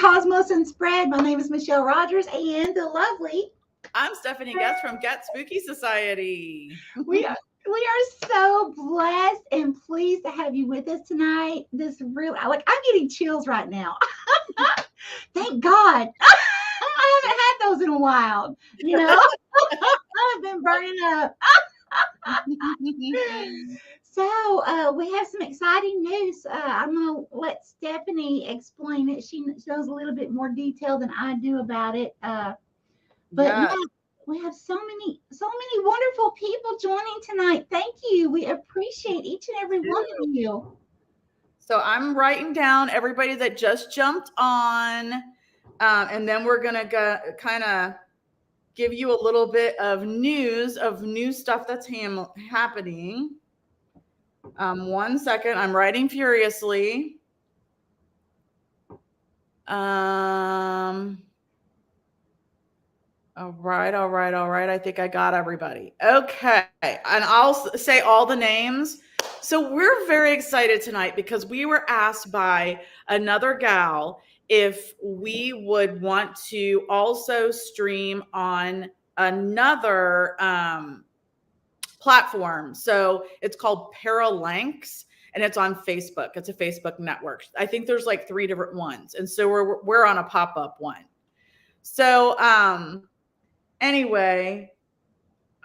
Cosmos and Spread. My name is Michelle Rogers and the lovely. I'm Stephanie Getz from Get Spooky Society. We are so blessed and pleased to have you with us tonight. I'm getting chills right now. Thank God. I haven't had those in a while. I've been burning up. So we have some exciting news. I'm going to let Stephanie explain it. She knows a little bit more detail than I do about it. But we have so many wonderful people joining tonight. Thank you. We appreciate each and every one of you. So I'm writing down everybody that just jumped on, and then we're going to kind of give you a little bit of news of new stuff that's happening. 1 second. I'm writing furiously. All right. I think I got everybody. Okay. And I'll say all the names. So we're very excited tonight because we were asked by another gal if we would want to also stream on another platform. So it's called Paralinks and it's on Facebook. It's a Facebook network. I think there's like 3 different ones. And so we're on a pop-up one. So anyway,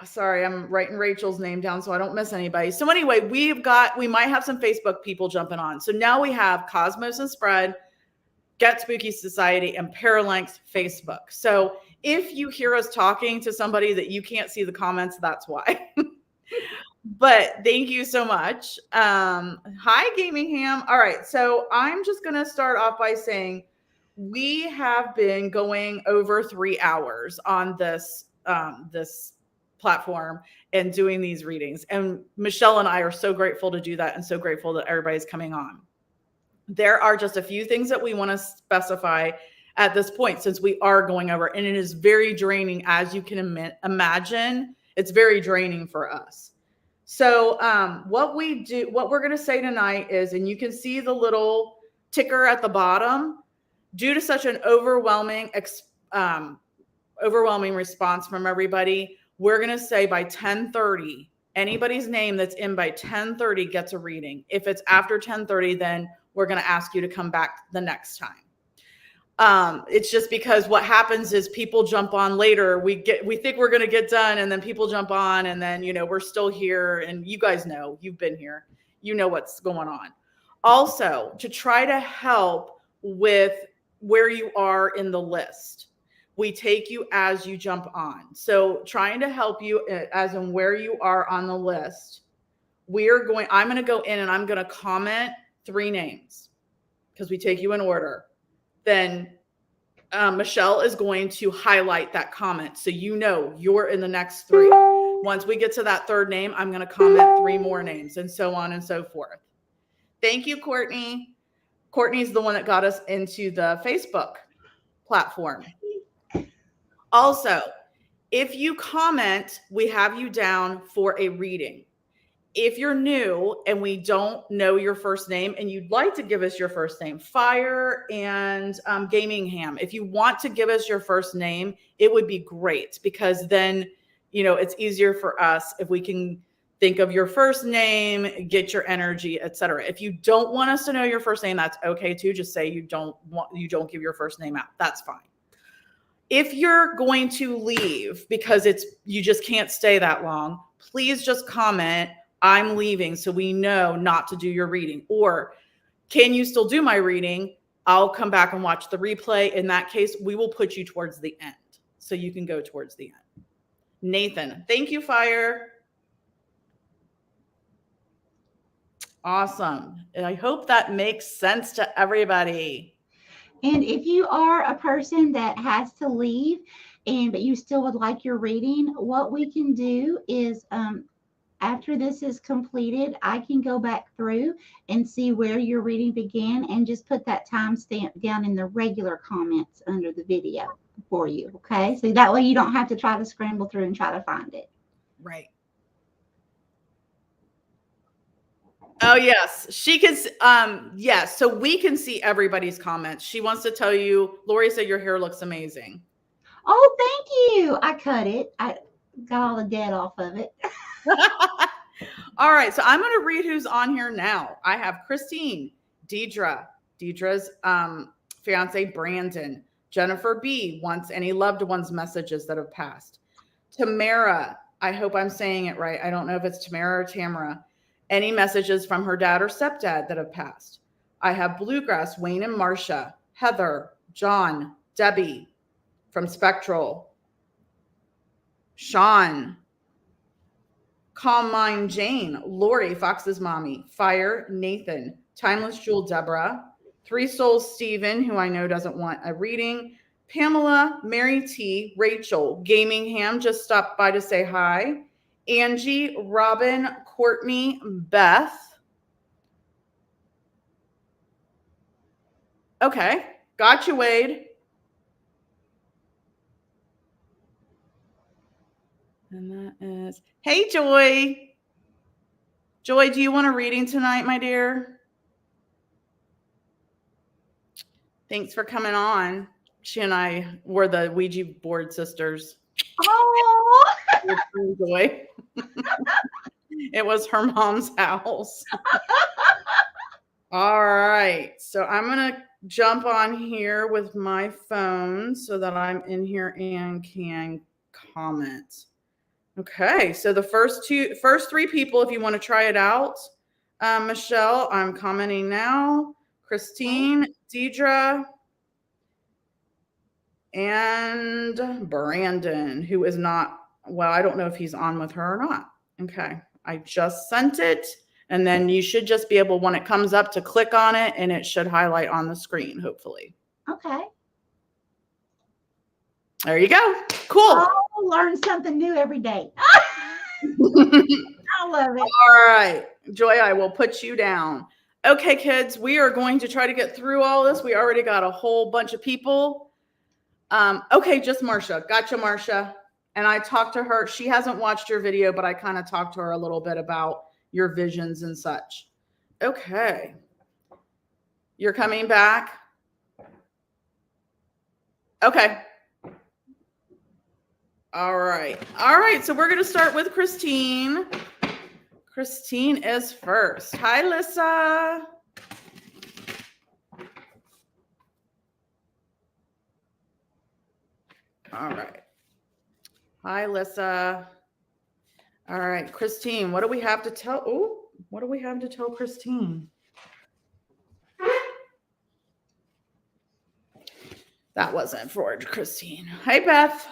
sorry, I'm writing Rachel's name down so I don't miss anybody. So anyway, we might have some Facebook people jumping on. So now we have Cosmos and Spread, Get Spooky Society, and Paralinks Facebook. So if you hear us talking to somebody that you can't see the comments, that's why. But thank you so much. Hi, Gaming Ham. All right, so I'm just going to start off by saying we have been going over 3 hours on this platform and doing these readings. And Michelle and I are so grateful to do that and so grateful that everybody's coming on. There are just a few things that we want to specify at this point since we are going over, and it is very draining, as you can imagine. It's very draining for us. So what we're going to say tonight is, and you can see the little ticker at the bottom, due to such an overwhelming response from everybody, we're going to say by 10:30, anybody's name that's in by 10:30 gets a reading. If it's after 10:30, then we're going to ask you to come back the next time. It's just because what happens is people jump on later. We think we're going to get done, and then people jump on, and then, we're still here, and you guys know, you've been here, you know what's going on. Also, to try to help with where you are in the list, we take you as you jump on. So trying to help you as in where you are on the list, I'm going to go in and I'm going to comment 3 names because we take you in order. Then Michelle is going to highlight that comment so you're in the next 3. Once we get to that 3rd name, I'm going to comment 3 more names, and so on and so forth. Thank you, Courtney. Courtney's the one that got us into the Facebook platform. Also, if you comment, we have you down for a reading. If you're new and we don't know your first name and you'd like to give us your first name, Fire and Gaming Ham, if you want to give us your first name, it would be great because then, it's easier for us if we can think of your first name, get your energy, etc. If you don't want us to know your first name, that's okay too. Just say you don't give your first name out. That's fine. If you're going to leave because you just can't stay that long, please just comment, I'm leaving, so we know not to do your reading. Or can you still do my reading? I'll come back and watch the replay. In that case, we will put you towards the end so you can go towards the end. Nathan, thank you, Fire. Awesome. I hope that makes sense to everybody. And if you are a person that has to leave but you still would like your reading, what we can do is after this is completed, I can go back through and see where your reading began and just put that timestamp down in the regular comments under the video for you. Okay. So that way you don't have to try to scramble through and try to find it. Right. Oh, yes. She can, yes. So we can see everybody's comments. She wants to tell you, Lori said your hair looks amazing. Oh, thank you. I cut it. I got all the dead off of it. All right. So I'm going to read who's on here now. I have Christine, Deidre's fiance, Brandon, Jennifer B. wants any loved ones messages that have passed. Tamara, I hope I'm saying it right. I don't know if it's Tamara or Tamara. Any messages from her dad or stepdad that have passed. I have Bluegrass, Wayne and Marcia, Heather, John, Debbie from Spectral, Sean, Calm Mind Jane, Lori, Fox's mommy, Fire, Nathan, Timeless Jewel, Deborah, Three Souls, Steven, who I know doesn't want a reading, Pamela, Mary T, Rachel, Gaming Ham just stopped by to say hi, Angie, Robin, Courtney, Beth. Okay, got you, Wade. And that is, hey, Joy. Joy, do you want a reading tonight, my dear? Thanks for coming on. She and I were the Ouija board sisters. Oh, Joy. It was her mom's house. All right. So I'm going to jump on here with my phone so that I'm in here and can comment. Okay. So the first three people, if you want to try it out, Michelle, I'm commenting now. Christine, Deidre, and Brandon, who is not, well, I don't know if he's on with her or not. Okay. I just sent it. And then you should just be able, when it comes up, to click on it and it should highlight on the screen, hopefully. okay. There you go. Cool. I'll learn something new every day. I love it. All right. Joy, I will put you down. Okay, kids, we are going to try to get through all this. We already got a whole bunch of people. Okay, just Marcia. Gotcha, Marcia. And I talked to her. She hasn't watched your video, but I kind of talked to her a little bit about your visions and such. Okay. You're coming back? Okay. All right. All right. So we're going to start with Christine. Christine is first. Hi, Lissa. All right. Hi, Lissa. All right, Christine, what do we have to tell? Oh, what do we have to tell Christine? That wasn't for Christine. Hi, Beth.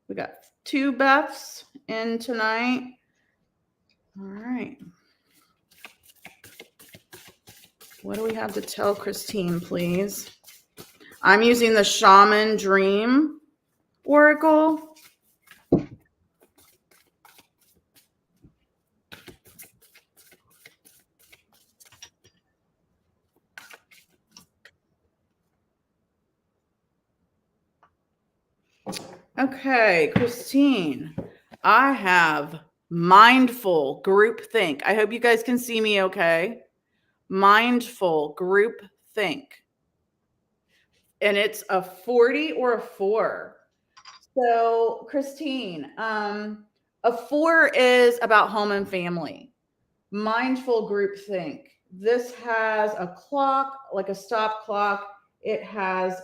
We got 2 Beths in tonight. All right. What do we have to tell Christine, please? I'm using the Shaman Dream Oracle. Okay, Christine, I have mindful group think. I hope you guys can see me okay. Mindful group think. And it's a 40 or a 4. So, Christine, a 4 is about home and family. Mindful group think. This has a clock, like a stop clock. It has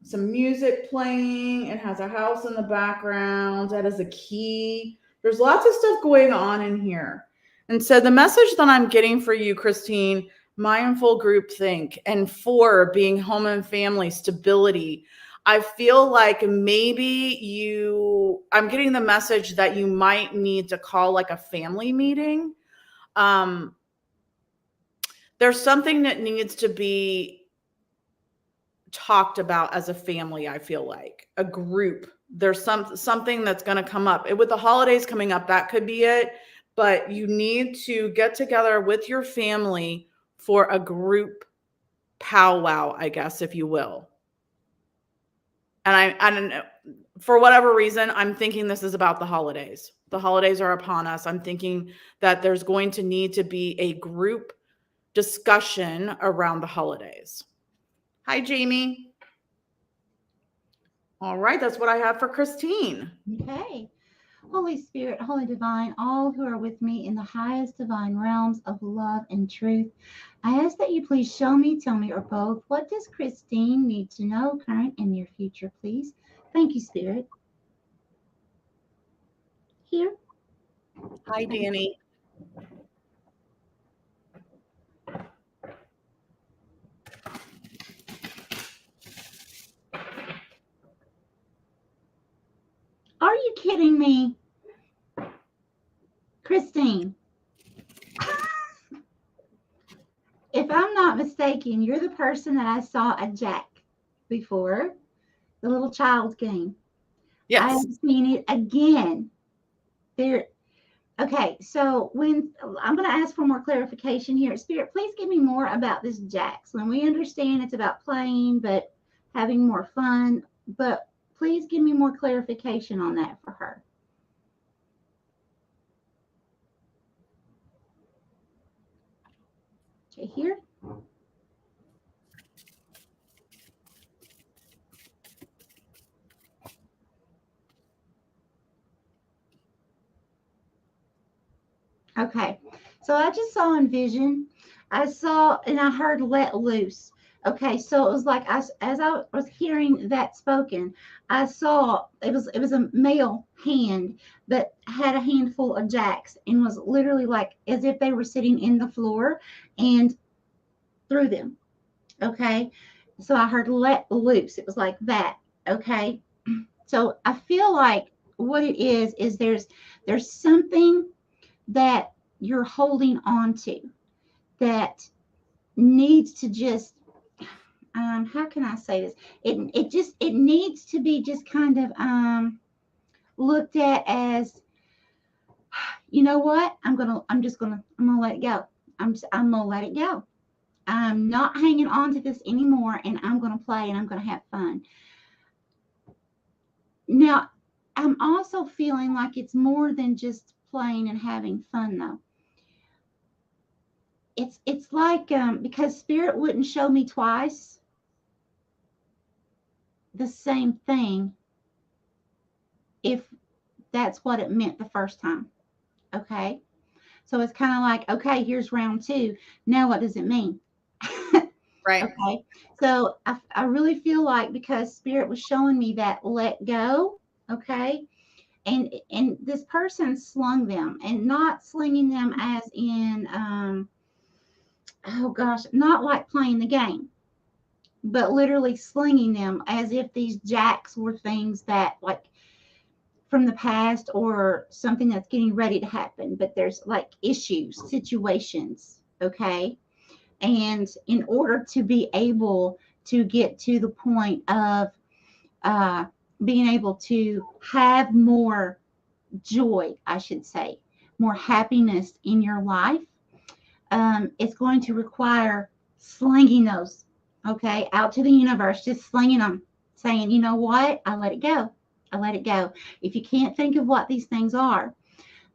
some music playing. It has a house in the background. That is a key. There's lots of stuff going on in here. And so the message that I'm getting for you, Christine, mindful group think, and 4 being home and family stability. I feel like maybe I'm getting the message that you might need to call like a family meeting. There's something that needs to be talked about as a family. I feel like a group, there's something that's going to come up. With the holidays coming up, that could be it, but you need to get together with your family for a group powwow, I guess, if you will. And I don't know, for whatever reason, I'm thinking this is about the holidays. The holidays are upon us. I'm thinking that there's going to need to be a group discussion around the holidays. Hi, Jamie. All right, that's what I have for Christine. Okay. Holy Spirit, Holy Divine, all who are with me in the highest divine realms of love and truth, I ask that you please show me, tell me, or both, what does Christine need to know, current and near future, please? Thank you, Spirit. Here. Hi, Danny. Are you kidding me? Christine, if I'm not mistaken, you're the person that I saw a Jack before, the little child's game. Yes. I have seen it again. There. Okay, so when I'm going to ask for more clarification here, Spirit, please give me more about this Jax. When we understand it's about playing, but having more fun, but please give me more clarification on that for her. Okay, here. Okay, so I just saw in vision, I saw and I heard let loose. Okay, so it was like as I was hearing that spoken, I saw it was a male hand that had a handful of jacks and was literally like as if they were sitting in the floor and threw them. Okay, so I heard let loose. It was like that. Okay, so I feel like what it is there's something that you're holding on to that needs to just how can I say this? It needs to be just kind of looked at as, you know what? I'm gonna let it go. I'm gonna let it go. I'm not hanging on to this anymore, and I'm gonna play and I'm gonna have fun. Now, I'm also feeling like it's more than just playing and having fun though. It's like because Spirit wouldn't show me twice the same thing if that's what it meant the first time. Okay. So it's kind of like, okay, here's round two. Now what does it mean? Right. Okay. So I really feel like because Spirit was showing me that let go, okay, and this person slung them and not slinging them as in oh gosh, not like playing the game, but literally slinging them as if these jacks were things that like from the past or something that's getting ready to happen, but there's like issues, situations, okay? And in order to be able to get to the point of uh, being able to have more joy, I should say, more happiness in your life, it's going to require slinging those, okay, out to the universe, just slinging them, saying, you know what, I let it go. I let it go. If you can't think of what these things are,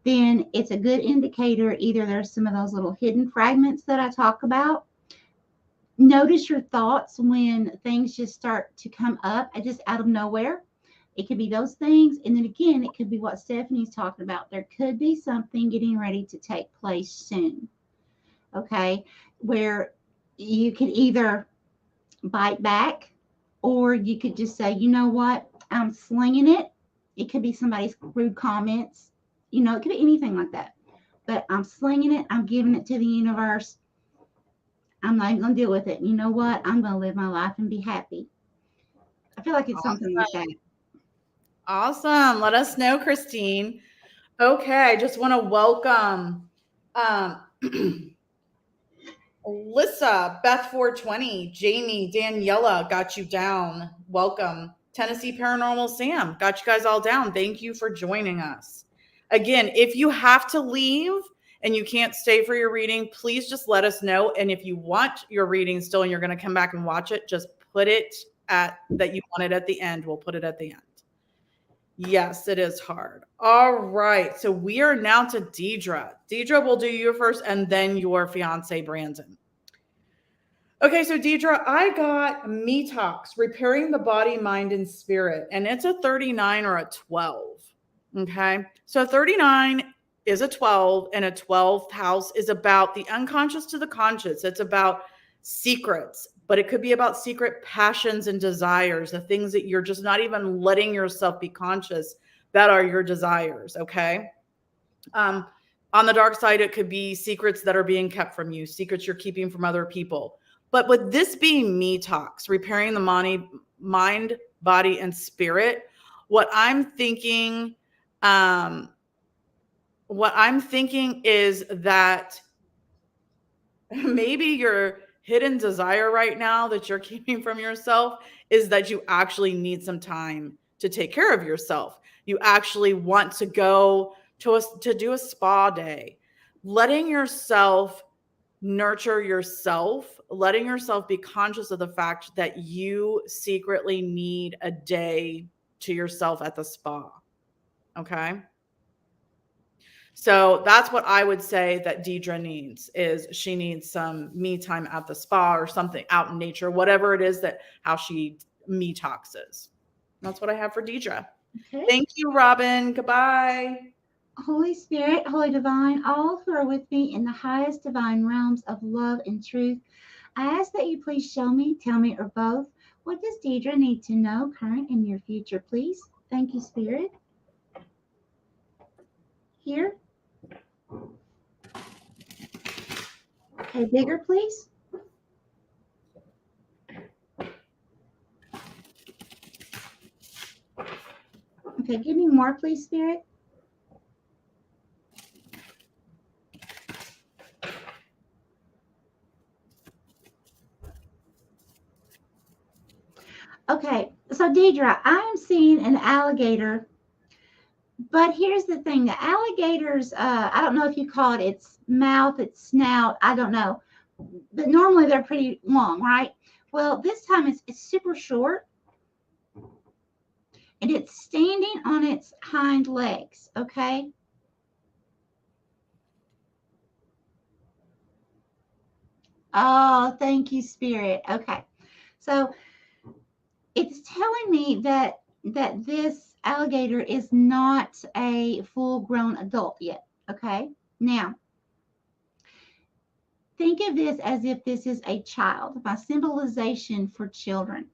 then it's a good indicator. Either there's some of those little hidden fragments that I talk about. Notice your thoughts when things just start to come up just out of nowhere. It could be those things. And then again, it could be what Stephanie's talking about. There could be something getting ready to take place soon. Okay. Where you could either bite back or you could just say, you know what? I'm slinging it. It could be somebody's rude comments. You know, it could be anything like that. But I'm slinging it. I'm giving it to the universe. I'm not even going to deal with it. You know what? I'm going to live my life and be happy. I feel like it's something like that. Awesome. Let us know, Christine. Okay, I just want to welcome Alyssa, Beth 420, Jamie, Daniela, got you down. Welcome. Tennessee Paranormal Sam, got you guys all down. Thank you for joining us. Again, if you have to leave and you can't stay for your reading, please just let us know. And if you want your reading still and you're going to come back and watch it, just put it at that you want it at the end. We'll put it at the end. Yes, it is hard. All right. So we are now to Deidre. Deidre, will do you first and then your fiance, Brandon. Okay, so Deidre, I got Metox, Repairing the Body, Mind, and Spirit, and it's a 39 or a 12. Okay, so 39 is a 12, and a 12th house is about the unconscious to the conscious. It's about secrets, but it could be about secret passions and desires, the things that you're just not even letting yourself be conscious that are your desires. Okay. Um, on the dark side, it could be secrets that are being kept from you, secrets you're keeping from other people. But with this being Metox, repairing the mind, body, and spirit, what I'm thinking, um, is that maybe your hidden desire right now that you're keeping from yourself is that you actually need some time to take care of yourself. You actually want to go to do a spa day, letting yourself nurture yourself, letting yourself be conscious of the fact that you secretly need a day to yourself at the spa. Okay. So that's what I would say that Deidre needs, is she needs some me time at the spa or something out in nature, whatever it is that how she detoxes. That's what I have for Deidre. Okay. Thank you, Robin. Goodbye. Holy Spirit, Holy Divine, all who are with me in the highest divine realms of love and truth, I ask that you please show me, tell me, or both, what does Deidre need to know, current and near future, please? Thank you, Spirit. Here. Okay, bigger, please. Okay, give me more, please, Spirit. Okay, so Deidre, I am seeing an alligator, but here's the thing: the alligator's, I don't know if you call it its mouth, its snout, I don't know, but normally they're pretty long, right? Well, this time it's super short, and it's standing on its hind legs, okay? Oh, thank you, Spirit. Okay, so it's telling me that this alligator is not a full-grown adult yet, okay? Now, think of this as if this is a child, my symbolization for children.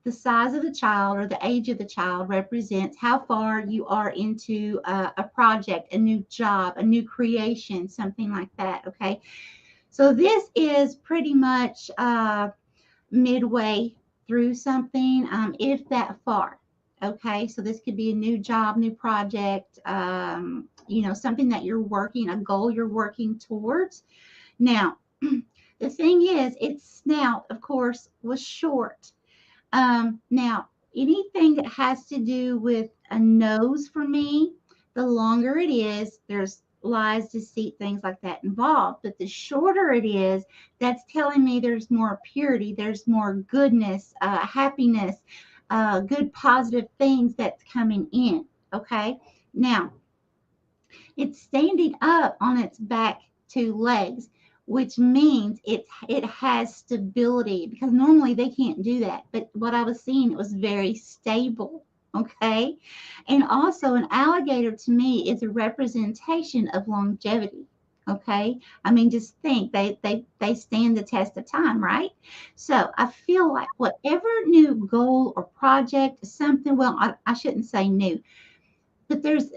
The size of the child or the age of the child represents how far you are into a project, a new job, a new creation, something like that, okay? So this is pretty much midway through something, if that far. Okay, so this could be a new job, new project, something that you're working, a goal you're working towards. Now, the thing is, its snout, of course, was short. Now, anything that has to do with a nose for me, the longer it is, there's lies, deceit, things like that involved. But the shorter it is, that's telling me there's more purity, there's more goodness, happiness, good positive things that's coming in. Okay. Now, it's standing up on its back two legs, which means it has stability, because normally they can't do that. But what I was seeing, it was very stable. Okay. And also, an alligator to me is a representation of longevity. Okay. I mean, just think they stand the test of time, right? So I feel like whatever new goal or project, something, well, I shouldn't say new, but there's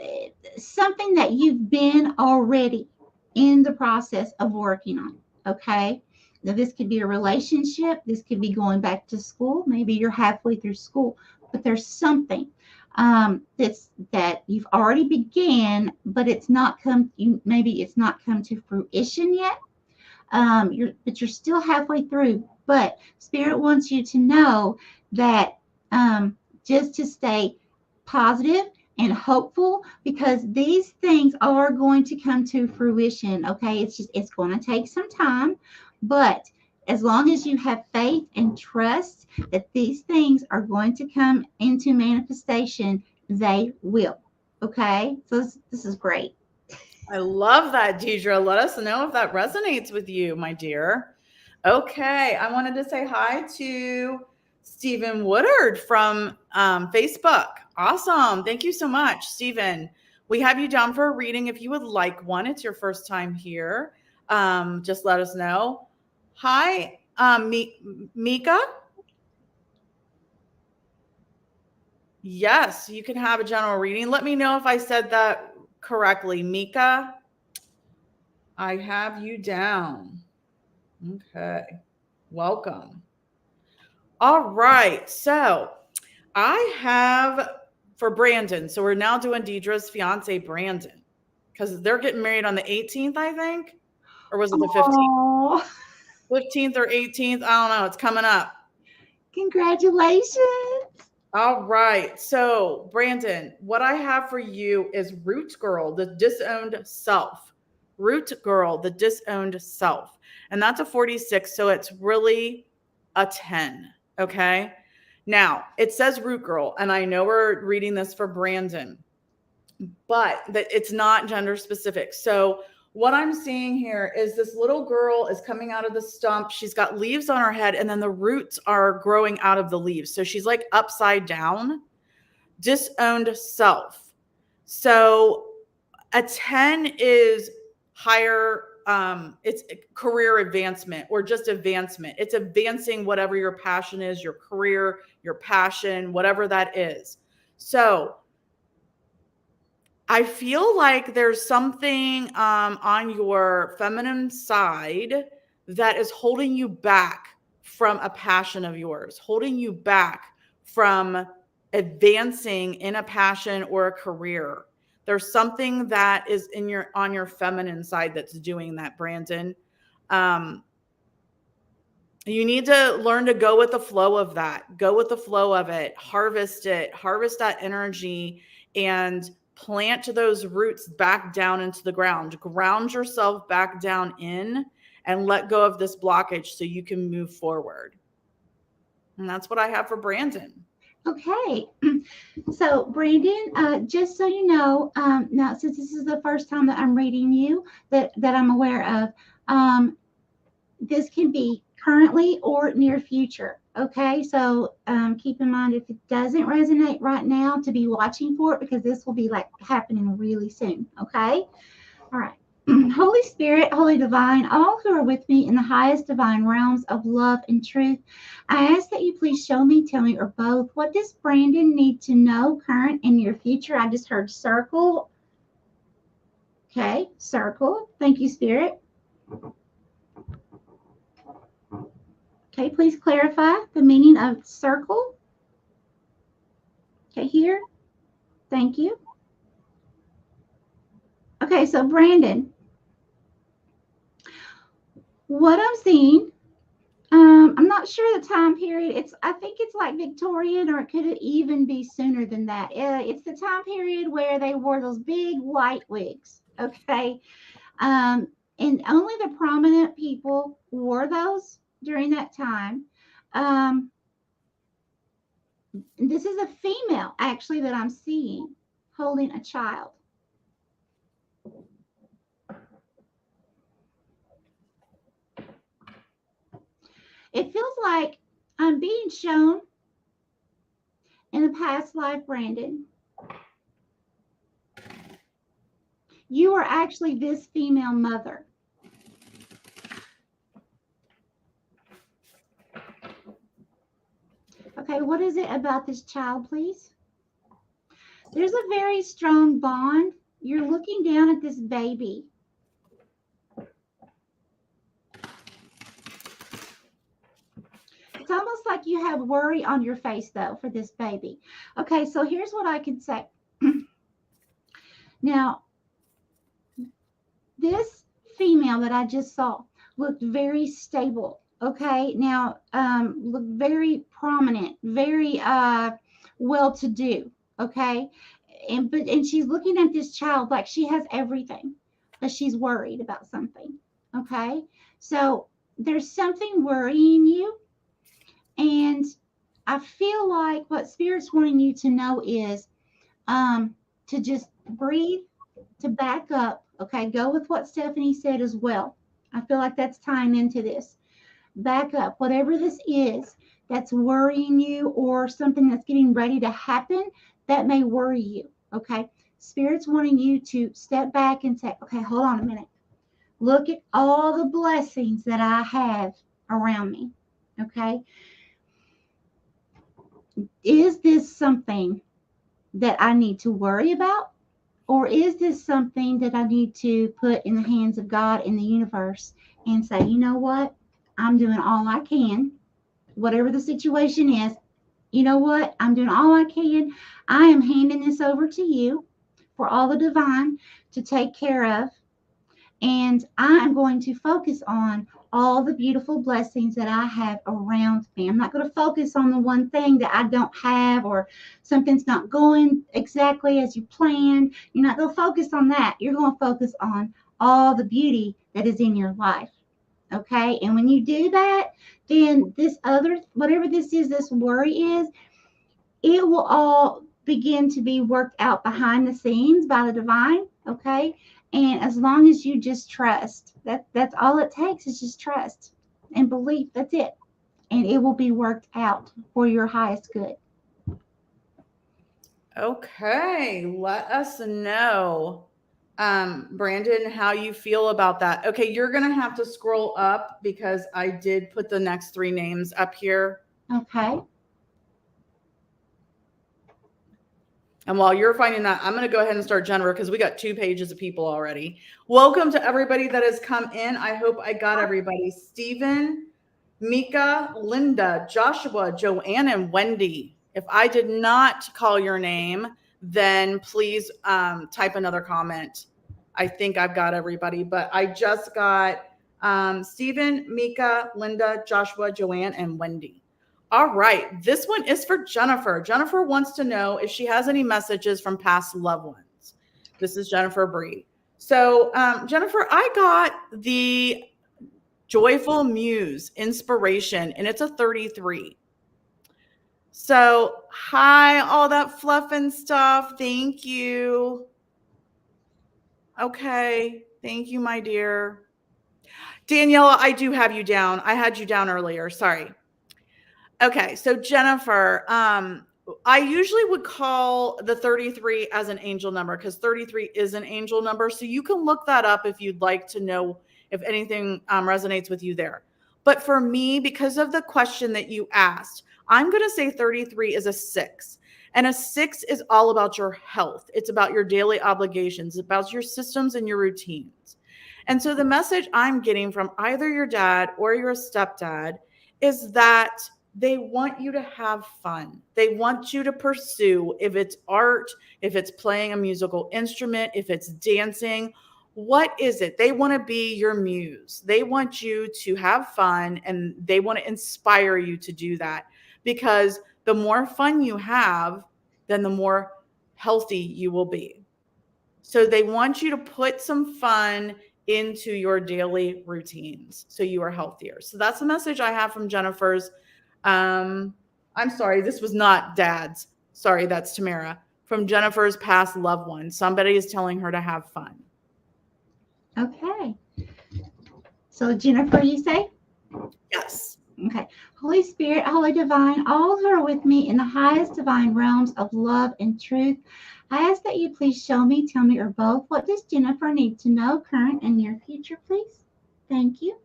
something that you've been already in the process of working on. Okay. Now, this could be a relationship. This could be going back to school. Maybe you're halfway through school, but there's something that you've already began, but it's not come. Maybe it's not come to fruition yet. But you're still halfway through. But Spirit wants you to know that just to stay positive and hopeful, because these things are going to come to fruition. Okay, it's going to take some time, but as long as you have faith and trust that these things are going to come into manifestation, they will. Okay, so this is great. I love that, Deidre. Let us know if that resonates with you, my dear. Okay, I wanted to say hi to Stephen Woodard from Facebook. Awesome. Thank you so much, Stephen. We have you down for a reading. If you would like one, it's your first time here. Just let us know. Hi, Mika. Yes, you can have a general reading. Let me know if I said that correctly. Mika, I have you down. Okay. Welcome. All right. So I have for Brandon. So we're now doing Deidre's fiance, Brandon, because they're getting married on the 18th, I think. Or was it the 15th? Oh, 15th or 18th? I don't know. It's coming up. congratulations. All right. So, Brandon, what I have for you is Root Girl, the disowned self. Root Girl, the disowned self. And that's a 46. So it's really a 10. Okay. Now, it says Root Girl, and I know we're reading this for Brandon, but that it's not gender specific. So, what I'm seeing here is this little girl is coming out of the stump. She's got leaves on her head, and then the roots are growing out of the leaves. So she's like upside down, disowned self. So a 10 is higher, it's career advancement or just advancement. It's advancing whatever your passion is, your career, your passion, whatever that is. So I feel like there's something on your feminine side that is holding you back from a passion of yours, holding you back from advancing in a passion or a career. There's something that is on your feminine side that's doing that, Brandon. You need to learn to go with the flow of that. Go with the flow of it. Harvest that energy, and plant those roots back down into the ground. Ground yourself back down in and let go of this blockage so you can move forward. And that's what I have for Brandon. Okay, so Brandon, just so you know, now since this is the first time that I'm reading you that I'm aware of, this can be currently or near future. Okay, so keep in mind if it doesn't resonate right now, to be watching for it, because this will be like happening really soon. Okay, all right. Holy Spirit, Holy Divine, all who are with me in the highest divine realms of love and truth, I ask that you please show me, tell me, or both, what does Brandon need to know, current and near future? I just heard circle. Okay, circle. Thank you, Spirit. Okay, please clarify the meaning of circle. Okay, here. Thank you. Okay, so Brandon, what I'm seeing, I'm not sure the time period. I think it's like Victorian, or it could even be sooner than that. It's the time period where they wore those big white wigs. Okay, and only the prominent people wore those during that time. This is a female, actually, that I'm seeing holding a child. It feels like I'm being shown in a past life, Brandon, you are actually this female mother. Okay, what is it about this child, please? There's a very strong bond. You're looking down at this baby. It's almost like you have worry on your face, though, for this baby. Okay, so here's what I can say. Now, this female that I just saw looked very stable. Okay, now looked very prominent, very well-to-do. Okay, and she's looking at this child like she has everything, but she's worried about something. Okay, so there's something worrying you, and I feel like what Spirit's wanting you to know is to just breathe, to back up. Okay, go with what Stephanie said as well. I feel like that's tying into this. Back up. Whatever this is that's worrying you or something that's getting ready to happen that may worry you. Okay, Spirit's wanting you to step back and say, okay, hold on a minute. Look at all the blessings that I have around me. Okay, is this something that I need to worry about? Or is this something that I need to put in the hands of God in the universe and say, you know what? I'm doing all I can, whatever the situation is. You know what? I'm doing all I can. I am handing this over to you for all the divine to take care of. And I am going to focus on all the beautiful blessings that I have around me. I'm not going to focus on the one thing that I don't have or something's not going exactly as you planned. You're not going to focus on that. You're going to focus on all the beauty that is in your life. Okay? And when you do that, then this other, whatever this is, this worry is, it will all begin to be worked out behind the scenes by the divine. Okay? And as long as you just trust, that's all it takes is just trust and belief. That's it. And it will be worked out for your highest good. Okay. Let us know, Brandon, how you feel about that. Okay. You're going to have to scroll up because I did put the next 3 names up here. Okay. And while you're finding that, I'm going to go ahead and start Jennifer because we got 2 pages of people already. Welcome to everybody that has come in. I hope I got everybody. Stephen, Mika, Linda, Joshua, Joanne, and Wendy. If I did not call your name, then please type another comment. I think I've got everybody, but I just got Stephen, Mika, Linda, Joshua, Joanne, and Wendy. All right. This one is for Jennifer. Jennifer wants to know if she has any messages from past loved ones. This is Jennifer Bree. So, Jennifer, I got the Joyful Muse Inspiration, and it's a 33. So, hi, all that fluff and stuff. Thank you. Okay. Thank you, my dear. Daniela, I do have you down. I had you down earlier. Sorry. Okay, so Jennifer, I usually would call the 33 as an angel number because 33 is an angel number. So you can look that up if you'd like to know if anything resonates with you there. But for me, because of the question that you asked, I'm going to say 33 is a 6. And a 6 is all about your health. It's about your daily obligations, it's about your systems and your routines. And so the message I'm getting from either your dad or your stepdad is that they want you to have fun. They want you to pursue, if it's art, if it's playing a musical instrument, if it's dancing, what is it? They want to be your muse. They want you to have fun and they want to inspire you to do that because the more fun you have, then the more healthy you will be. So they want you to put some fun into your daily routines so you are healthier. So that's the message I have from Jennifer's. I'm sorry, this was not Dad's. Sorry, that's Tamara. From Jennifer's past loved one. Somebody is telling her to have fun. Okay. So Jennifer, you say? Yes. Okay. Holy Spirit, Holy Divine, all who are with me in the highest divine realms of love and truth, I ask that you please show me, tell me, or both, what does Jennifer need to know, current and near future, please? Thank you.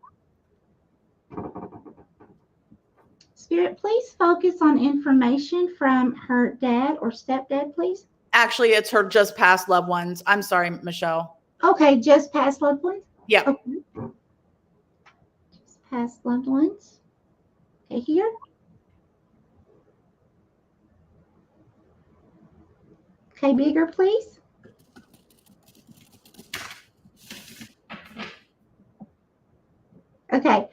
Spirit, please focus on information from her dad or stepdad, please. Actually, it's her just past loved ones. I'm sorry, Michelle. Okay, just past loved ones? Yeah. Okay. Just past loved ones. Okay, here. Okay, bigger, please. Okay.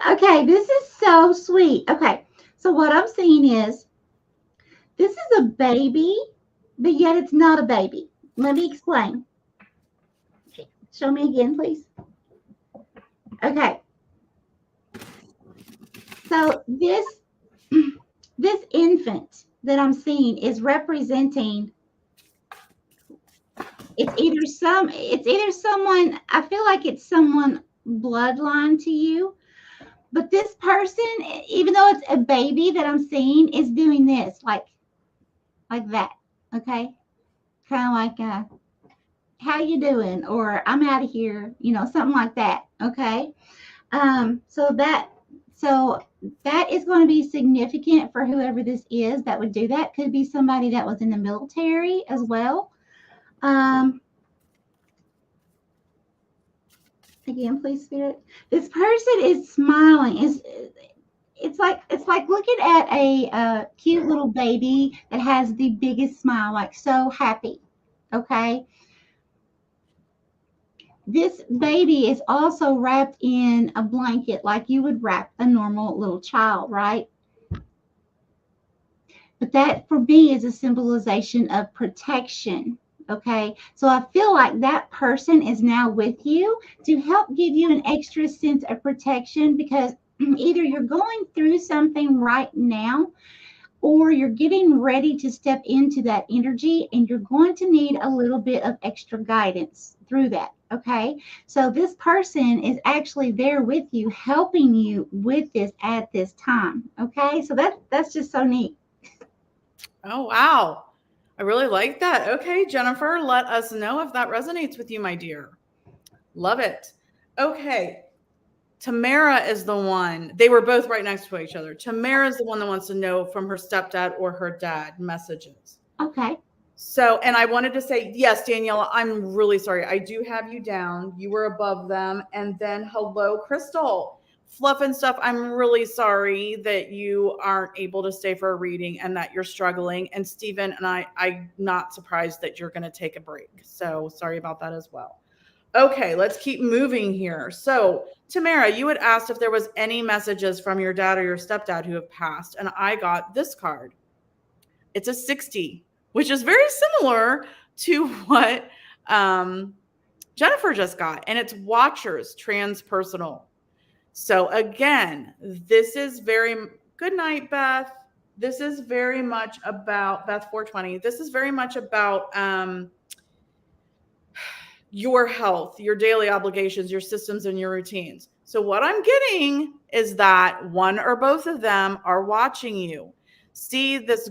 Okay, this is so sweet. Okay, so what I'm seeing is this is a baby, but yet it's not a baby. Let me explain. Okay, show me again, please. Okay. So this infant that I'm seeing is representing, it's either someone, I feel like it's someone bloodline to you, but this person, even though it's a baby that I'm seeing, is doing this like that. Okay. Kind of like how you doing, or I'm out of here, something like that. Okay. So that is going to be significant for whoever this is that would do that. Could be somebody that was in the military as well. Again, please, Spirit. This person is smiling. It's like looking at a cute little baby that has the biggest smile, like so happy. Okay. This baby is also wrapped in a blanket like you would wrap a normal little child, right? But that for me is a symbolization of protection. Okay. So I feel like that person is now with you to help give you an extra sense of protection, because either you're going through something right now, or you're getting ready to step into that energy, and you're going to need a little bit of extra guidance through that. Okay. So this person is actually there with you, helping you with this at this time. Okay. So that's just so neat. Oh, wow. I really like that. Okay, Jennifer, let us know if that resonates with you, my dear. Love it. Okay. Tamara is the one. They were both right next to each other. Tamara is the one that wants to know from her stepdad or her dad messages. Okay. So, and I wanted to say, yes, Daniela, I'm really sorry. I do have you down. You were above them. And then hello, Crystal. Fluff and stuff. I'm really sorry that you aren't able to stay for a reading and that you're struggling. And Stephen and I'm not surprised that you're going to take a break. So sorry about that as well. Okay, let's keep moving here. So Tamara, you had asked if there was any messages from your dad or your stepdad who have passed. And I got this card. It's a 60, which is very similar to what Jennifer just got. And it's Watchers Transpersonal. So again, this is very, good night, Beth. This is very much about, Beth 420, this is very much about your health, your daily obligations, your systems, and your routines. So what I'm getting is that one or both of them are watching you. See this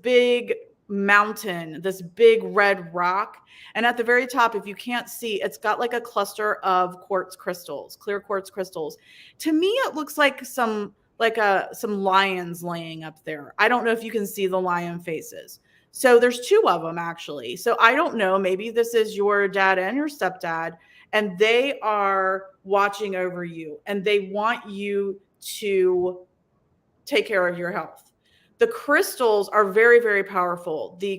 big mountain, this big red rock. And at the very top, if you can't see, it's got like a cluster of quartz crystals, clear quartz crystals. To me, it looks like some lions laying up there. I don't know if you can see the lion faces. So there's two of them actually. So I don't know, maybe this is your dad and your stepdad, and they are watching over you and they want you to take care of your health. The crystals are very, very powerful. The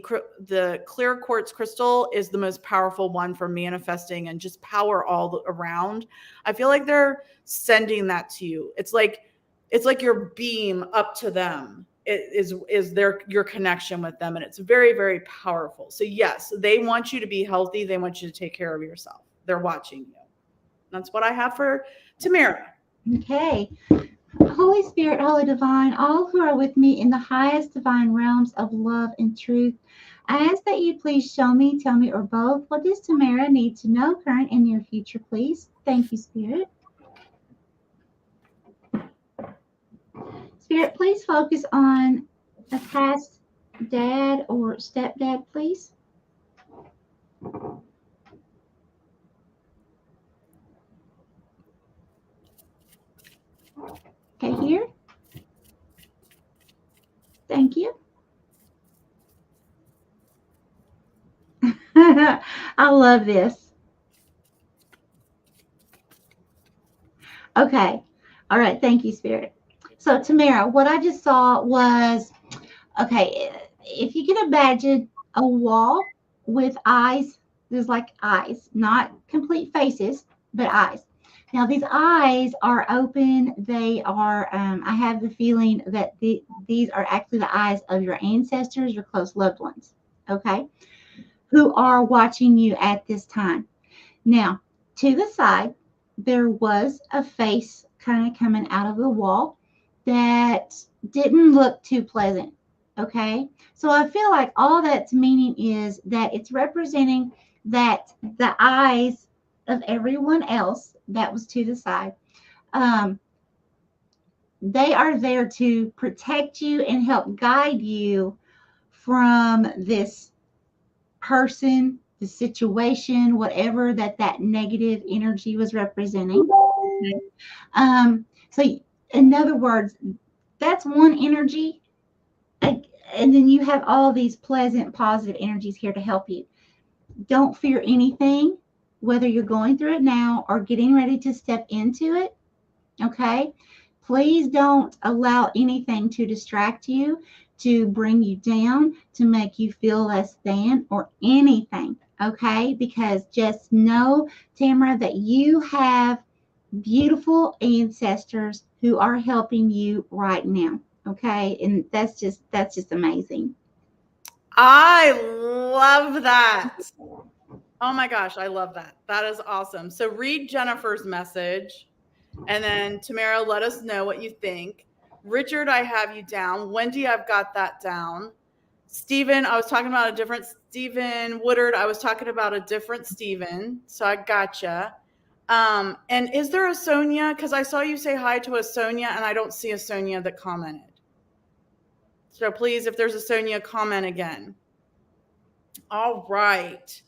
clear quartz crystal is the most powerful one for manifesting and just power all around. I feel like they're sending that to you. It's like your beam up to them. It is your connection with them, and it's very, very powerful. So yes, they want you to be healthy. They want you to take care of yourself. They're watching you. That's what I have for Tamara. Okay. Holy Spirit, Holy Divine, all who are with me in the highest divine realms of love and truth, I ask that you please show me, tell me, or both, what does Tamara need to know, current and near future, please? Thank you, Spirit. Spirit, please focus on a past dad or stepdad, please. Okay, here. Thank you. I love this. Okay. All right. Thank you, Spirit. So, Tamara, what I just saw was, okay, if you can imagine a wall with eyes, there's like eyes, not complete faces, but eyes. Now, these eyes are open. They are, I have the feeling that these are actually the eyes of your ancestors, your close loved ones, okay, who are watching you at this time. Now, to the side, there was a face kind of coming out of the wall. that didn't look too pleasant. Okay. So I feel like all that's meaning is that it's representing that the eyes of everyone else that was to the side, um, they are there to protect you and help guide you from this person, the situation, whatever that negative energy was representing. So in other words, that's one energy. And then you have all these pleasant, positive energies here to help you. Don't fear anything, whether you're going through it now or getting ready to step into it. Okay. Please don't allow anything to distract you, to bring you down, to make you feel less than, or anything. Okay. Because just know, Tamara, that you have beautiful ancestors who are helping you right now. Okay. And that's just amazing. I love that. Oh my gosh, I love that. That is awesome. So read Jennifer's message, and then Tamara, let us know what you think. Richard, I have you down. Wendy, I've got that down. Stephen, I was talking about a different Stephen. Woodard, I was talking about a different Stephen. So I gotcha. And is there a Sonia? Because I saw you say hi to a Sonia, and I don't see a Sonia that commented. So please, if there's a Sonia, comment again. All right.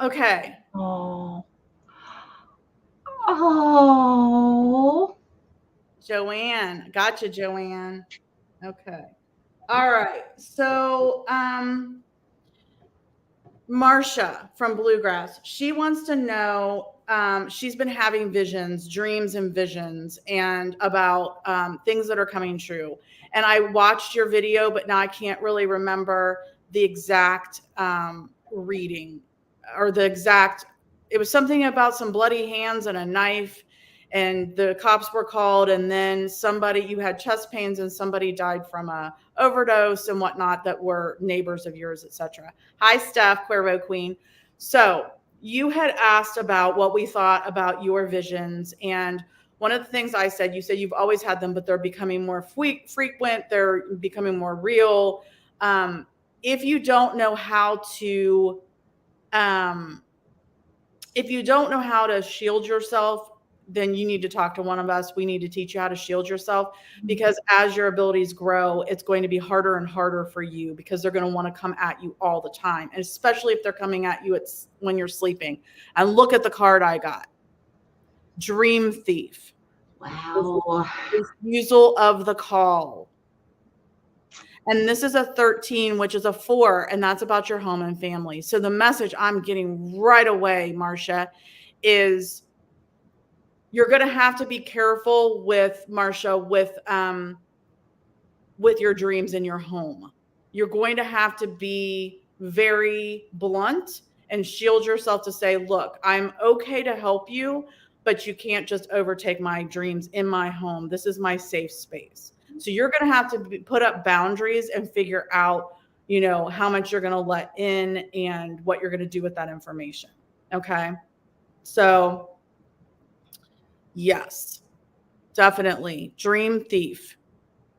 Okay. Oh. Oh. Joanne. Gotcha, Joanne. Okay. All right. So Marcia from Bluegrass, she wants to know, she's been having visions, dreams and visions, and about things that are coming true. And I watched your video, but now I can't really remember the exact reading or the exact, it was something about some bloody hands and a knife, and the cops were called, and then somebody, you had chest pains and somebody died from a overdose and whatnot that were neighbors of yours, etc. Hi, Steph, Cuervo Queen. So you had asked about what we thought about your visions. And one of the things I said, you said you've always had them, but they're becoming more frequent. They're becoming more real. If you don't know how to, shield yourself, then you need to talk to one of us. We need to teach you how to shield yourself, because as your abilities grow, it's going to be harder and harder for you, because they're going to want to come at you all the time. And especially if they're coming at you when you're sleeping. And look at the card I got. Dream Thief. Wow. Refusal of the call. And this is a 13, which is a 4, and that's about your home and family. So the message I'm getting right away, Marcia, is you're going to have to be careful with, Marcia, with your dreams in your home. You're going to have to be very blunt and shield yourself to say, look, I'm okay to help you, but you can't just overtake my dreams in my home. This is my safe space. So you're going to have to put up boundaries and figure out, how much you're going to let in and what you're going to do with that information. Okay. So yes, definitely. Dream Thief,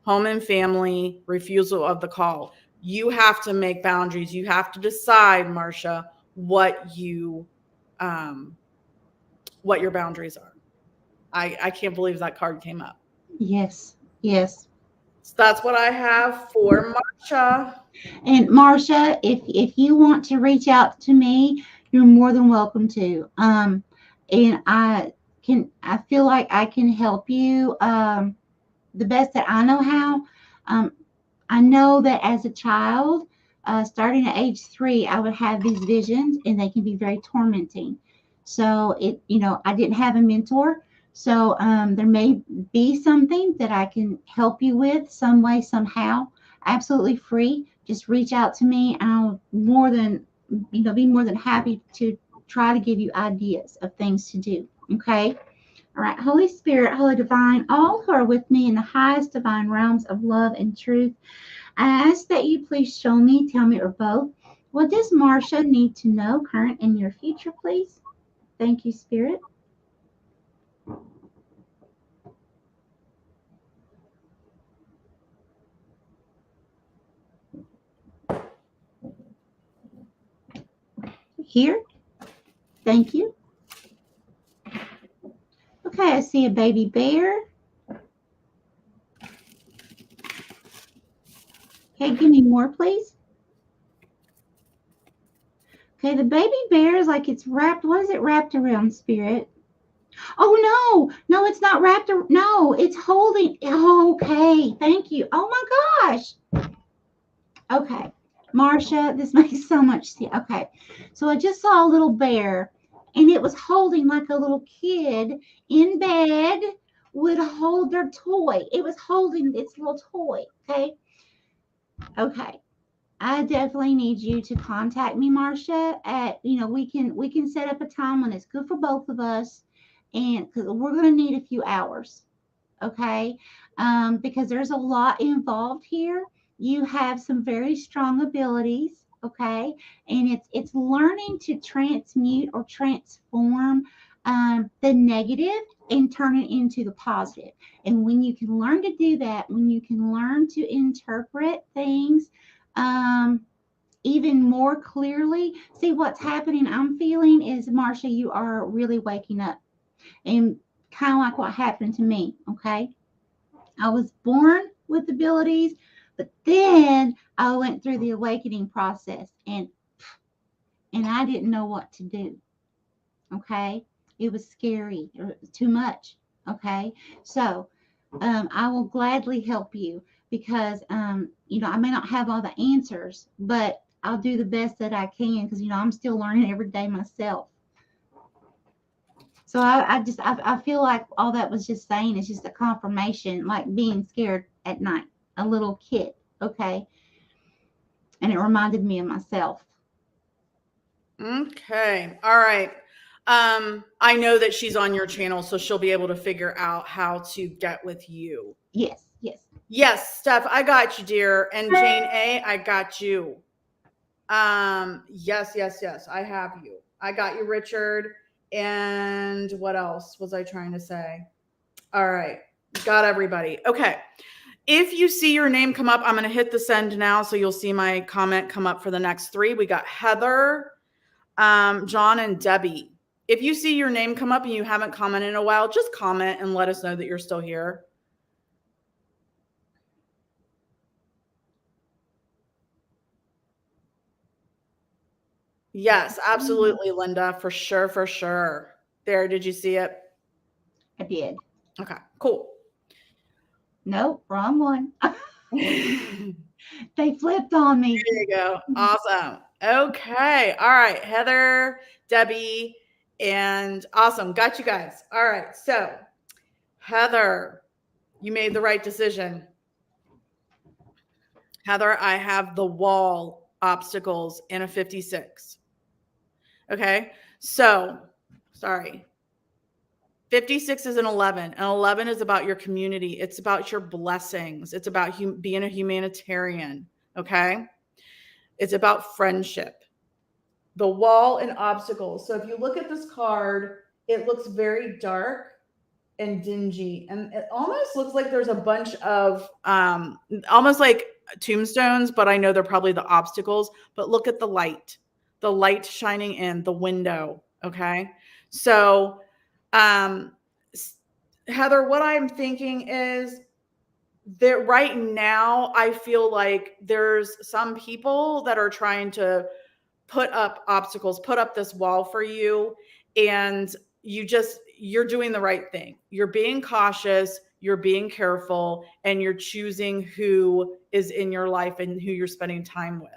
home and family, refusal of the call. You have to make boundaries. You have to decide, Marcia, what your boundaries are. I can't believe that card came up. Yes. Yes. So that's what I have for Marcia. And Marcia, if you want to reach out to me, you're more than welcome to. And I feel like I can help you the best that I know how. I know that as a child, starting at age 3, I would have these visions, and they can be very tormenting. So I didn't have a mentor. So there may be something that I can help you with some way, somehow, absolutely free. Just reach out to me. I'll be more than happy to try to give you ideas of things to do. Okay. All right. Holy Spirit, Holy Divine, all who are with me in the highest divine realms of love and truth, I ask that you please show me, tell me, or both, what does Marcia need to know, current and near future, please? Thank you, Spirit. Here. Thank you. Okay, I see a baby bear. Okay, give me more, please. Okay, the baby bear is like it's wrapped. What is it wrapped around, Spirit? Oh, no, it's not wrapped. No, it's holding. Okay, thank you. Oh my gosh. Okay, Marsha, this makes so much sense. Okay, so I just saw a little bear, and it was holding like a little kid in bed would hold their toy. It was holding its little toy. Okay. I definitely need you to contact me, Marsha. We can set up a time when it's good for both of us, and because we're going to need a few hours, okay? Because there's a lot involved here. You have some very strong abilities, okay? And it's learning to transmute or transform the negative and turn it into the positive. And when you can learn to do that, when you can learn to interpret things even more clearly, see what's happening. I'm feeling is, Marsha, you are really waking up, and kind of like what happened to me. Okay, I was born with abilities, but then I went through the awakening process, and I didn't know what to do. Okay, it was scary, too much. Okay, so I will gladly help you because I may not have all the answers, but I'll do the best that I can because I'm still learning every day myself. So I feel like all that was just saying is just a confirmation, like being scared at night, a little kid, okay? And it reminded me of myself. Okay. All right. I know that she's on your channel, so she'll be able to figure out how to get with you. Yes. Yes, Steph, I got you, dear. And Jane A, I got you. Yes, I have you. I got you, Richard. And what else was I trying to say? All right. Got everybody. Okay. If you see your name come up, I'm going to hit the send now. So you'll see my comment come up for the next 3. We got Heather, John, and Debbie. If you see your name come up and you haven't commented in a while, just comment and let us know that you're still here. Yes, absolutely, Linda. For sure. There, did you see it? I did. Okay, cool. Nope, wrong one. They flipped on me. There you go. Awesome. Okay. All right. Heather, Debbie, and awesome. Got you guys. All right. So, Heather, you made the right decision. Heather, I have the wall obstacles in a 56. Okay. So, sorry. 56 is an 11. An 11 is about your community. It's about your blessings. It's about being a humanitarian. Okay. It's about friendship. The wall and obstacles. So if you look at this card, it looks very dark and dingy. And it almost looks like there's a bunch of almost like tombstones, but I know they're probably the obstacles. But look at the light shining in the window. Okay. So Heather, what I'm thinking is that right now I feel like there's some people that are trying to put up obstacles, put up this wall for you, and you're doing the right thing. You're being cautious, you're being careful, and you're choosing who is in your life and who you're spending time with.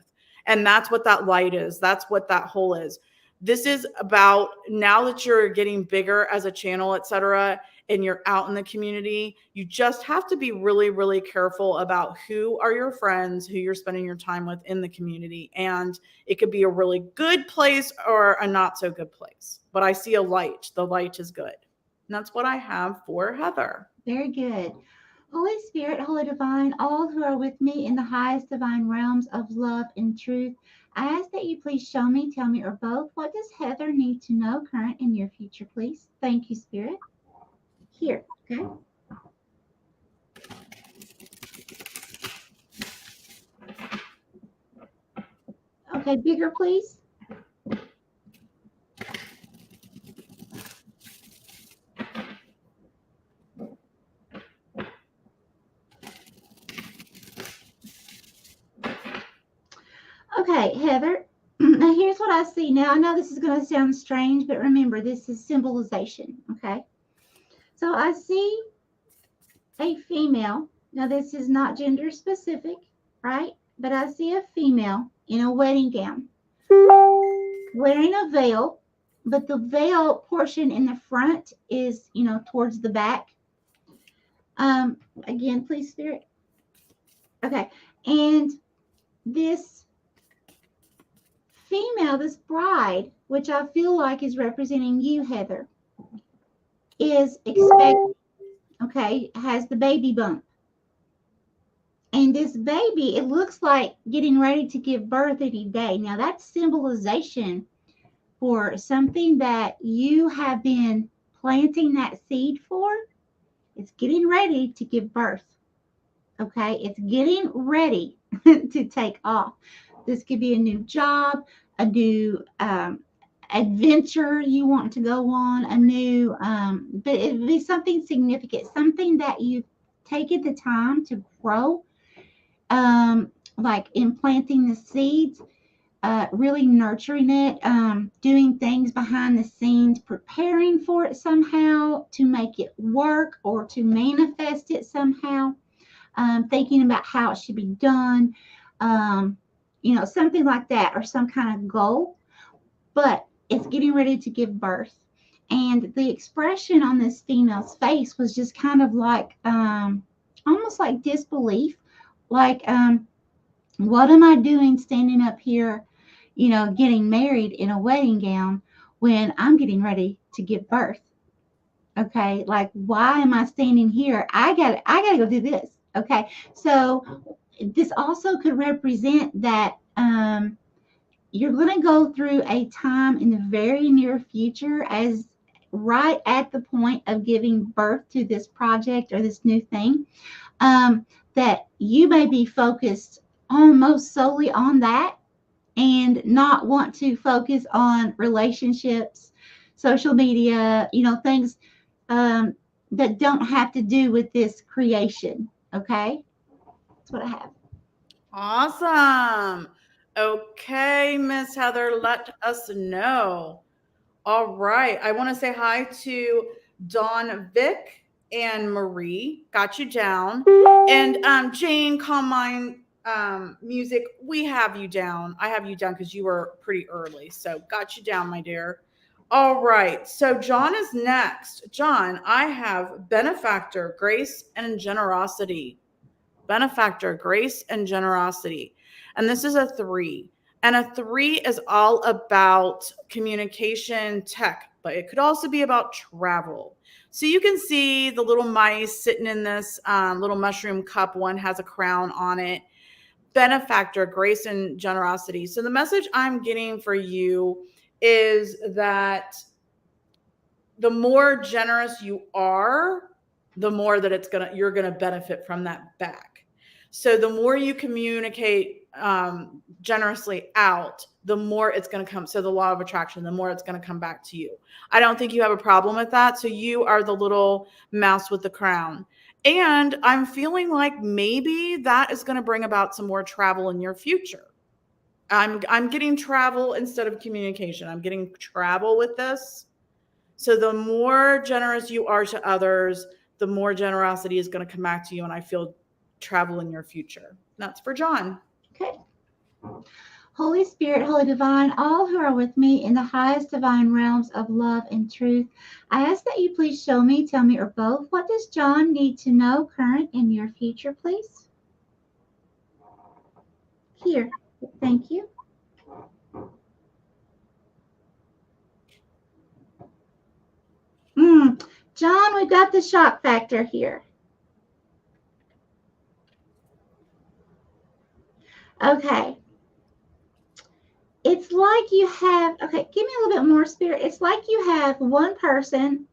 And that's what that light is. That's what that hole is. This is about, now that you're getting bigger as a channel, etc., and you're out in the community, you just have to be really, really careful about who are your friends, who you're spending your time with in the community. And it could be a really good place or a not so good place. But I see a light. The light is good. And that's what I have for Heather. Very good. Holy Spirit, Holy Divine, all who are with me in the highest divine realms of love and truth, I ask that you please show me, tell me, or both, what does Heather need to know, current and near future, please? Thank you, Spirit. Here, okay? Okay, bigger, please. Okay, Heather. Now here's what I see. Now I know this is going to sound strange, but remember, this is symbolization. Okay. So I see a female. Now this is not gender specific, right? But I see a female in a wedding gown wearing a veil, but the veil portion in the front is, towards the back. Again, please, Spirit. Okay. And this female, this bride, which I feel like is representing you, Heather, is expecting, okay, has the baby bump. And this baby, it looks like getting ready to give birth any day. Now, that's symbolization for something that you have been planting that seed for. It's getting ready to give birth. Okay, it's getting ready to take off. This could be a new job, a new adventure you want to go on, a new, but it would be something significant, something that you've taken the time to grow, like in planting the seeds, really nurturing it, doing things behind the scenes, preparing for it somehow to make it work or to manifest it somehow, thinking about how it should be done, something like that, or some kind of goal. But it's getting ready to give birth. And the expression on this female's face was just kind of like, almost like disbelief. Like, what am I doing standing up here, getting married in a wedding gown when I'm getting ready to give birth? Okay, like, why am I standing here? I gotta go do this. Okay, so this also could represent that you're going to go through a time in the very near future, as right at the point of giving birth to this project or this new thing, that you may be focused almost solely on that and not want to focus on relationships, social media, things that don't have to do with this creation. Okay, that's what I have. Awesome. Okay, Miss Heather, let us know. All right. I want to say hi to Dawn, Vic, and Marie. Got you down. And Jane, Calm Mind Music, we have you down. I have you down because you were pretty early. So got you down, my dear. All right. So John is next. John, I have benefactor, grace, and generosity. Benefactor, grace, and generosity. And this is a 3. And a 3 is all about communication tech, but it could also be about travel. So you can see the little mice sitting in this little mushroom cup. One has a crown on it. Benefactor, grace, and generosity. So the message I'm getting for you is that the more generous you are, the more that you're gonna benefit from that back. So the more you communicate generously out, the more it's going to come. So the law of attraction, the more it's going to come back to you. I don't think you have a problem with that. So you are the little mouse with the crown. And I'm feeling like maybe that is going to bring about some more travel in your future. I'm getting travel instead of communication. I'm getting travel with this. So the more generous you are to others, the more generosity is going to come back to you. And I feel travel in your future. That's for John. Okay. Holy Spirit, Holy Divine, all who are with me in the highest divine realms of love and truth, I ask that you please show me, tell me, or both, what does John need to know current in your future, please? Here. Thank you. John, we've got the shock factor here. Okay. It's like you have, okay, give me a little bit more, Spirit. It's like you have one person.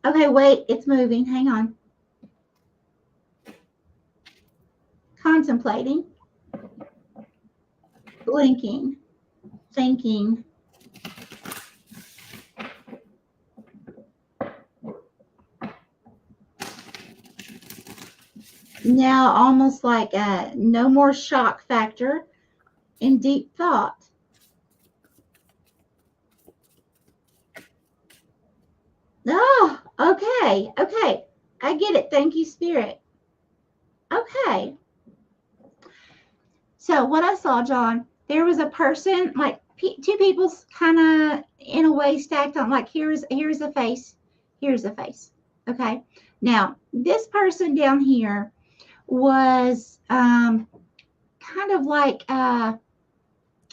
Okay, wait, it's moving. Hang on. Contemplating, blinking, thinking. Now, almost like no more shock factor. in deep thought. Oh, okay. Okay. I get it. Thank you, Spirit. Okay. So what I saw, John, there was a person, like two people kind of in a way stacked on, like here's a face, here's a face. Okay. Now, this person down here was kind of like ha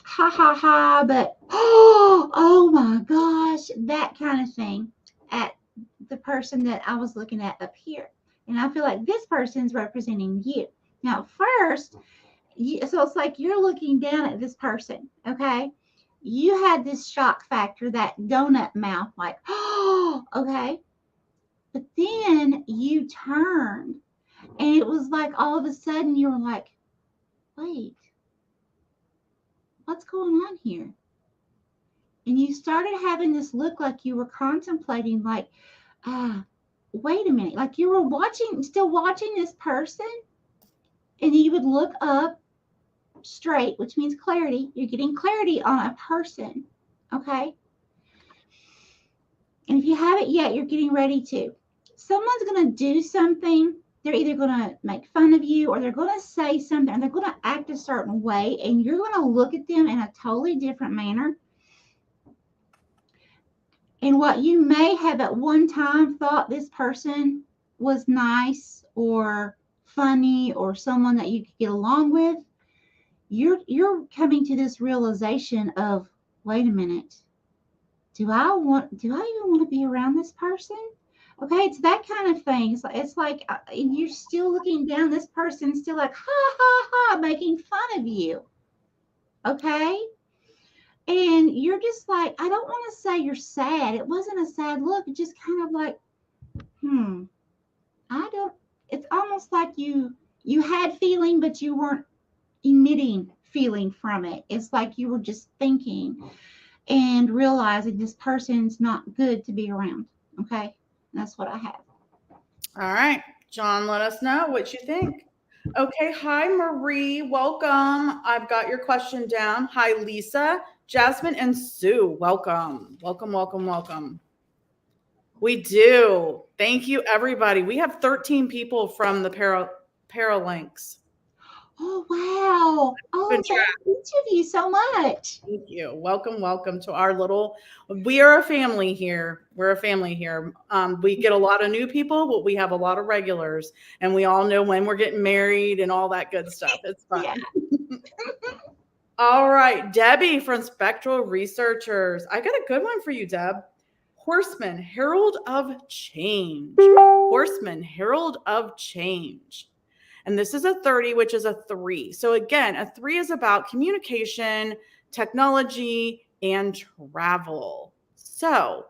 ha ha, but oh my gosh, that kind of thing at the person that I was looking at up here. And I feel like this person's representing you. Now, first, so it's like you're looking down at this person, okay? You had this shock factor, that donut mouth, like, oh, okay. But then you turned, and it was like all of a sudden you were like, wait, what's going on here? And you started having this look like you were contemplating, like, wait a minute, like you were still watching this person, and you would look up straight, which means clarity. You're getting clarity on a person, okay? And if you haven't yet, you're getting ready to. Someone's going to do something. They're either going to make fun of you, or they're going to say something, and they're going to act a certain way, and you're going to look at them in a totally different manner. And what you may have at one time thought this person was nice or funny or someone that you could get along with, you're coming to this realization of, wait a minute, do I even want to be around this person? Okay, it's that kind of thing. It's like you're still looking down, this person's still like, ha ha ha, making fun of you. Okay? And you're just like, I don't want to say you're sad. It wasn't a sad look. It's just kind of like, it's almost like you had feeling, but you weren't emitting feeling from it. It's like you were just thinking and realizing this person's not good to be around. Okay? That's what I have. All right. John, let us know what you think. Okay. Hi, Marie. Welcome. I've got your question down. Hi, Lisa, Jasmine, and Sue. Welcome. Welcome, welcome, welcome. We do. Thank you, everybody. We have 13 people from the Paralinks. Oh, wow. Oh, thank each of you so much. Thank you. Welcome, welcome to our we are a family here. We're a family here. We get a lot of new people, but we have a lot of regulars, and we all know when we're getting married and all that good stuff. It's fun. Yeah. All right. Debbie from Spectral Researchers. I got a good one for you, Deb. Horseman, Herald of Change. Horseman, Herald of Change. And this is a 30, which is a 3. So again, a 3 is about communication, technology, and travel. So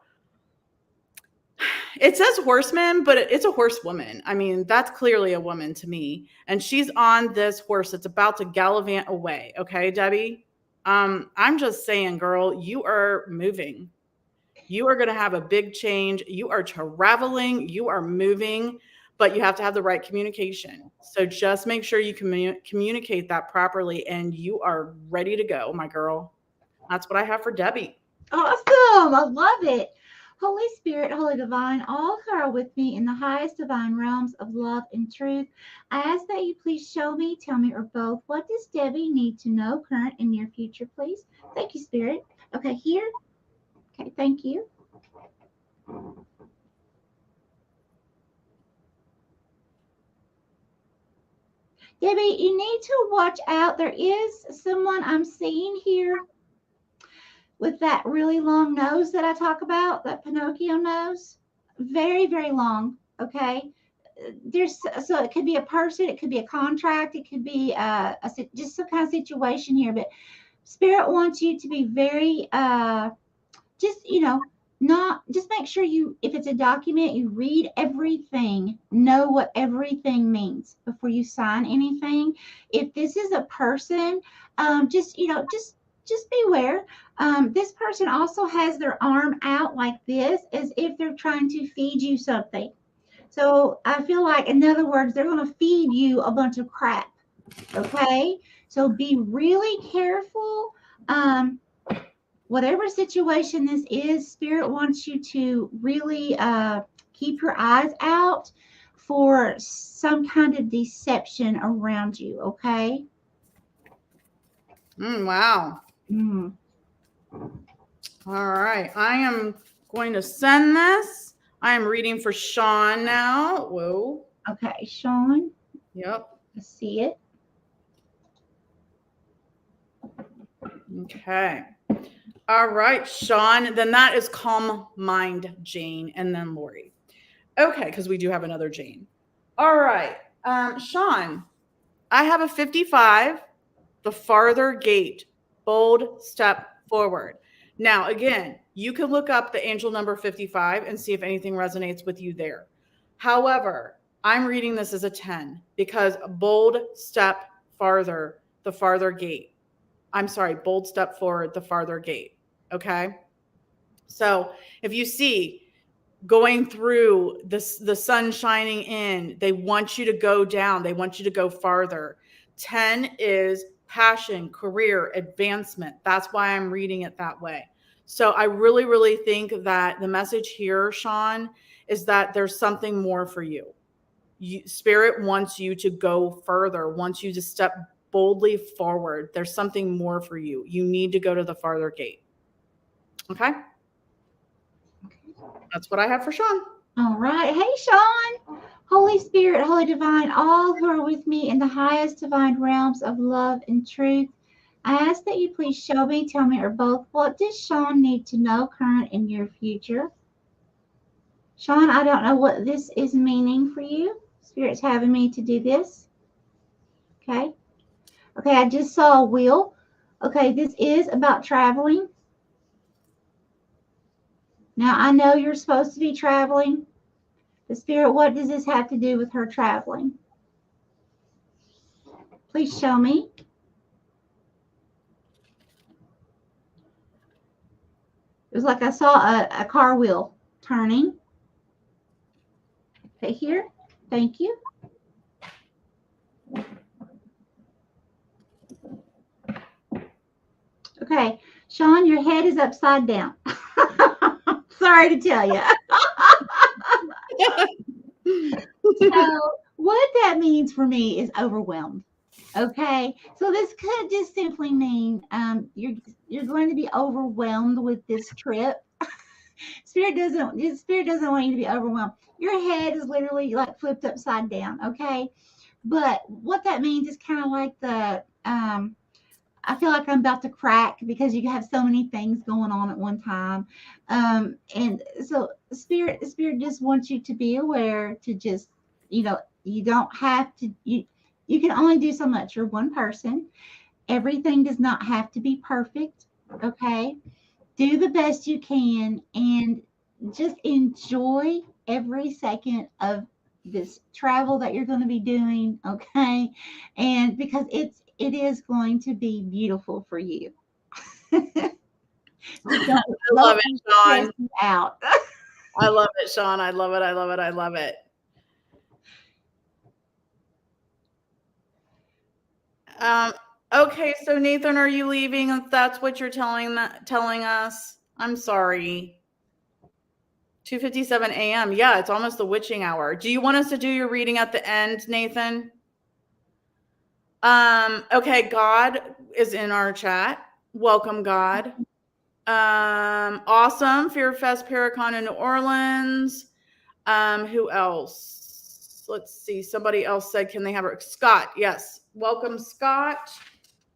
it says horseman, but it's a horsewoman. I mean, that's clearly a woman to me. And she's on this horse that's about to gallivant away. Okay, Debbie? I'm just saying, girl, you are moving. You are going to have a big change. You are traveling. You are moving. But you have to have the right communication. So just make sure you communicate that properly, and you are ready to go, my girl. That's what I have for Debbie. Awesome. I love it. Holy Spirit, Holy Divine, all who are with me in the highest divine realms of love and truth, I ask that you please show me, tell me, or both, what does Debbie need to know, current and near future, please? Thank you, Spirit. Okay, here. Okay, thank you. Debbie, you need to watch out. There is someone I'm seeing here with that really long nose that I talk about, that Pinocchio nose. Very, very long, okay? So it could be a person, it could be a contract, it could be just some kind of situation here, but Spirit wants you to be very, just make sure if it's a document, you read everything, know what everything means before you sign anything. If this is a person, just beware. This person also has their arm out like this, as if they're trying to feed you something. So I feel like, in other words, they're going to feed you a bunch of crap. Okay, so be really careful. Whatever situation this is, Spirit wants you to really keep your eyes out for some kind of deception around you. Okay. Wow. Mm. All right. I am going to send this. I am reading for Sean now. Whoa. Okay, Sean. Yep. I see it. Okay. All right, Sean. Then that is Calm Mind Jane, and then Lori. Okay, because we do have another Jane. All right. Sean, I have a 55, the farther gate, bold step forward. Now, again, you can look up the angel number 55 and see if anything resonates with you there. However, I'm reading this as a 10 because bold step farther, the farther gate. I'm sorry, bold step forward, the farther gate. Okay. So if you see going through the sun shining in, they want you to go down, they want you to go farther. 10 is passion, career, advancement. That's why I'm reading it that way. So I really, really think that the message here, Sean, is that there's something more for you. Spirit wants you to go further, wants you to step boldly forward. There's something more for you. You need to go to the farther gate. Okay? That's what I have for Sean. All right. Hey, Sean. Holy Spirit, Holy Divine, all who are with me in the highest divine realms of love and truth, I ask that you please show me, tell me, or both, what does Sean need to know current and near future? Sean, I don't know what this is meaning for you. Spirit's having me to do this. Okay. Okay, I just saw a wheel. Okay, this is about traveling. Now, I know you're supposed to be traveling. The Spirit, what does this have to do with her traveling? Please show me. It was like I saw a car wheel turning. Okay, here. Thank you. Okay, Sean, your head is upside down. Sorry to tell you. So, what that means for me is overwhelmed. Okay, so this could just simply mean you're going to be overwhelmed with this trip. Spirit doesn't want you to be overwhelmed. Your head is literally like flipped upside down. Okay, but what that means is kind of like the I feel like I'm about to crack because you have so many things going on at one time. And so spirit just wants you to be aware to just, you don't have to, you can only do so much. You're one person. Everything does not have to be perfect. Okay. Do the best you can and just enjoy every second of this travel that you're going to be doing. Okay. And because it is going to be beautiful for you. I love it, Sean. Out. I love it, Sean. I love it. I love it. I love it. Okay, so Nathan, are you leaving? If that's what you're telling us, I'm sorry. 2:57 a.m. Yeah, it's almost the witching hour. Do you want us to do your reading at the end, Nathan? Okay, God is in our chat. Welcome, God. Awesome. Fear Fest Paracon in New Orleans. Who else? Let's see. Somebody else said, can they have her? Scott. Yes. Welcome, Scott.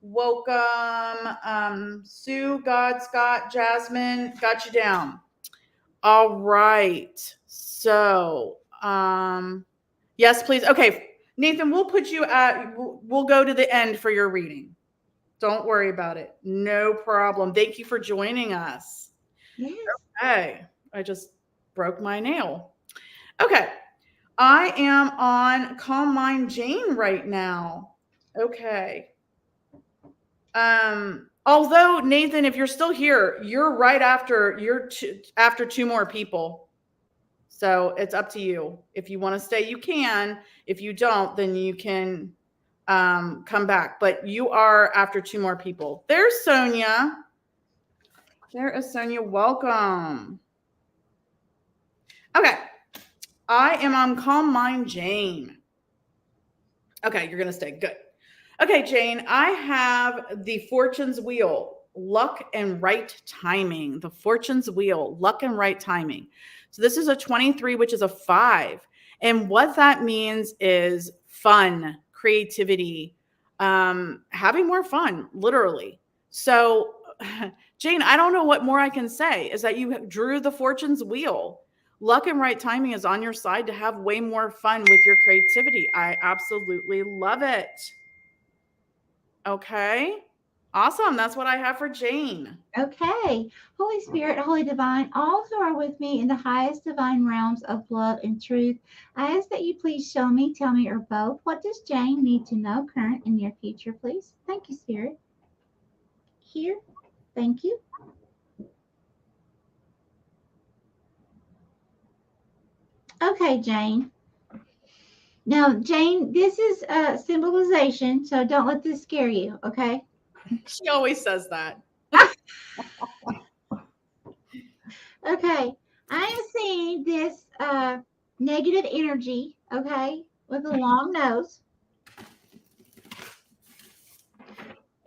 Welcome, Sue, God, Scott, Jasmine. Got you down. All right. So, yes, please. Okay, Nathan, we'll put you at, we'll go to the end for your reading. Don't worry about it. No problem. Thank you for joining us. Yes. Okay. I just broke my nail. Okay. I am on Calm Mind Jane right now. Okay. Although Nathan, if you're still here, you're right after after two more people. So it's up to you. If you want to stay, you can. If you don't, then you can come back. But you are after 2 more people. There's Sonia. There is Sonia. Welcome. Okay. I am on Calm Mind Jane. Okay, you're going to stay. Good. Okay, Jane, I have the Fortune's Wheel, luck and right timing. The Fortune's Wheel, luck and right timing. So this is a 23, which is a 5. And what that means is fun, creativity, having more fun, literally. So, Jane, I don't know what more I can say, is that you drew the Fortune's Wheel. Luck and right timing is on your side to have way more fun with your creativity. I absolutely love it. Okay. Awesome. That's what I have for Jane. Okay. Holy Spirit, Holy Divine, all who are with me in the highest divine realms of love and truth, I ask that you please show me, tell me, or both, what does Jane need to know, current and near future, please? Thank you, Spirit. Here. Thank you. Okay, Jane. Now, Jane, this is a symbolization, so don't let this scare you, okay? She always says that. Okay, I am seeing this negative energy, okay, with a long nose.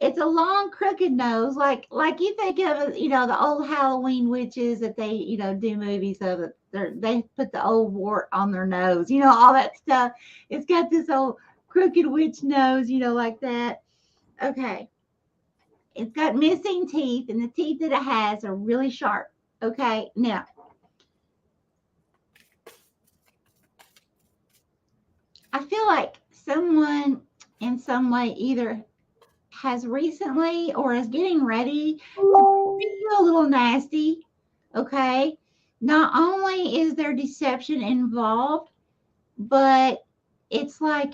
It's a long, crooked nose, like you think of, you know, the old Halloween witches that they, you know, do movies of it. They put the old wart on their nose, you know, all that stuff. It's got this old crooked witch nose, you know, like that. Okay. It's got missing teeth, and the teeth that it has are really sharp. Okay. Now, I feel like someone in some way either has recently or is getting ready to be a little nasty. Okay. Not only is there deception involved, but it's like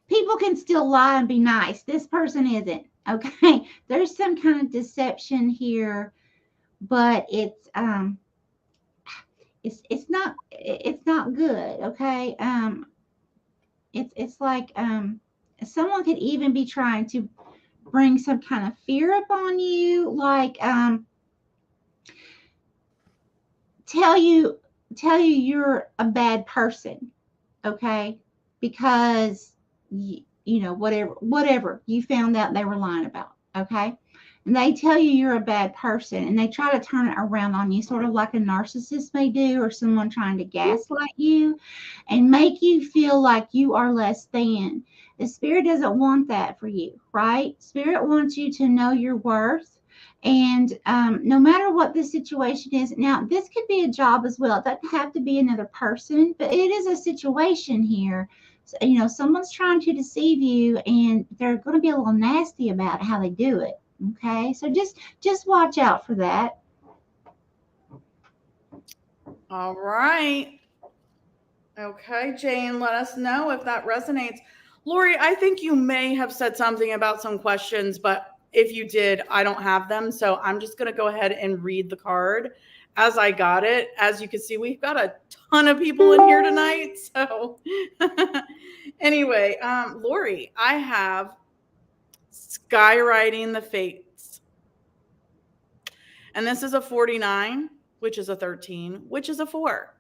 people can still lie and be nice. This person isn't. Okay. There's some kind of deception here, but it's not good. Okay. It's like someone could even be trying to bring some kind of fear upon you, like tell you you're a bad person, okay, because you know, whatever you found out they were lying about, okay, and they tell you you're a bad person, and they try to turn it around on you, sort of like a narcissist may do, or someone trying to gaslight you and make you feel like you are less than. The Spirit doesn't want that for you, right? Spirit wants you to know your worth. And no matter what the situation is, now this could be a job as well. It doesn't have to be another person, but it is a situation here. So, you know, someone's trying to deceive you, and they're going to be a little nasty about how they do it. Okay, so just watch out for that. All right. Okay, Jane, let us know if that resonates. Lori, I think you may have said something about some questions, but if you did, I don't have them. So I'm just going to go ahead and read the card as I got it. As you can see, we've got a ton of people in here tonight. So anyway, Lori, I have Skywriting the Fates. And this is a 49, which is a 13, which is a 4.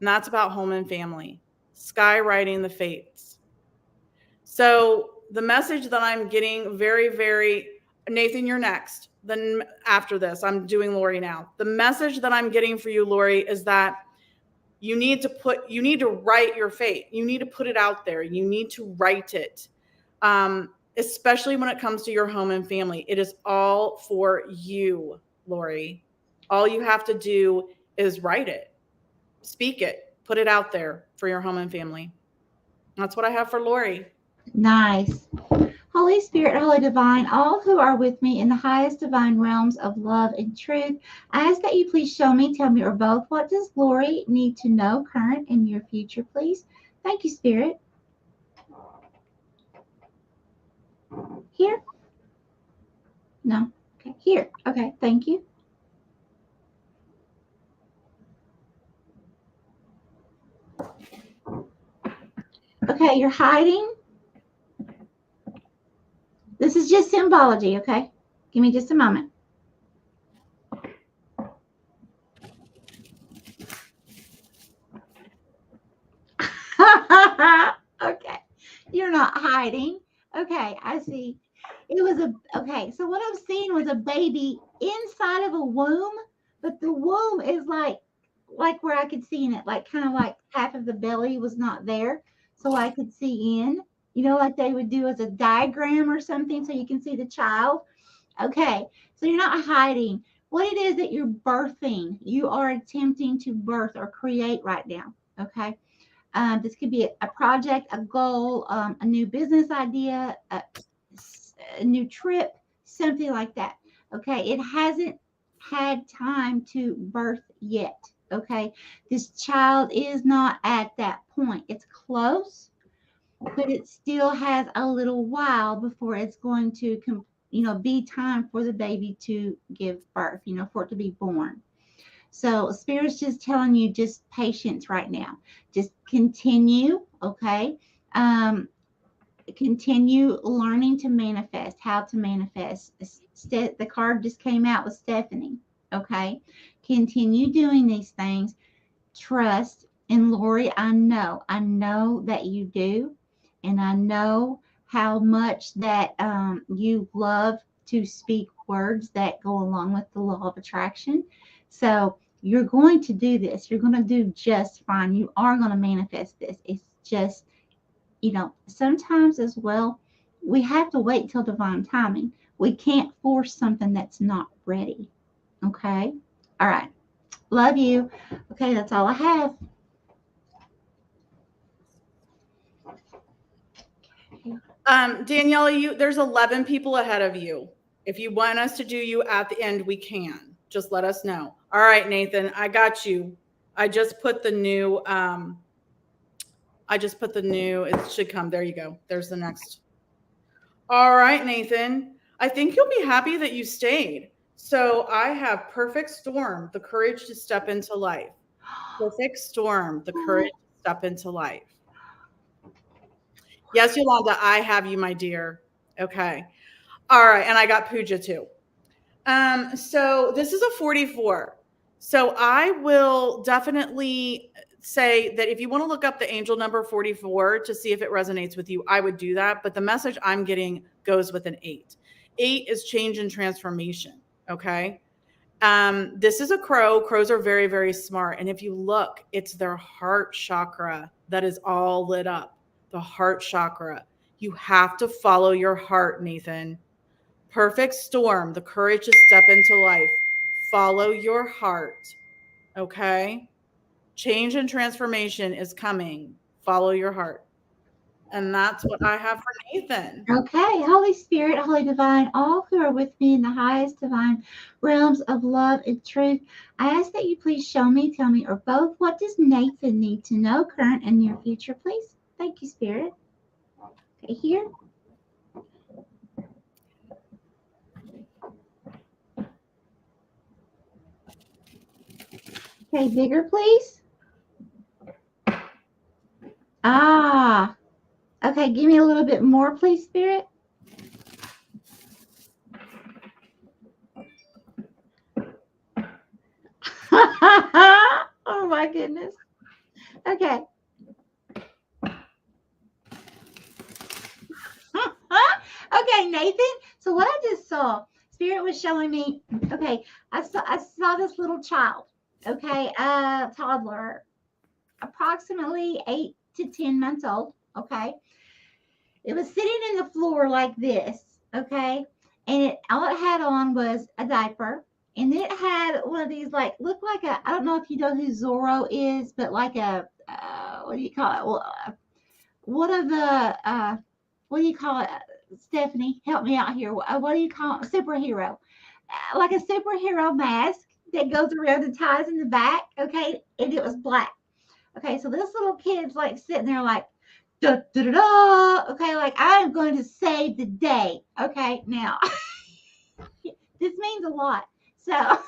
And that's about home and family. Skywriting the Fates. So the message that I'm getting Nathan, you're next. Then after this, I'm doing Lori now. The message that I'm getting for you, Lori, is that you need to write your fate. You need to put it out there. You need to write it. Especially when it comes to your home and family. It is all for you, Lori. All you have to do is write it. Speak it, put it out there for your home and family. That's what I have for Lori. Nice. Holy Spirit, Holy Divine, all who are with me in the highest divine realms of love and truth, I ask that you please show me, tell me, or both, what does Lori need to know, current and near future, please? Thank you, Spirit. Here? No. Okay. Here. Okay. Thank you. Okay, Okay, you're hiding. This is just symbology, okay? Give me just a moment. Okay, you're not hiding. Okay, I see. It was okay, so what I'm seeing was a baby inside of a womb, but the womb is like where I could see in it, like kind of like half of the belly was not there, so I could see in, like they would do as a diagram or something, so you can see the child. Okay, so you're not hiding. What it is that you're birthing, you are attempting to birth or create right now. Okay. This could be a project, a goal, a new business idea, a new trip, something like that. Okay. It hasn't had time to birth yet. Okay. This child is not at that point. It's close, but it still has a little while before it's going to, be time for the baby to give birth, for it to be born. So Spirit's just telling you just patience right now. Just continue, okay? Continue learning to manifest, how to manifest. The card just came out with Stephanie, okay? Continue doing these things. Trust. And Lori, I know that you do. And I know how much that you love to speak words that go along with the law of attraction. So you're going to do this. You're going to do just fine. You are going to manifest this. It's just, sometimes as well, we have to wait till divine timing. We can't force something that's not ready. Okay. All right. Love you. Okay. That's all I have. Daniela, there's 11 people ahead of you. If you want us to do you at the end, we can. Just let us know. All right, Nathan, I got you. I just put the new, it should come. There you go. There's the next. All right, Nathan. I think you'll be happy that you stayed. So I have perfect storm, the courage to step into life. Perfect storm, the courage to step into life. Yes, Yolanda, I have you, my dear. Okay. All right. And I got Pooja too. So this is a 44. So I will definitely say that if you want to look up the angel number 44 to see if it resonates with you, I would do that. But the message I'm getting goes with an 8. 8 is change and transformation. Okay. This is a crow. Crows are very, very smart. And if you look, it's their heart chakra that is all lit up. The heart chakra. You have to follow your heart, Nathan. Perfect storm, the courage to step into life. Follow your heart. Okay? Change and transformation is coming. Follow your heart. And that's what I have for Nathan. Okay, Holy Spirit, Holy Divine, all who are with me in the highest divine realms of love and truth, I ask that you please show me, tell me, or both, what does Nathan need to know, current and near future, please? Thank you, Spirit. Okay, here. Okay, bigger, please. Ah, okay, give me a little bit more, please, Spirit. Oh, my goodness. Okay. Okay, Nathan. So what I just saw, Spirit was showing me. Okay, I saw this little child. Okay, toddler, approximately 8 to 10 months old. Okay, it was sitting in the floor like this. Okay, and all it had on was a diaper, and then it had one of these look like a, I don't know if you know who Zorro is, but like a what do you call it? Well, one of the what do you call it? Stephanie, help me out here. What do you call it? Superhero. Like a superhero mask that goes around and ties in the back. Okay. And it was black. Okay. So this little kid's like sitting there like, da, da, da, da. Okay. Like, I'm going to save the day. Okay. Now, this means a lot. So,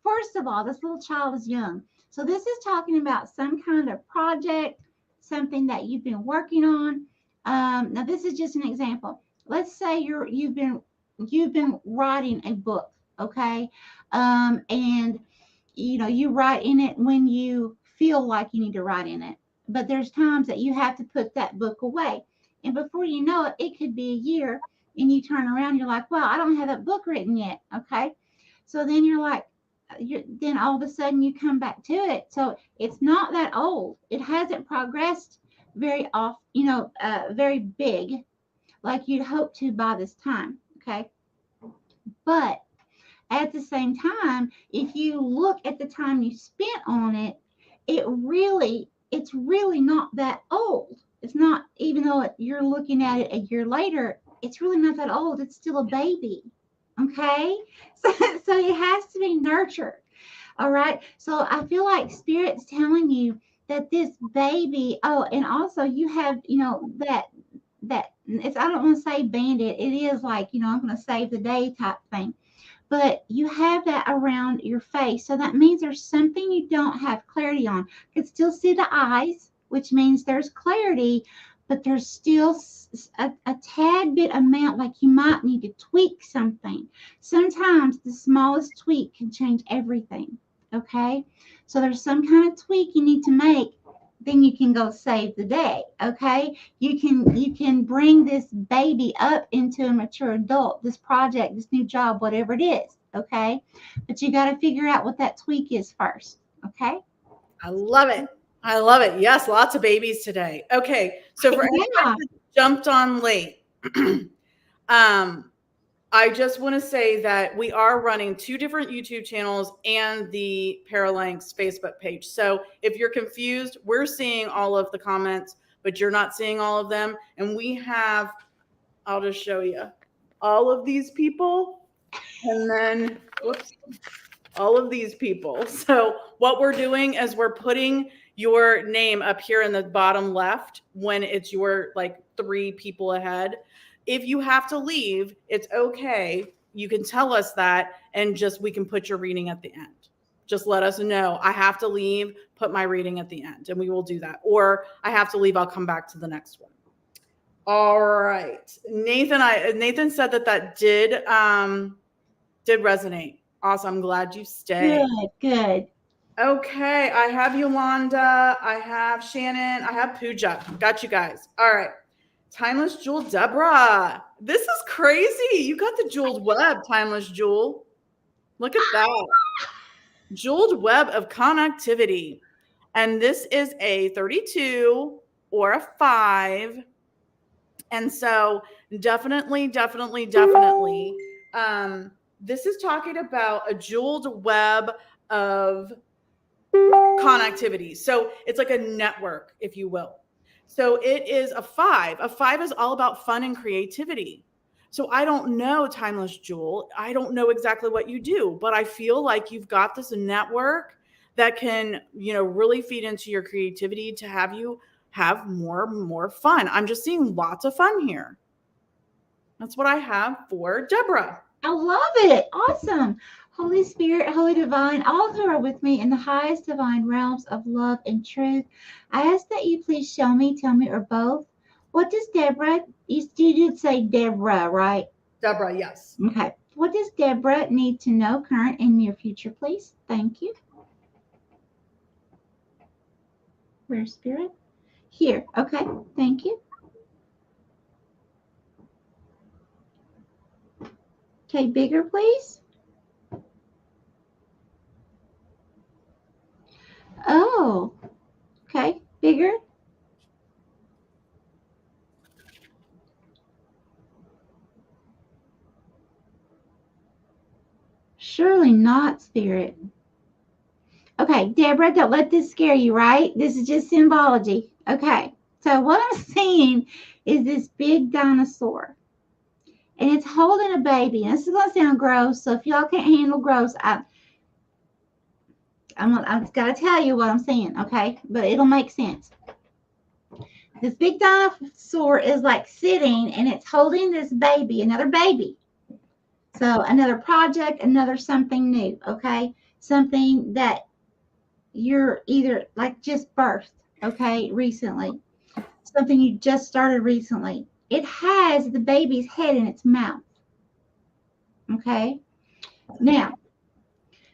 first of all, this little child is young. So, this is talking about some kind of project, something that you've been working on. Now this is just an example. Let's say you've been writing a book, okay? And you write in it when you feel like you need to write in it. But there's times that you have to put that book away. And before you know it, it could be a year, and you turn around, you're like, well, I don't have that book written yet, okay? So then you're like, then all of a sudden you come back to it. So it's not that old. It hasn't progressed very off, very big like you'd hope to by this time, okay? But at the same time, if you look at the time you spent on it, it's really not that old. It's not, even though you're looking at it a year later, it's really not that old. It's still a baby. Okay? So it has to be nurtured. All right. So I feel like Spirit's telling you that this baby, and also you have, that it's, I don't want to say bandit. It is like, I'm going to save the day type thing. But you have that around your face. So that means there's something you don't have clarity on. You can still see the eyes, which means there's clarity, but there's still a tad bit amount, like you might need to tweak something. Sometimes the smallest tweak can change everything. Okay? So there's some kind of tweak you need to make. Then you can go save the day. Okay? You can bring this baby up into a mature adult, this project, this new job, whatever it is. Okay? But you got to figure out what that tweak is first. Okay? I love it. I love it. Yes, lots of babies today. Okay, so for everybody that jumped on late, I just want to say that we are running 2 different YouTube channels and the Paralinks Facebook page. So if you're confused, we're seeing all of the comments, but you're not seeing all of them. And we have, I'll just show you, all of these people, and then, whoops, all of these people. So what we're doing is we're putting your name up here in the bottom left when it's your 3 people ahead. If you have to leave, it's okay. You can tell us that, and we can put your reading at the end. Just let us know. I have to leave, put my reading at the end, and we will do that. Or I have to leave, I'll come back to the next one. All right. Nathan said that did resonate. Awesome. I'm glad you stayed. Good. Okay. I have Yolanda. I have Shannon. I have Pooja. Got you guys. All right. Timeless Jewel Deborah. This is crazy. You got the jeweled web, Timeless Jewel. Look at that. Jeweled web of connectivity. And this is a 32 or a 5. And so definitely. This is talking about a jeweled web of connectivity. So it's like a network, if you will. So it is a 5. A 5 is all about fun and creativity. So I don't know, Timeless Jewel. I don't know exactly what you do, but I feel like you've got this network that can, really feed into your creativity to have you have more fun. I'm just seeing lots of fun here. That's what I have for Deborah. I love it. Awesome. Holy Spirit, Holy Divine, all who are with me in the highest divine realms of love and truth, I ask that you please show me, tell me, or both. What does Deborah, you did say Deborah, right? Deborah, yes. Okay. What does Deborah need to know current and near future, please? Thank you. Where's Spirit? Here. Okay. Thank you. Okay, bigger, please. Oh, okay, bigger. Surely not, Spirit. Okay, Deborah, don't let this scare you, right? This is just symbology. Okay, so what I'm seeing is this big dinosaur. And it's holding a baby. And this is going to sound gross, so if y'all can't handle gross, I've got to tell you what I'm saying, okay? But it'll make sense. This big dinosaur is like sitting, and it's holding this baby, another baby. So another project, another something new, okay? Something that you're either like just birthed, okay, recently, something you just started recently. It has the baby's head in its mouth. Okay. Now,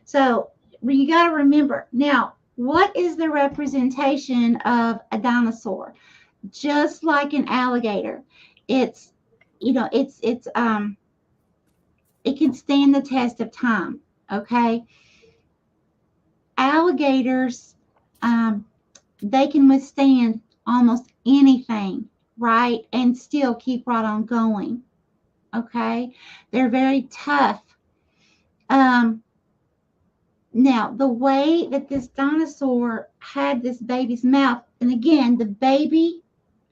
so you got to remember now, what is the representation of a dinosaur? Just like an alligator, it's, it can stand the test of time. Okay. Alligators, um, they can withstand almost anything, right? And still keep right on going. Okay. They're very tough. Um, Now, the way that this dinosaur had this baby's mouth, and again, the baby,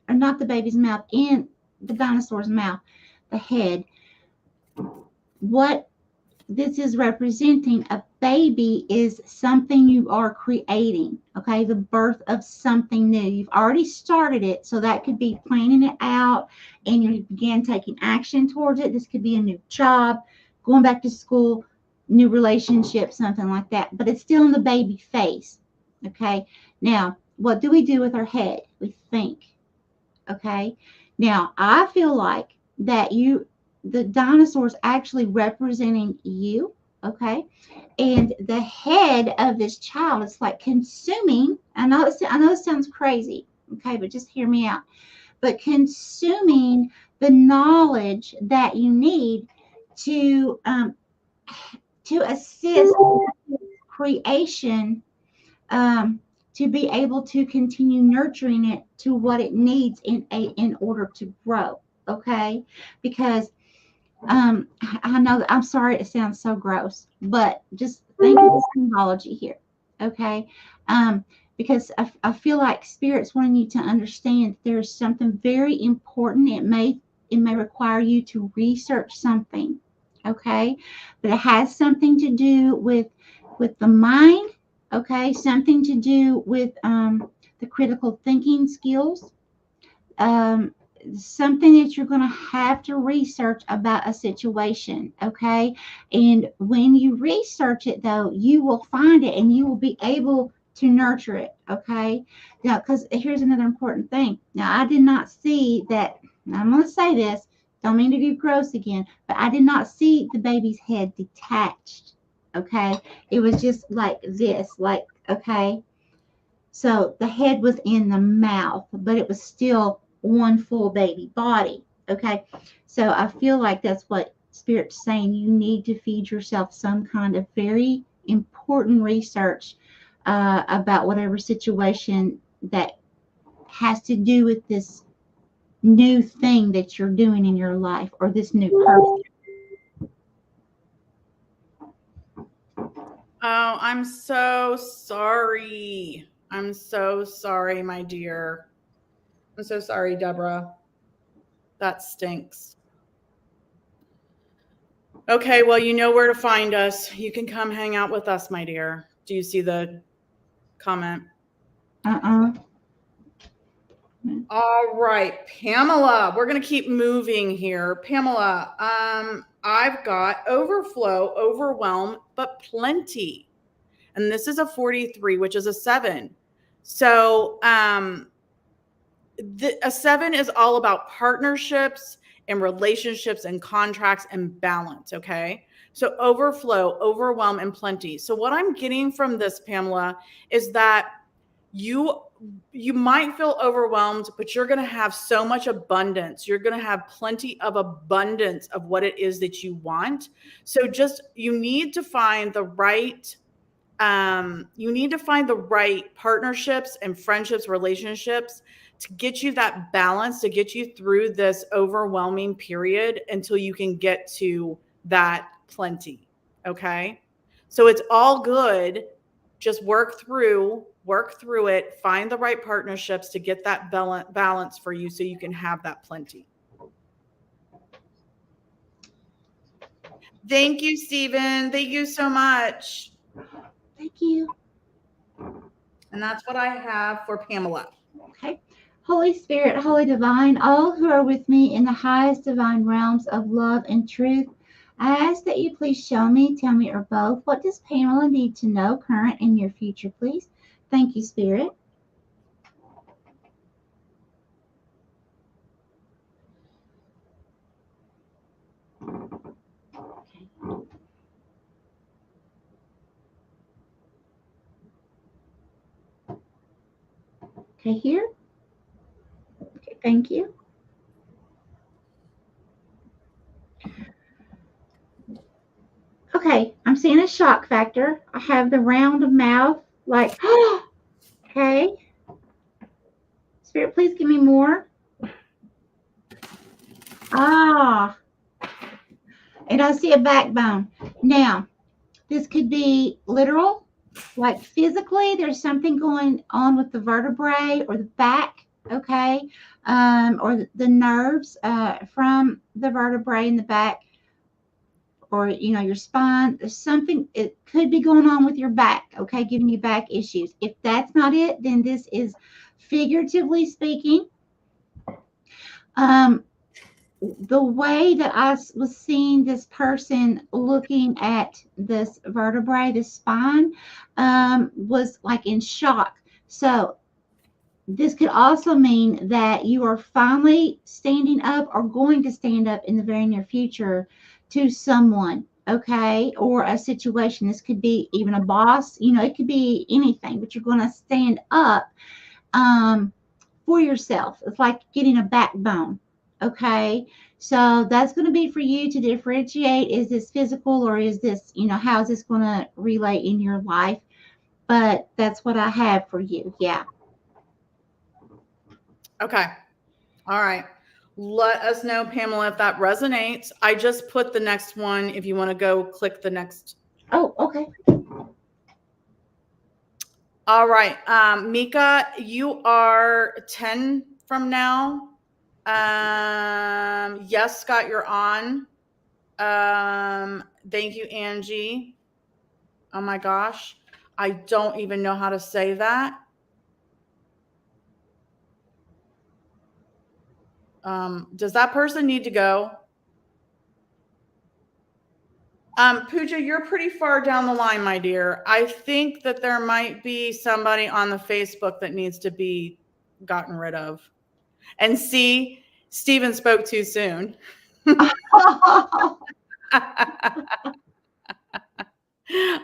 or not the baby's mouth, in the dinosaur's mouth, the head, what this is representing, a baby is something you are creating, okay? The birth of something new. You've already started it, so that could be planning it out, and you began taking action towards it. This could be a new job, going back to school, new relationship, something like that, but it's still in the baby phase, okay? Now, what do we do with our head? We think, okay? Now, I feel like that the dinosaur's actually representing you, okay? And the head of this child is like consuming, I know it sounds crazy, okay, but just hear me out. But consuming the knowledge that you need to assist creation, to be able to continue nurturing it to what it needs in order to grow. Okay, because I know, I'm sorry it sounds so gross, but just think of the symbology here. Okay, because I feel like Spirit's wanting you to understand there's something very important. It may require you to research something. Okay, but it has something to do with the mind. Okay, something to do with the critical thinking skills. Um, Something that you're going to have to research about a situation. Okay, and when you research it, though, you will find it and you will be able to nurture it. Okay, now, because here's another important thing. Now, I did not see that. I'm going to say this. Don't mean to be gross again, but I did not see the baby's head detached. Okay, it was just like this, like, okay. So the head was in the mouth, but it was still one full baby body. Okay, so I feel like that's what Spirit's saying. You need to feed yourself some kind of very important research about whatever situation that has to do with this new thing that you're doing in your life, or this new person. Oh, I'm so sorry. I'm so sorry, my dear. I'm so sorry, Deborah. That stinks. Okay, well, you know where to find us. You can come hang out with us, my dear. Do you see the comment? All right, Pamela, we're going to keep moving here. Pamela, I've got overflow, overwhelm, but plenty. And this is a 43, which is a 7. So a 7 is all about partnerships and relationships and contracts and balance, okay? So overflow, overwhelm, and plenty. So what I'm getting from this, Pamela, is that you might feel overwhelmed, but you're going to have so much abundance. You're going to have plenty of abundance of what it is that you want. So just, you need to find the right partnerships and friendships, relationships to get you that balance, to get you through this overwhelming period until you can get to that plenty. Okay. So it's all good. Just work through it, find the right partnerships to get that balance for you so you can have that plenty. Thank you, Stephen. Thank you so much. Thank you. And that's what I have for Pamela. Okay. Holy Spirit, Holy Divine, all who are with me in the highest divine realms of love and truth, I ask that you please show me, tell me, or both, what does Pamela need to know, current and near future, please? Thank you, Spirit. Okay, here. Okay, thank you. Okay, I'm seeing a shock factor. I have the round of mouth, like, okay. Spirit, please give me more. Ah, and I see a backbone. Now, this could be literal, like physically, there's something going on with the vertebrae or the back, okay, or the nerves from the vertebrae in the back, or your spine. There's something. It could be going on with your back, okay, giving you back issues. If that's not it, then this is figuratively speaking. The way that I was seeing this person looking at this vertebrae, this spine, was like in shock. So this could also mean that you are finally standing up or going to stand up in the very near future to someone, okay, or a situation. This could be even a boss, it could be anything, but you're going to stand up for yourself. It's like getting a backbone. Okay. So that's going to be for you to differentiate. Is this physical, or is this, how is this going to relate in your life? But that's what I have for you. Yeah. Okay. All right. Let us know, Pamela, if that resonates. I just put the next one. If you want to go click the next. Oh, okay. All right. Mika, you are 10 from now. Yes, Scott, you're on. Thank you, Angie. Oh my gosh. I don't even know how to say that. Does that person need to go? Pooja, you're pretty far down the line, my dear. I think that there might be somebody on the Facebook that needs to be gotten rid of. And see, Stephen spoke too soon. I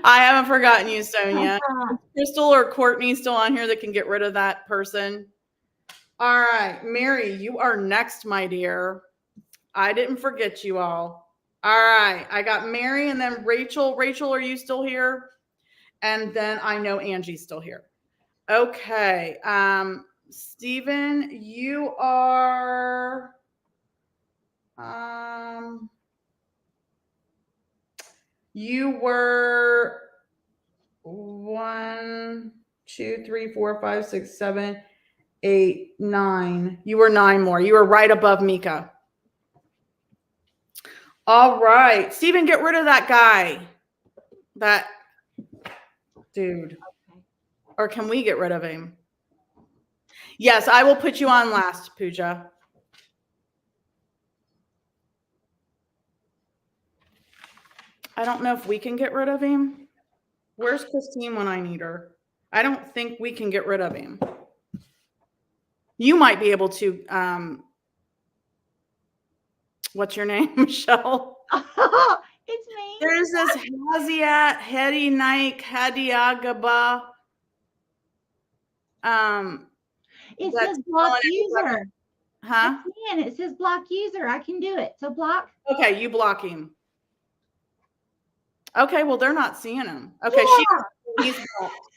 haven't forgotten you, Sonia. Crystal or Courtney still on here that can get rid of that person? All right, Mary, you are next, my dear. I didn't forget you all. All right, I got Mary and then Rachel. Rachel, are you still here? And then I know Angie's still here. Okay, Stephen, you are you were 1, 2, 3, 4, 5, 6, 7, 8, 9. You were 9 more. You were right above Mika. All right, Stephen, get rid of that guy. That dude. Or can we get rid of him? Yes, I will put you on last, Pooja. I don't know if we can get rid of him. Where's Christine when I need her? I don't think we can get rid of him. You might be able to. What's your name, Michelle? It's me. There's this Haziat, Hedi Naik, Hadiagaba. It says block user. Huh? It says block user. I can do it. So block. Okay, you block him. Okay, well, they're not seeing him. Okay, Yeah. he's blocked.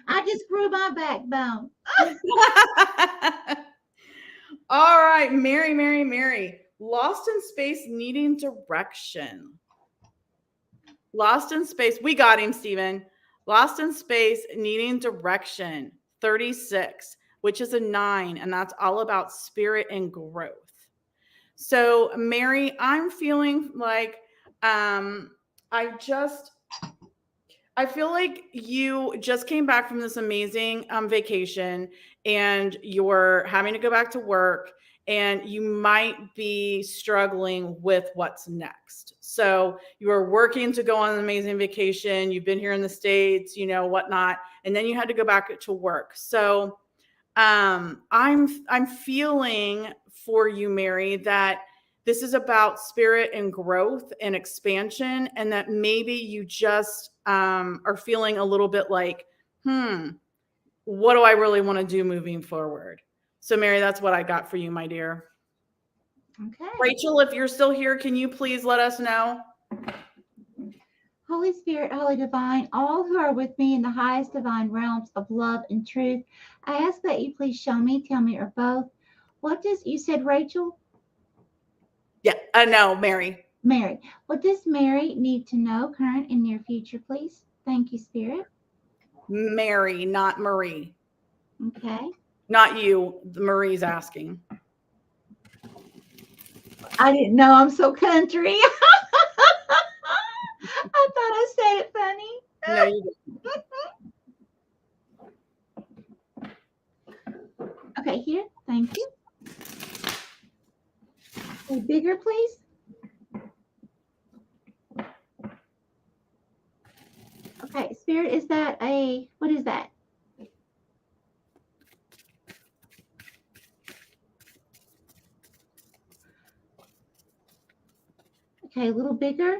I just grew my backbone. All right, Mary. Lost in space, needing direction. Lost in space. We got him, Stephen. Lost in space, needing direction. 36, which is a 9, and that's all about spirit and growth. So, Mary, I'm feeling like I feel like you just came back from this amazing vacation and you're having to go back to work and you might be struggling with what's next. So you were working to go on an amazing vacation. You've been here in the States, whatnot, and then you had to go back to work. So I'm feeling for you, Mary, that this is about spirit and growth and expansion, and that maybe you just are feeling a little bit like, what do I really want to do moving forward? So Mary, that's what I got for you, my dear. Okay. Rachel, if you're still here, can you please let us know? Holy Spirit, Holy Divine, all who are with me in the highest divine realms of love and truth, I ask that you please show me, tell me, or both. What does, you said Rachel? Yeah, no, Mary. Mary. What does Mary need to know, current and near future, please? Thank you, Spirit. Mary, not Marie. Okay. Not you. Marie's asking. I didn't know, I'm so country. I thought I said it funny. No, you didn't. Okay, here. Thank you. Okay, bigger, please. Okay, Spirit, is that what is that? Okay, a little bigger.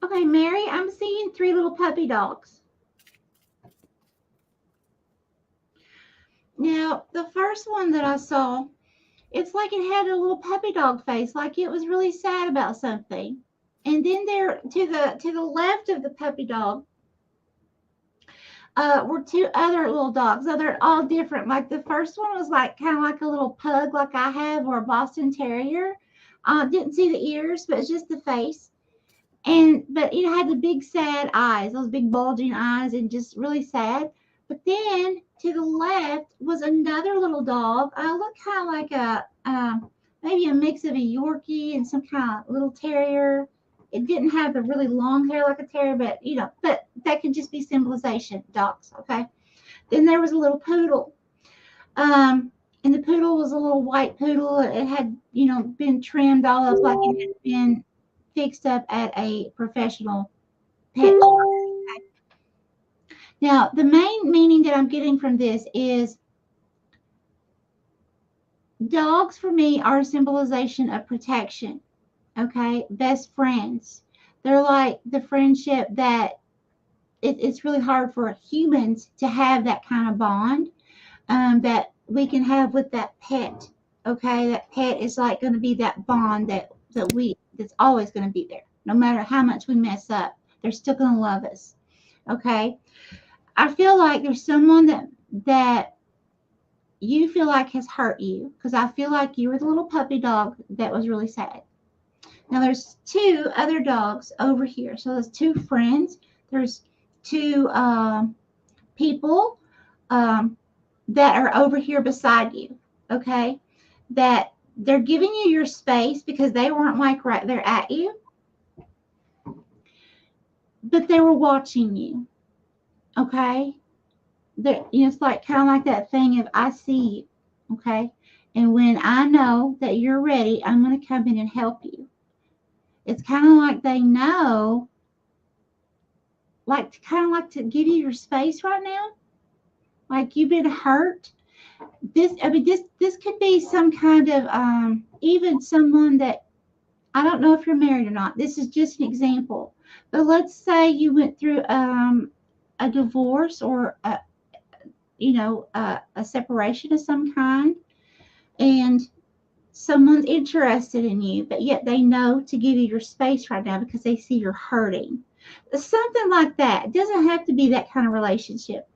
Okay, Mary, I'm seeing 3 little puppy dogs. Now, the first one that I saw, it's like it had a little puppy dog face, like it was really sad about something. And then there, to the left of the puppy dog, were 2 other little dogs. Now they're all different. Like the first one was like kind of like a little pug, like I have, or a Boston Terrier. Didn't see the ears, but it's just the face. But it had the big sad eyes, those big bulging eyes, and just really sad. But then to the left was another little dog. Looked kind of like maybe a mix of a Yorkie and some kind of little terrier. It didn't have the really long hair like a terrier, but but that could just be symbolization, dogs. Okay. Then there was a little poodle. And the poodle was a little white poodle. It had, been trimmed all up like it had been fixed up at a professional pet shop. Okay. Now, the main meaning that I'm getting from this is dogs for me are a symbolization of protection. Okay, best friends. They're like the friendship that it's really hard for humans to have that kind of bond that we can have with that pet. Okay, that pet is like going to be that bond that's always going to be there, no matter how much we mess up. They're still going to love us. Okay, I feel like there's someone that you feel like has hurt you, because I feel like you were the little puppy dog that was really sad. Now there's 2 other dogs over here. So there's 2 friends. There's 2 people that are over here beside you. Okay, that they're giving you your space because they weren't like right there at you, but they were watching you. Okay, it's like kind of like that thing of I see you. Okay, and when I know that you're ready, I'm going to come in and help you. It's kind of like they know, kind of like to give you your space right now. Like you've been hurt. This could be some kind of even someone that, I don't know if you're married or not. This is just an example. But let's say you went through a divorce or a separation of some kind, and someone's interested in you, but yet they know to give you your space right now because they see you're hurting. Something like that. It doesn't have to be that kind of relationship.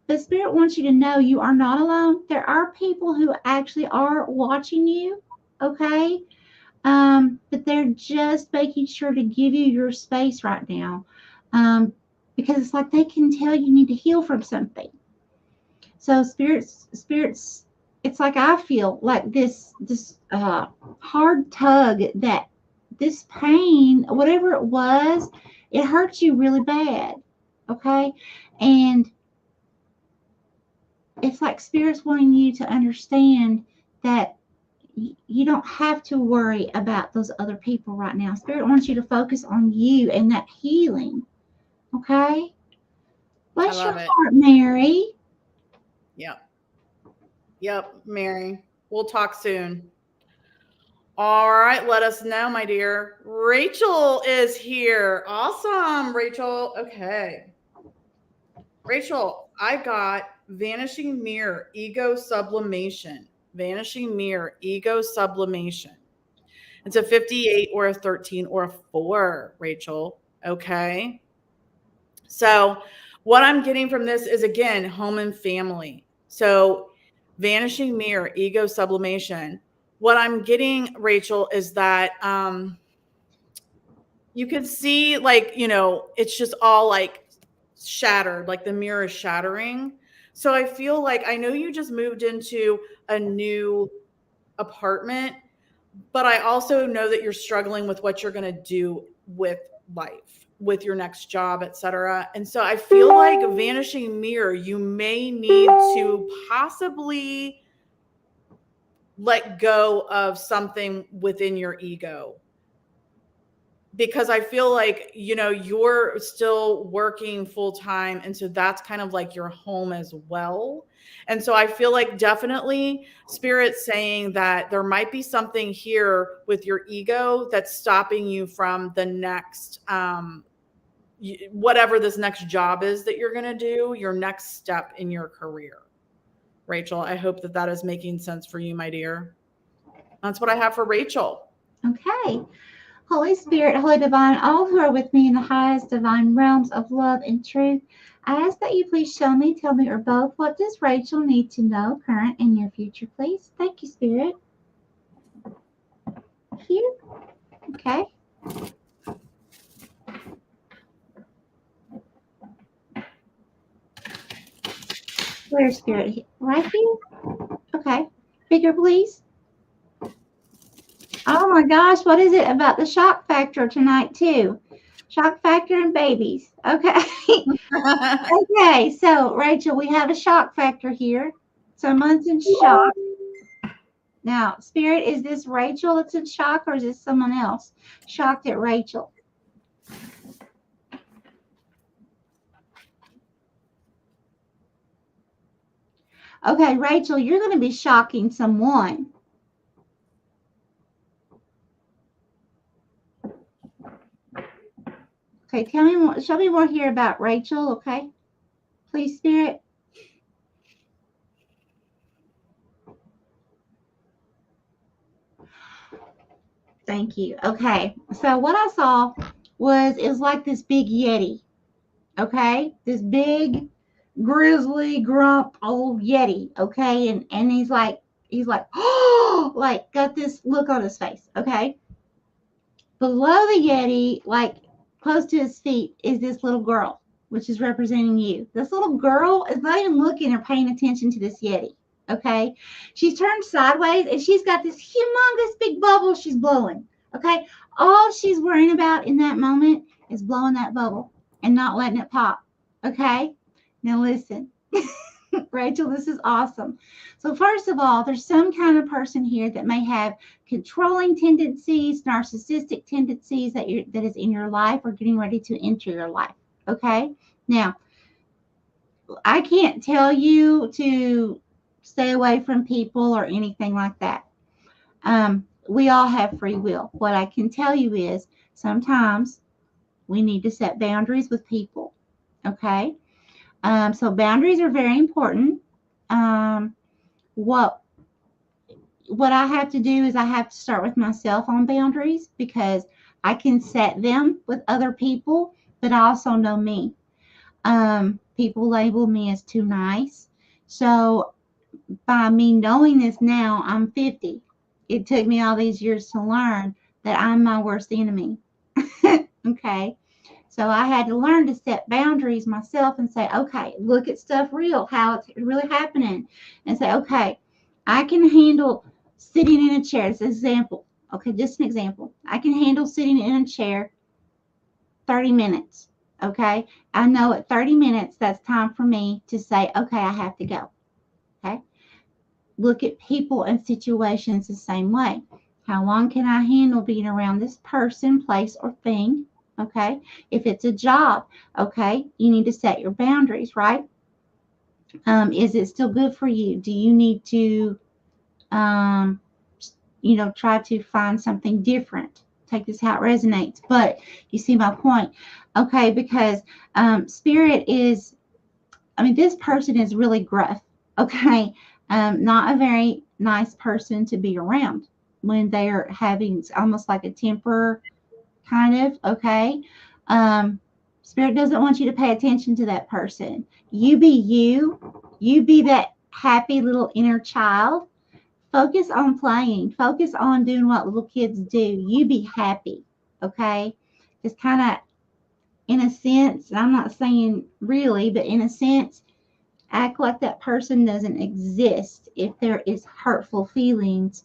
The Spirit wants you to know you are not alone. There are people who actually are watching you, okay? But they're just making sure to give you your space right now, because it's like they can tell you need to heal from something. So spirits, it's like I feel like this hard tug, that this pain, whatever it was, it hurts you really bad, okay? And it's like spirits wanting you to understand that you don't have to worry about those other people right now. Spirit wants you to focus on you and that healing, okay? Bless your heart, Mary. Yep, Mary. We'll talk soon. All right, let us know, my dear. Rachel is here. Awesome, Rachel. Okay. Rachel, I got Vanishing Mirror, Ego Sublimation. Vanishing Mirror, Ego Sublimation. It's a 58 or a 13 or a 4, Rachel. Okay. So, what I'm getting from this is again, home and family. So, Vanishing Mirror, Ego Sublimation. What I'm getting, Rachel, is that you could see, like, it's just all like shattered, like the mirror is shattering. So I feel like, I know you just moved into a new apartment, but I also know that you're struggling with what you're going to do with life, with your next job, etc. And so I feel like Vanishing Mirror, you may need to possibly let go of something within your ego, because I feel like, you're still working full time. And so that's kind of like your home as well. And so I feel like definitely Spirit's saying that there might be something here with your ego that's stopping you from the next, whatever this next job is that you're going to do, your next step in your career. Rachel, I hope that is making sense for you, my dear. That's what I have for Rachel. Okay. Holy Spirit, Holy Divine, all who are with me in the highest divine realms of love and truth, I ask that you please show me, tell me, or both, what does Rachel need to know, current and near future, please? Thank you, Spirit. Here. Okay. Where's Spirit? Right here? Okay. Bigger, please. Oh my gosh, what is it about the shock factor tonight, too? Shock factor and babies. Okay. Okay, so Rachel, we have a shock factor here. Someone's in shock. Now, Spirit, is this Rachel that's in shock, or is this someone else shocked at Rachel? Okay, Rachel, you're going to be shocking someone. Okay, tell me more, show me more here about Rachel, okay? Please, Spirit. Thank you. Okay, so what I saw is like this big Yeti, okay? This big, grizzly, grump old Yeti, okay? And he's like, oh, like got this look on his face, okay? Below the Yeti, like close to his feet, is this little girl, which is representing you. This little girl is not even looking or paying attention to this Yeti, okay? She's turned sideways and she's got this humongous big bubble she's blowing, okay? All she's worrying about in that moment is blowing that bubble and not letting it pop, okay? Now listen. Rachel, this is awesome. So first of all, there's some kind of person here that may have controlling tendencies, narcissistic tendencies that is in your life or getting ready to enter your life. Okay. Now, I can't tell you to stay away from people or anything like that. We all have free will. What I can tell you is sometimes we need to set boundaries with people. Okay. So boundaries are very important. What I have to do is I have to start with myself on boundaries, because I can set them with other people, but I also know me. People label me as too nice. So by me knowing this now, I'm 50. It took me all these years to learn that I'm my worst enemy. Okay. So I had to learn to set boundaries myself and say, okay, look at stuff real, how it's really happening, and say, okay, I can handle sitting in a chair. As an example. Okay, just an example. I can handle sitting in a chair 30 minutes. Okay. I know at 30 minutes, that's time for me to say, okay, I have to go. Okay. Look at people and situations the same way. How long can I handle being around this person, place, or thing? Okay. If it's a job, okay, you need to set your boundaries, right? Is it still good for you? Do you need to try to find something different. Take this how it resonates. But you see my point. Okay, because spirit is, this person is really gruff. Okay. Not a very nice person to be around when they are having almost like a temper kind of. Okay. Spirit doesn't want you to pay attention to that person. You be you. You be that happy little inner child. Focus on playing. Focus on doing what little kids do. You be happy. Okay. Just kind of, in a sense, I'm not saying really, but in a sense, act like that person doesn't exist if there is hurtful feelings.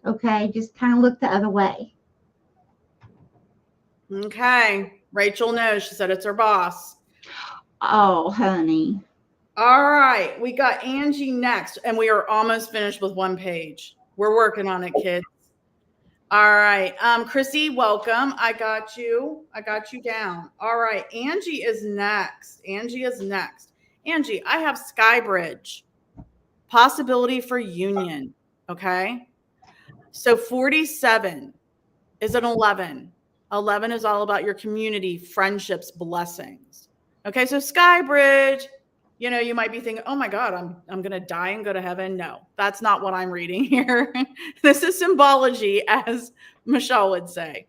Okay. Just kind of look the other way. Okay. Rachel knows. She said it's her boss. Oh, honey. All right. We got Angie next, and we are almost finished with one page. We're working on it, kids. All right. Chrissy, welcome. I got you down. All right. Angie is next. Angie, I have Skybridge. Possibility for union. Okay. So 47 is an 11. 11 is all about your community, friendships, blessings. Okay. So Skybridge, you might be thinking, oh my God, I'm going to die and go to heaven. No, that's not what I'm reading here. This is symbology, as Michelle would say.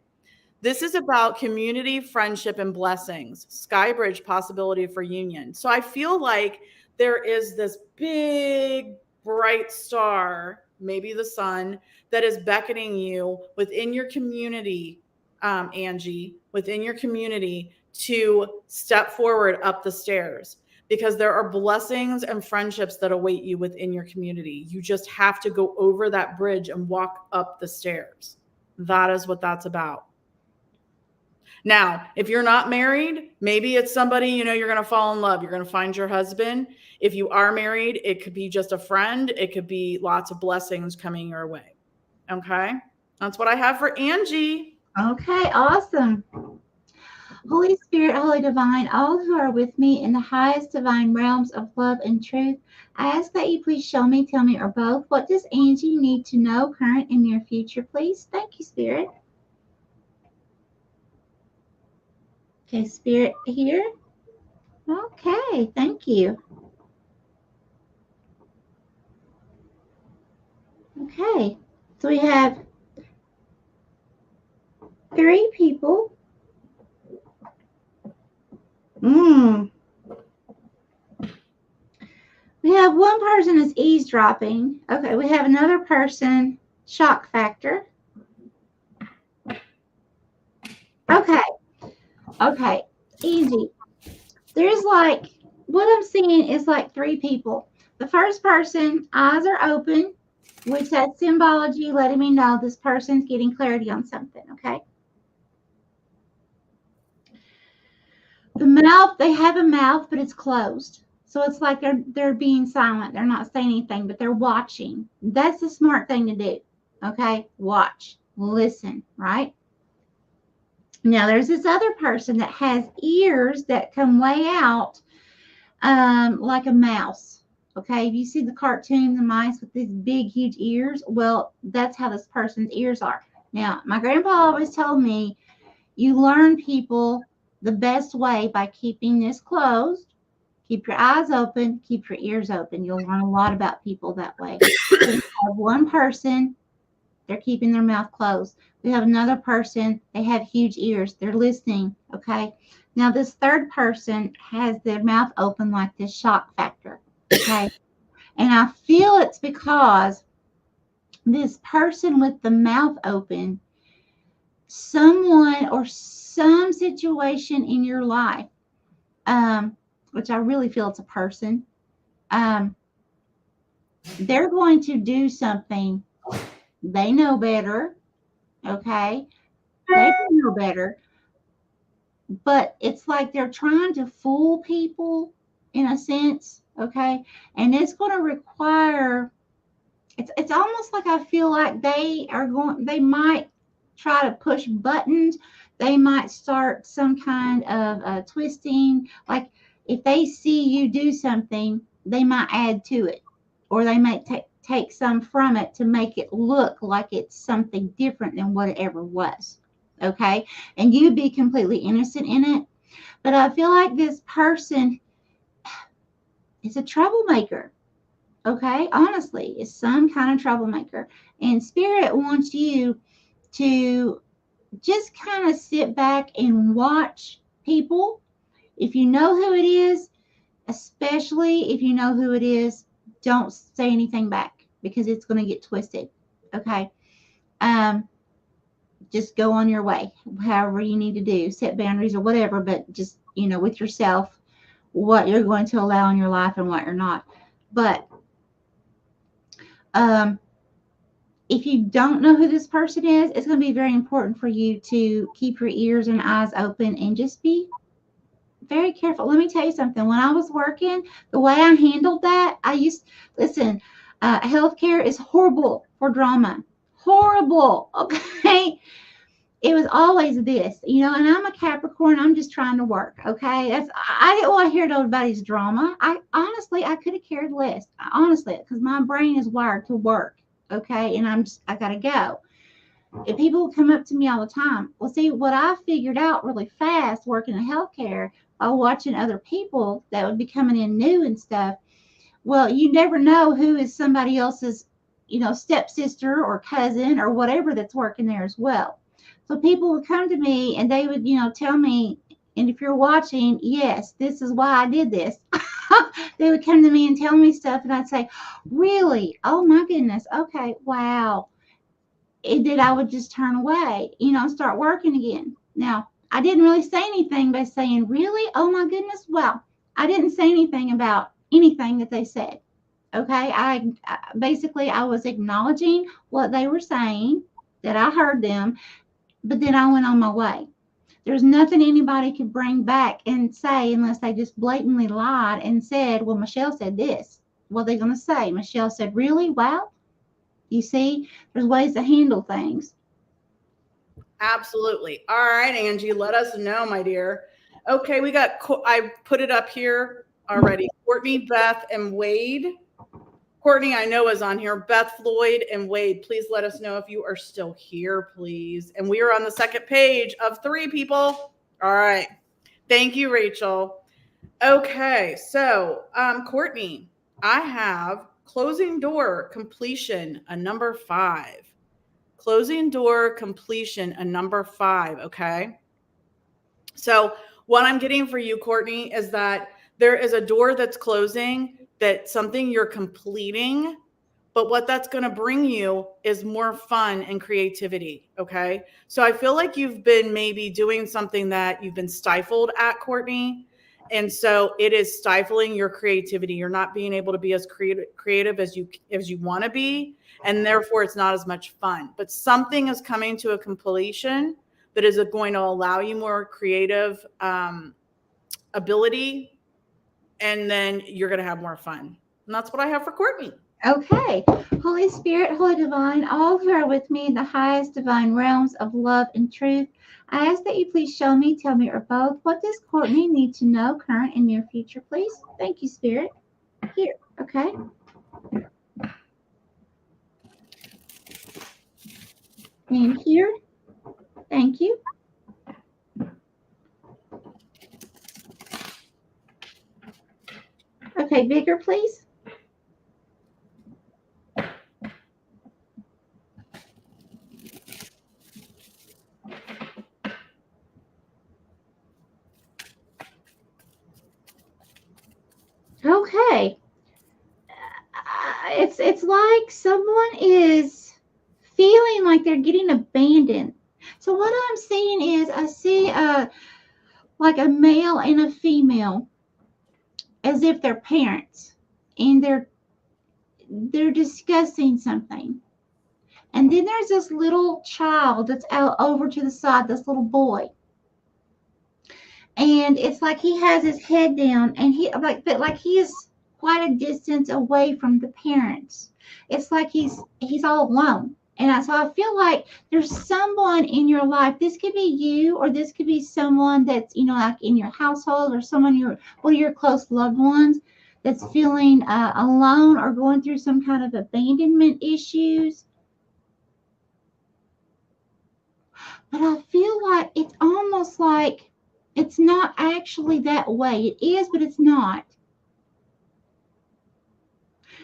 This is about community, friendship, and blessings. Skybridge, possibility for union. So I feel like there is this big, bright star, maybe the sun, that is beckoning you within your community, Angie, within your community to step forward up the stairs. Because there are blessings and friendships that await you within your community. You just have to go over that bridge and walk up the stairs. That is what that's about. Now, if you're not married, maybe it's somebody, you're going to fall in love. You're going to find your husband. If you are married, it could be just a friend. It could be lots of blessings coming your way. Okay. That's what I have for Angie. Okay. Awesome. Holy Spirit, Holy Divine, all who are with me in the highest divine realms of love and truth, I ask that you please show me, tell me, or both, what does Angie need to know, current and near future, please? Thank you, Spirit. Okay, Spirit here. Okay, thank you. Okay, so we have 3 people. We have one person is eavesdropping. Okay, we have another person, shock factor. Okay, easy. There's what I'm seeing is 3 people. The first person, eyes are open, which that's symbology letting me know this person's getting clarity on something, okay? The mouth, they have a mouth, but it's closed. So it's like they're being silent. They're not saying anything, but they're watching. That's the smart thing to do, okay? Watch, listen, right? Now, there's this other person that has ears that come way out like a mouse, okay? If you see the cartoon, the mice with these big, huge ears, well, that's how this person's ears are. Now, my grandpa always told me, you learn people the best way by keeping this closed. Keep your eyes open, keep your ears open. You'll learn a lot about people that way. We have one person, they're keeping their mouth closed. We have another person, they have huge ears. They're listening, okay? Now, this third person has their mouth open like this shock factor, okay? And I feel it's because this person with the mouth open, someone or some situation in your life, which I really feel it's a person, they're going to do something. They know better, okay? They know better. But it's like they're trying to fool people in a sense, okay? And it's going to require, it's almost like I feel like they might try to push buttons. They might start some kind of twisting. Like if they see you do something, they might add to it, or they might take some from it to make it look like it's something different than what it ever was. Okay. And you'd be completely innocent in it. But I feel like this person is a troublemaker. Okay. Honestly, is some kind of troublemaker. And Spirit wants you to just kind of sit back and watch people. If you know who it is, especially if you know who it is, don't say anything back because it's going to get twisted. Okay. Just go on your way, however you need to do, set boundaries or whatever, but just, with yourself, what you're going to allow in your life and what you're not. But if you don't know who this person is, it's going to be very important for you to keep your ears and eyes open and just be very careful. Let me tell you something. When I was working, the way I handled that, healthcare is horrible for drama. Horrible. Okay. It was always this, and I'm a Capricorn. I'm just trying to work. Okay. I didn't want to hear nobody's drama. I could have cared less. Honestly, because my brain is wired to work. Okay. And I got to go. If people come up to me all the time, well, see, what I figured out really fast working in healthcare by watching other people that would be coming in new and stuff. Well, you never know who is somebody else's, stepsister or cousin or whatever that's working there as well. So people would come to me and they would, tell me, and if you're watching, yes, this is why I did this. They would come to me and tell me stuff, and I'd say, really? Oh my goodness. Okay. Wow. And then I would just turn away, start working again. Now, I didn't really say anything by saying, really? Oh my goodness. Well, I didn't say anything about anything that they said. Okay. I was acknowledging what they were saying, that I heard them, but then I went on my way. There's nothing anybody could bring back and say unless they just blatantly lied and said, well, Michelle said this. What are they going to say? Michelle said, really? Well, you see, there's ways to handle things. Absolutely. All right, Angie, let us know, my dear. Okay, I put it up here already. Courtney, Beth, and Wade. Courtney, I know, is on here. Beth, Floyd, and Wade, please let us know if you are still here, please. And we are on the second page of 3 people. All right. Thank you, Rachel. Okay, so Courtney, I have closing door completion, a number 5. Closing door completion, a number 5, okay? So what I'm getting for you, Courtney, is that there is a door that's closing, that's something you're completing, but what that's going to bring you is more fun and creativity, okay? So I feel like you've been maybe doing something that you've been stifled at, Courtney, and so it is stifling your creativity. You're not being able to be as creative as you want to be, and therefore it's not as much fun. But something is coming to a completion that is going to allow you more creative ability, and then you're going to have more fun. And that's what I have for Courtney. Okay. Holy Spirit, Holy Divine, all who are with me in the highest divine realms of love and truth, I ask that you please show me, tell me, or both, what does Courtney need to know, current and near future, please? Thank you, Spirit. Here, okay? And here, thank you. Okay, bigger, please. Okay. It's like someone is feeling like they're getting abandoned. So what I'm seeing is I see like a male and a female as if they're parents, and they're discussing something. And then there's this little child that's out over to the side, this little boy. And it's like he has his head down, and he is quite a distance away from the parents. It's like he's all alone. And so I feel like there's someone in your life. This could be you, or this could be someone that's, like in your household, or someone one of your close loved ones that's feeling alone or going through some kind of abandonment issues. But I feel like it's almost like it's not actually that way. It is, but it's not.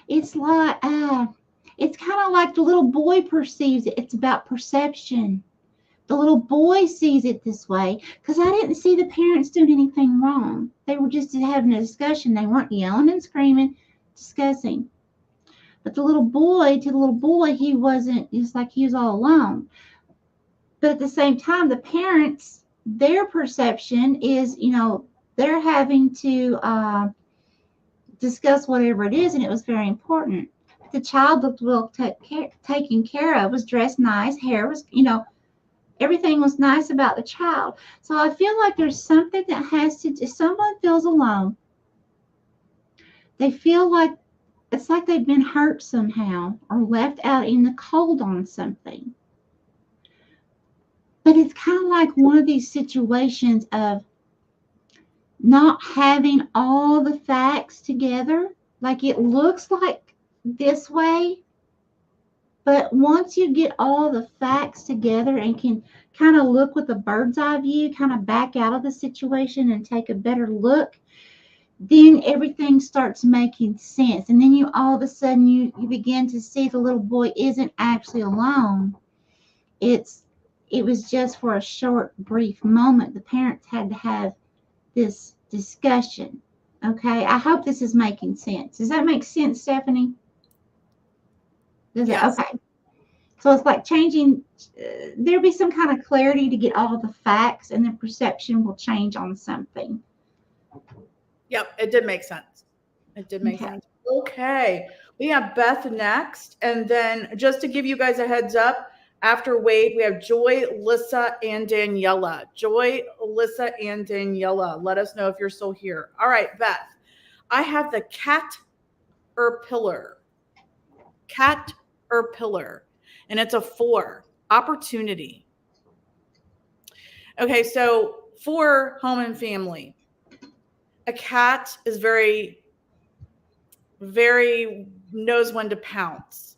It's like, it's kind of like the little boy perceives it. It's about perception. The little boy sees it this way because I didn't see the parents doing anything wrong. They were just having a discussion. They weren't yelling and screaming, discussing. But to the little boy, he wasn't, it's like he was all alone. But at the same time, the parents, their perception is, they're having to discuss whatever it is, and it was very important. The child looked well taken care of, was dressed nice, hair was, everything was nice about the child. So I feel like there's something that has to, if someone feels alone, they feel like it's like they've been hurt somehow or left out in the cold on something. But it's kind of like one of these situations of not having all the facts together. Like it looks like this way, but once you get all the facts together and can kind of look with a bird's eye view, kind of back out of the situation and take a better look, then everything starts making sense. And then you all of a sudden you begin to see the little boy isn't actually alone. It was just for a short, brief moment. The parents had to have this discussion. Okay, I hope this is making sense. Does that make sense, Stephanie? Does Yes. it? Okay. So it's like changing, there'll be some kind of clarity to get all the facts, and the perception will change on something. Yep, it did make sense. It did make sense. Okay, we have Beth next. And then just to give you guys a heads up, after Wade, we have Joy, Lissa, and Daniela. Joy, Lissa, and Daniela. Let us know if you're still here. All right, Beth. I have the Caterpillar. Caterpillar. And it's a 4. Opportunity. Okay, so for home and family, a cat is very, very knows when to pounce.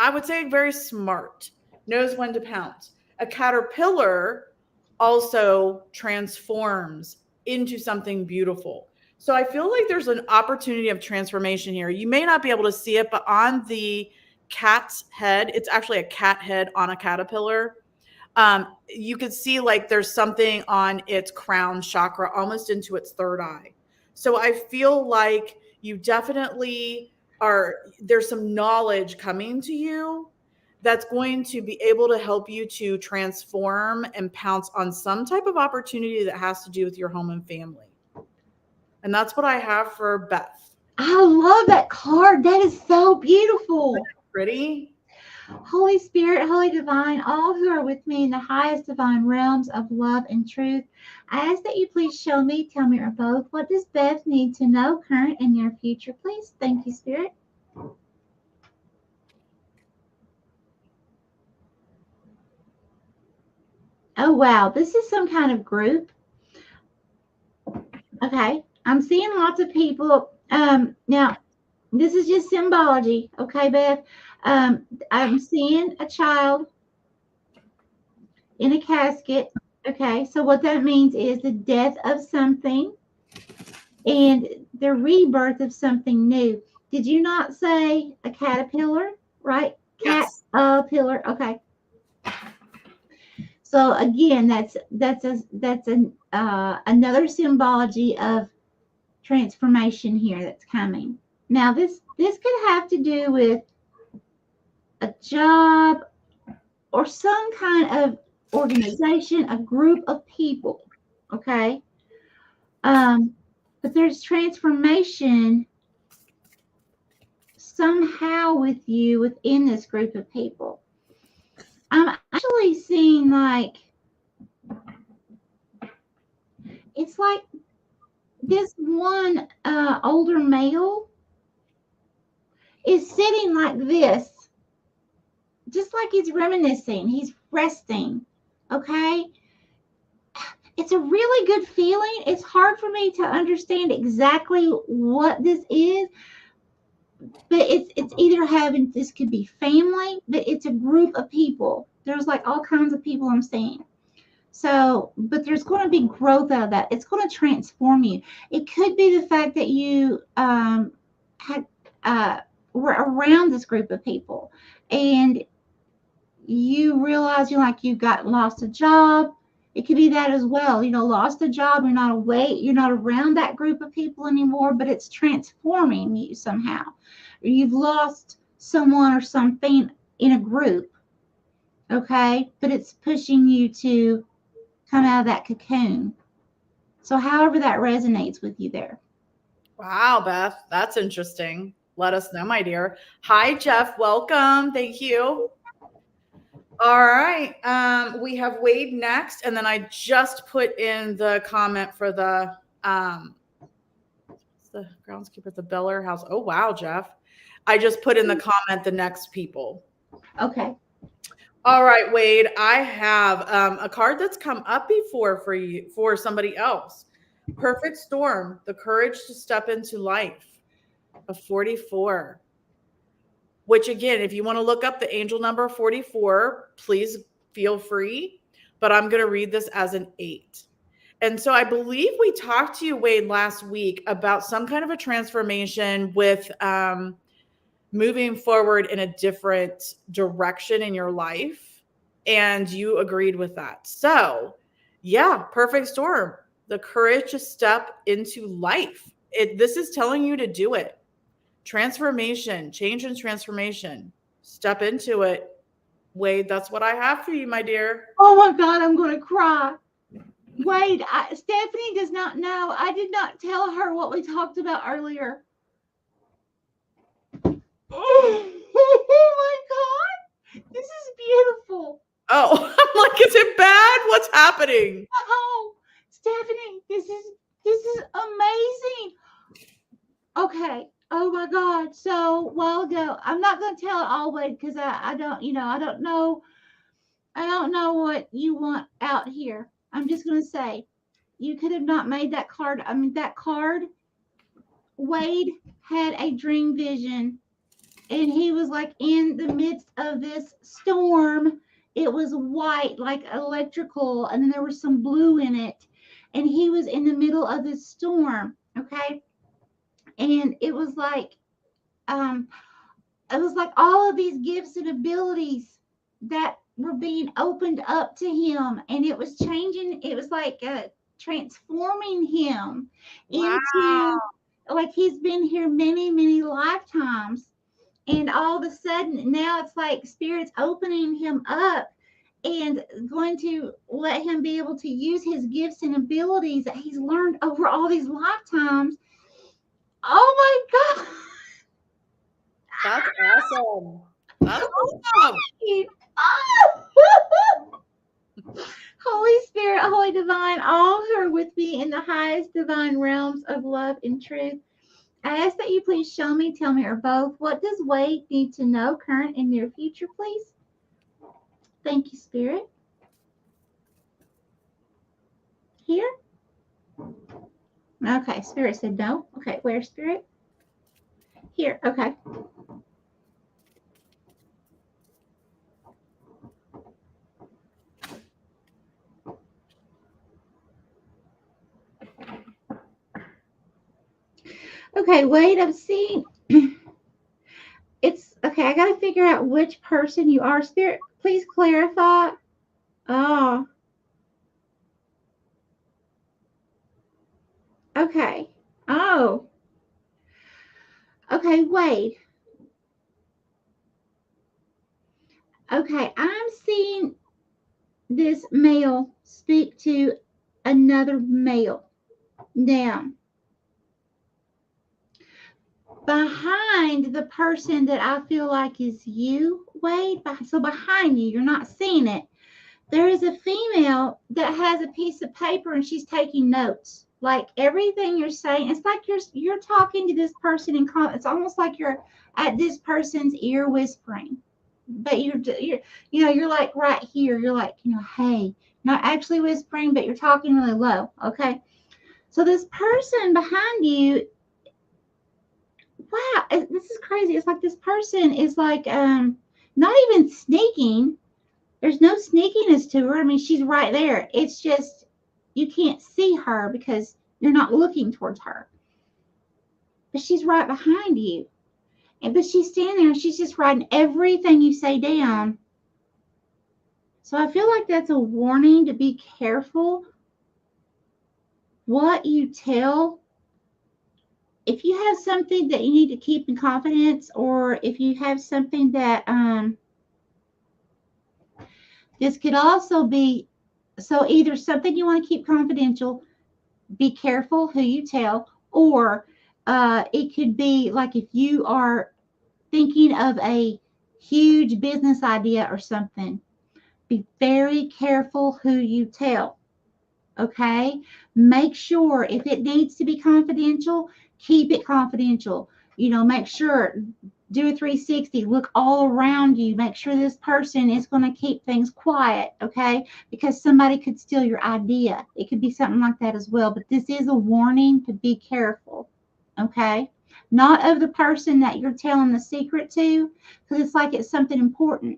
I would say very smart, knows when to pounce. A caterpillar also transforms into something beautiful. So I feel like there's an opportunity of transformation here. You may not be able to see it, but on the cat's head, it's actually a cat head on a caterpillar. You could see like there's something on its crown chakra, almost into its third eye. So I feel like you definitely there's some knowledge coming to you that's going to be able to help you to transform and pounce on some type of opportunity that has to do with your home and family. And that's what I have for Beth. I love that card. That is so beautiful. Pretty. Holy Spirit, Holy Divine, all who are with me in the highest divine realms of love and truth, I ask that you please show me, tell me, or both, what does Beth need to know, current and near future, please? Thank you, Spirit. Oh, wow. This is some kind of group. Okay. I'm seeing lots of people. Now, this is just symbology. Okay, Beth? I'm seeing a child in a casket. Okay, so what that means is the death of something and the rebirth of something new. Did you not say a caterpillar, right? Yes. Caterpillar. Okay. So again, that's another symbology of transformation here that's coming. Now this could have to do with a job or some kind of organization, a group of people. Okay. But there's transformation somehow with you within this group of people. I'm actually seeing like, it's like this one older male is sitting like this, just like he's reminiscing, he's resting. Okay. it's a really good feeling. It's hard for me to understand exactly what this is, but it's either having, this could be family, but it's a group of people. There's like all kinds of people I'm seeing. So, but there's going to be growth out of that. It's going to transform you. It could be the fact that you had were around this group of people, and you realize you got lost a job. It could be that as well. Lost a job. You're not away. You're not around that group of people anymore, but it's transforming you somehow. Or you've lost someone or something in a group. Okay, but it's pushing you to come out of that cocoon. So however that resonates with you there. Wow, Beth, that's interesting. Let us know, my dear. Hi, Jeff. Welcome. Thank you. All right. We have Wade next, and then I just put in the comment for the groundskeeper, the Beller House. Oh wow, Jeff. I just put in the comment the next people. Okay. All right, Wade. I have a card that's come up before for you, for somebody else. Perfect Storm, the courage to step into life. A 44. Which again, if you want to look up the angel number 44, please feel free. But I'm going to read this as an 8. And so I believe we talked to you, Wade, last week about some kind of a transformation with moving forward in a different direction in your life. And you agreed with that. So yeah, perfect storm. The courage to step into life. This is telling you to do it. Transformation, change and transformation. Step into it. Wade, that's what I have for you, my dear. Oh my God, I'm going to cry. Wade, Stephanie does not know. I did not tell her what we talked about earlier. Oh my God, this is beautiful. Oh, I'm like, is it bad? What's happening? Oh, Stephanie, this is amazing. Okay. Oh my God. So a while ago, I'm not going to tell it all, Wade, because I don't know. I don't know what you want out here. I'm just going to say, you could have not made that card. I mean, that card, Wade had a dream vision, and he was like in the midst of this storm. It was white, like electrical, and then there was some blue in it. And he was in the middle of this storm. Okay. And it was like all of these gifts and abilities that were being opened up to him, and it was changing. It was like transforming him into, like, he's been here many lifetimes, and all of a sudden now it's like Spirit's opening him up and going to let him be able to use his gifts and abilities that he's learned over all these lifetimes. Oh my God. That's awesome. That's awesome. Holy Spirit, Holy Divine, all who are with me in the highest divine realms of love and truth, I ask that you please show me, tell me, or both, what does Wade need to know, current and near future, please? Thank you, Spirit. Here? Okay, Spirit said no. Okay, where, Spirit? Here, okay. Okay, Wade, I'm seeing it's okay. I got to figure out which person you are. Spirit, please clarify. Oh, okay. Oh, okay, Wade. Okay, I'm seeing this male speak to another male. Now, behind the person that I feel like is you, Wade, so behind you, you're not seeing it, there is a female that has a piece of paper and she's taking notes. Like everything you're saying, it's like you're talking to this person in it's almost like you're at this person's ear whispering. But you're like right here. You're like, hey, not actually whispering, but you're talking really low. Okay. So this person behind you, wow, this is crazy. It's like this person is like not even sneaking. There's no sneakiness to her. I mean, she's right there. It's just you can't see her because you're not looking towards her. But she's right behind you. But she's standing there and she's just writing everything you say down. So I feel like that's a warning to be careful what you tell. If you have something that you need to keep in confidence, or if you have something that this could also be, so either something you want to keep confidential, be careful who you tell, or it could be like if you are thinking of a huge business idea or something, be very careful who you tell. Okay? Make sure if it needs to be confidential, keep it confidential. You know, make sure, do a 360, look all around you, make sure this person is going to keep things quiet, okay? Because somebody could steal your idea. It could be something like that as well. But this is a warning to be careful, okay? Not of the person that you're telling the secret to, because it's like it's something important,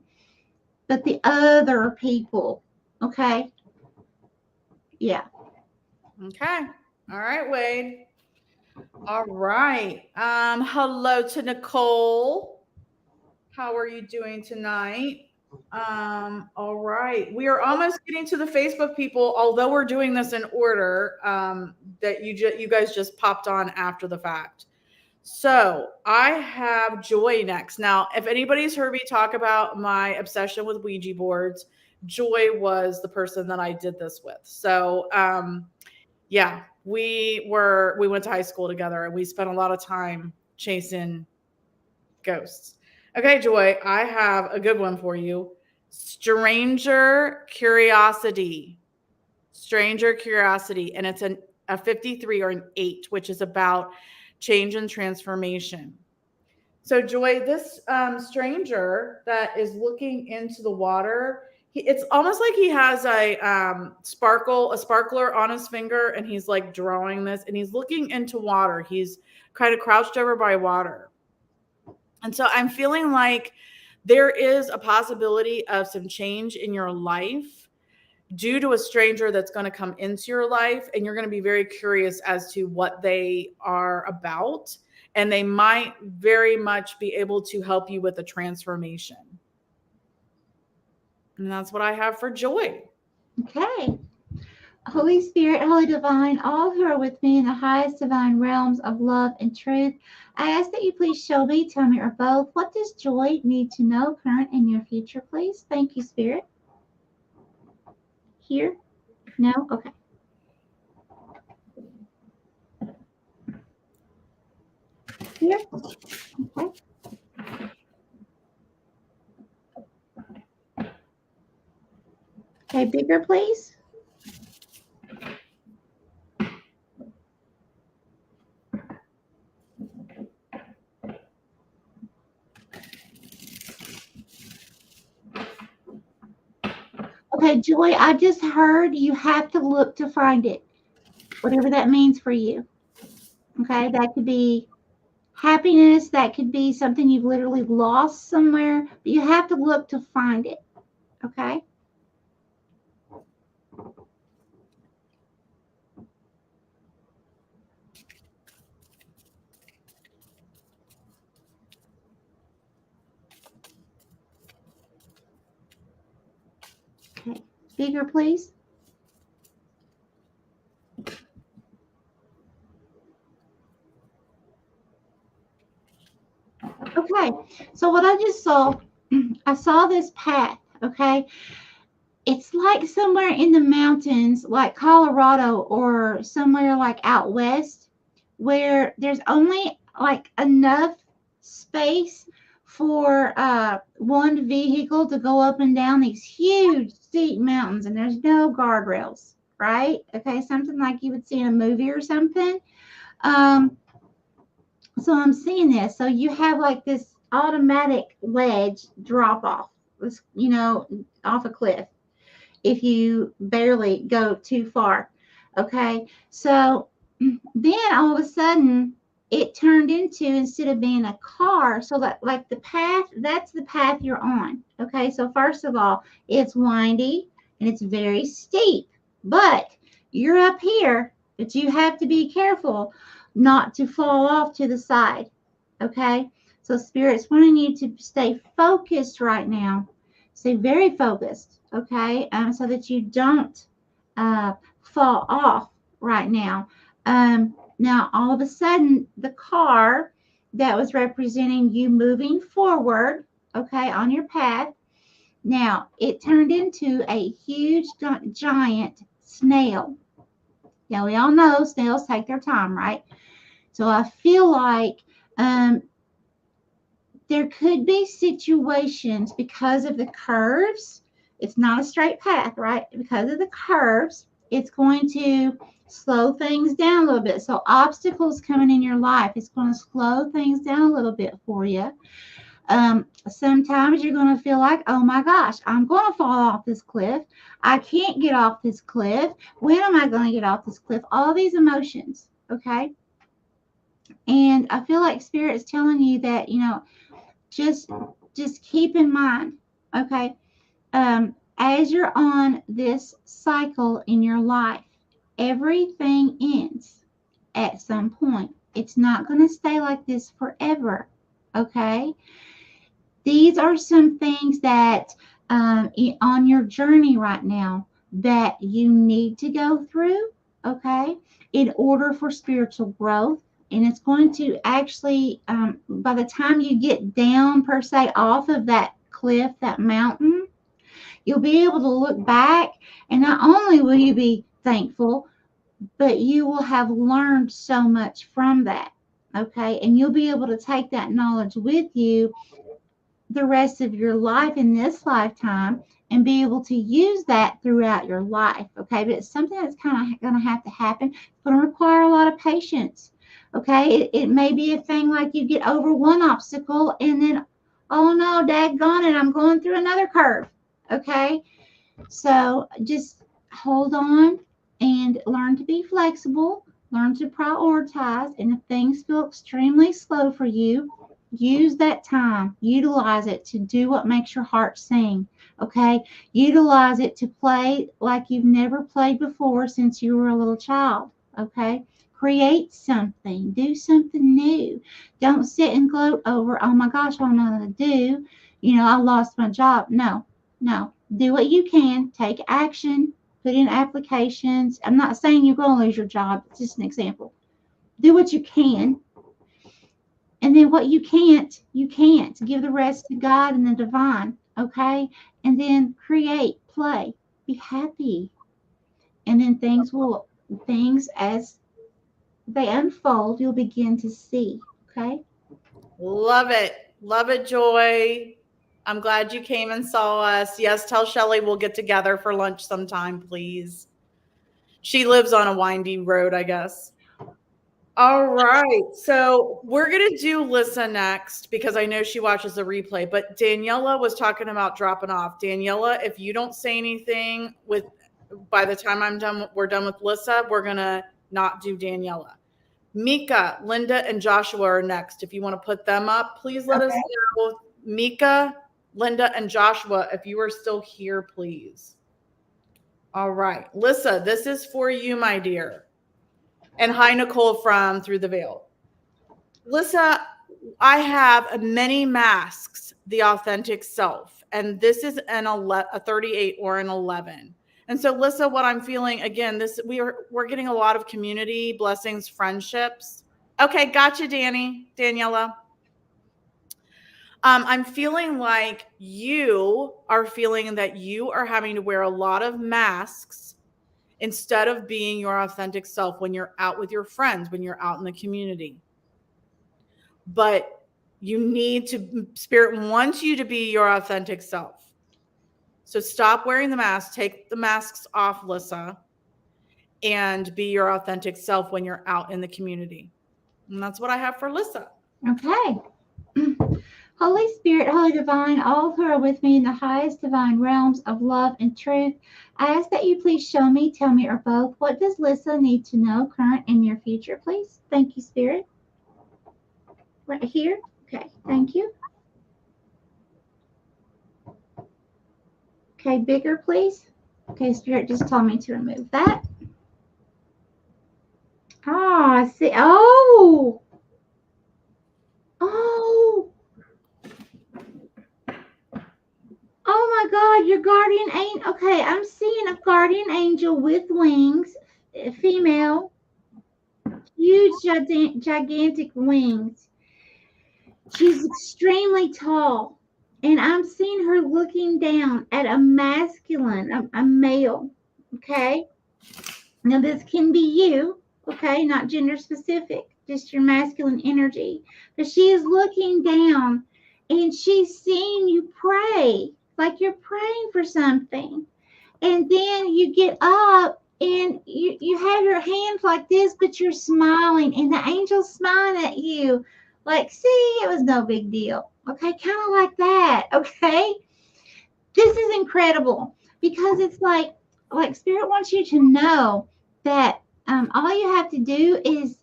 but the other people, okay? Yeah. Okay. All right, Wade. All right. Hello to Nicole. How are you doing tonight? All right. We are almost getting to the Facebook people, although we're doing this in order, that you guys just popped on after the fact. So I have Joy next. Now, if anybody's heard me talk about my obsession with Ouija boards, Joy was the person that I did this with. So yeah, we went to high school together and we spent a lot of time chasing ghosts. Okay, Joy, I have a good one for you. Stranger Curiosity. Stranger Curiosity. And it's a 53 or an 8, which is about change and transformation. So, Joy, this stranger that is looking into the water, it's almost like he has a sparkler on his finger, and he's like drawing this, and he's looking into water. He's kind of crouched over by water. And so I'm feeling like there is a possibility of some change in your life due to a stranger that's going to come into your life, and you're going to be very curious as to what they are about, and they might very much be able to help you with a transformation. And that's what I have for Joy. Okay. Holy Spirit, Holy Divine, all who are with me in the highest divine realms of love and truth, I ask that you please show me, tell me, or both, what does Joy need to know, current and near future, please? Thank you, Spirit. Here? No? Okay. Here? Okay. Okay, bigger, please. Okay, Joy, I just heard you have to look to find it, whatever that means for you. Okay, that could be happiness, that could be something you've literally lost somewhere, but you have to look to find it. Okay? Okay, bigger, please. Okay, so what I just saw, I saw this path, okay? It's like somewhere in the mountains, like Colorado or somewhere like out west, where there's only like enough space for one vehicle to go up and down these huge steep mountains, and there's no guardrails, right? Okay, something like you would see in a movie or something. So I'm seeing this. So you have like this automatic ledge drop off, you know, off a cliff. if you barely go too far. Okay, so then all of a sudden it turned into, instead of being a car, so that like the path, that's the path you're on. Okay, so first of all, it's windy and it's very steep, but you're up here, but you have to be careful not to fall off to the side. Okay, so Spirit's wanting you to stay focused right now. Stay very focused, okay, so that you don't fall off right now. Now, all of a sudden, the car that was representing you moving forward, okay, on your path, now it turned into a huge, giant snail. Now, we all know snails take their time, right? So I feel like there could be situations because of the curves. It's not a straight path, right? Because of the curves, it's going to slow things down a little bit. So obstacles coming in your life, it's going to slow things down a little bit for you. Sometimes you're going to feel like, oh my gosh, I'm going to fall off this cliff. I can't get off this cliff. When am I going to get off this cliff? All these emotions, okay? And I feel like Spirit is telling you that, just keep in mind, okay, as you're on this cycle in your life, everything ends at some point. It's not going to stay like this forever, okay? These are some things that on your journey right now that you need to go through, okay, in order for spiritual growth. And it's going to actually, by the time you get down, per se, off of that cliff, that mountain, you'll be able to look back, and not only will you be thankful, but you will have learned so much from that, okay? And you'll be able to take that knowledge with you the rest of your life in this lifetime and be able to use that throughout your life, okay? But it's something that's kind of going to have to happen. It's going to require a lot of patience, okay? It may be a thing like you get over one obstacle and then, oh no, daggone it, I'm going through another curve, okay? So just hold on and learn to be flexible, learn to prioritize, and if things feel extremely slow for you, use that time, utilize it to do what makes your heart sing, okay? Utilize it to play like you've never played before since you were a little child, okay? Create something, do something new. Don't sit and gloat over, oh my gosh, what am I going to do? I lost my job. No. Do what you can, take action, put in applications. I'm not saying you're going to lose your job, it's just an example. Do what you can. And then what you can't. Give the rest to God and the divine, okay? And then create, play, be happy. And then things as they unfold, you'll begin to see, okay? Love it. Love it, Joy. I'm glad you came and saw us. Yes, tell Shelly we'll get together for lunch sometime, please. She lives on a windy road, I guess. All right. So we're going to do Lissa next because I know she watches the replay, but Daniela was talking about dropping off. Daniela, if you don't say anything by the time we're done with Lissa, we're going to not do Daniela. Mika, Linda, and Joshua are next. If you want to put them up, please let us know. Mika, Linda, and Joshua, if you are still here, please. All right. Lissa, this is for you, my dear. And hi, Nicole from Through the Veil. Lissa, I have many masks, the authentic self, and this is a 38 or an 11. And so, Lissa, what I'm feeling, again, we're getting a lot of community, blessings, friendships. Okay, gotcha, Daniela. I'm feeling like you are feeling that you are having to wear a lot of masks instead of being your authentic self when you're out with your friends, when you're out in the community. But Spirit wants you to be your authentic self. So stop wearing the mask, take the masks off, Lissa, and be your authentic self when you're out in the community. And that's what I have for Lissa. Okay. Holy Spirit, Holy Divine, all who are with me in the highest divine realms of love and truth, I ask that you please show me, tell me, or both, what does Lissa need to know, current and near future, please? Thank you, Spirit. Right here. Okay, thank you. Okay, bigger, please. Okay, Spirit just told me to remove that. Oh, I see. Oh, oh, oh my God, your guardian angel. Okay, I'm seeing a guardian angel with wings, female, huge, gigantic wings. She's extremely tall, and I'm seeing her looking down at a masculine, a male. Okay, now this can be you. Okay, not gender specific, just your masculine energy. But she is looking down, and she's seeing you pray, like you're praying for something, and then you get up and you have your hands like this, but you're smiling, and the angel's smiling at you like, see, it was no big deal. Okay, kind of like that. Okay, this is incredible because it's like Spirit wants you to know that all you have to do is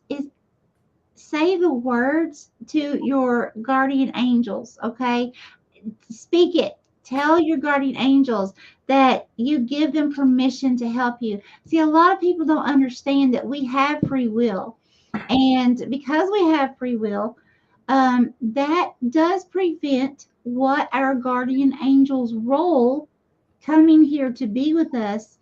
say the words to your guardian angels. Okay, speak it. Tell your guardian angels that you give them permission to help you. See, a lot of people don't understand that we have free will. And because we have free will, that does prevent what our guardian angel's role coming here to be with us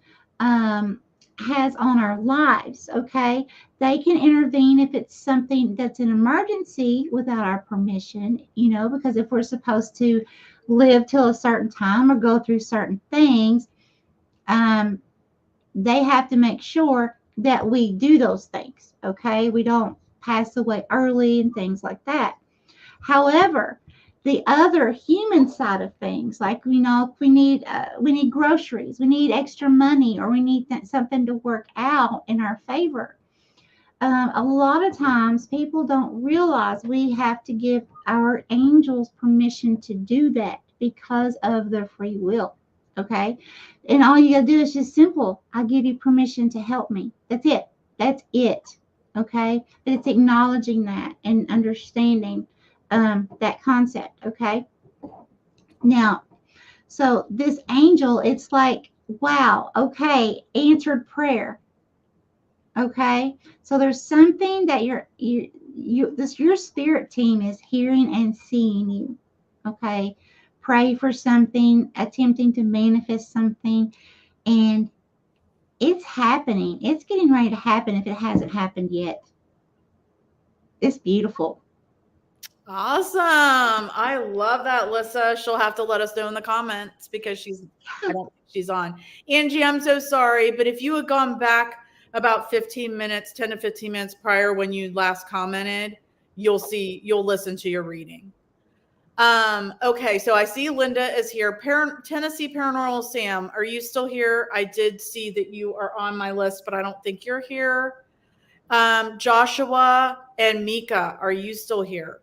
has on our lives. Okay, they can intervene if it's something that's an emergency without our permission, because if we're supposed to live till a certain time or go through certain things, um, they have to make sure that we do those things. Okay, we don't pass away early and things like that. However, the other human side of things, like if we need groceries, we need extra money, or we need something to work out in our favor. A lot of times, people don't realize we have to give our angels permission to do that because of their free will. Okay, and all you gotta do is just simple. I give you permission to help me. That's it. That's it. Okay, but it's acknowledging that and understanding that concept. Okay, now, so this angel, it's like, wow, okay, answered prayer. Okay, so there's something that your spirit team is hearing and seeing you. Okay, pray for something, attempting to manifest something, and it's happening. It's getting ready to happen if it hasn't happened yet. It's beautiful. Awesome. I love that, Lissa. She'll have to let us know in the comments because I don't think she's on. Angie, I'm so sorry, but if you had gone back about 15 minutes, 10 to 15 minutes prior when you last commented, you'll listen to your reading. Okay, so I see Linda is here. Tennessee Paranormal Sam, are you still here? I did see that you are on my list, but I don't think you're here. Joshua and Mika, are you still here?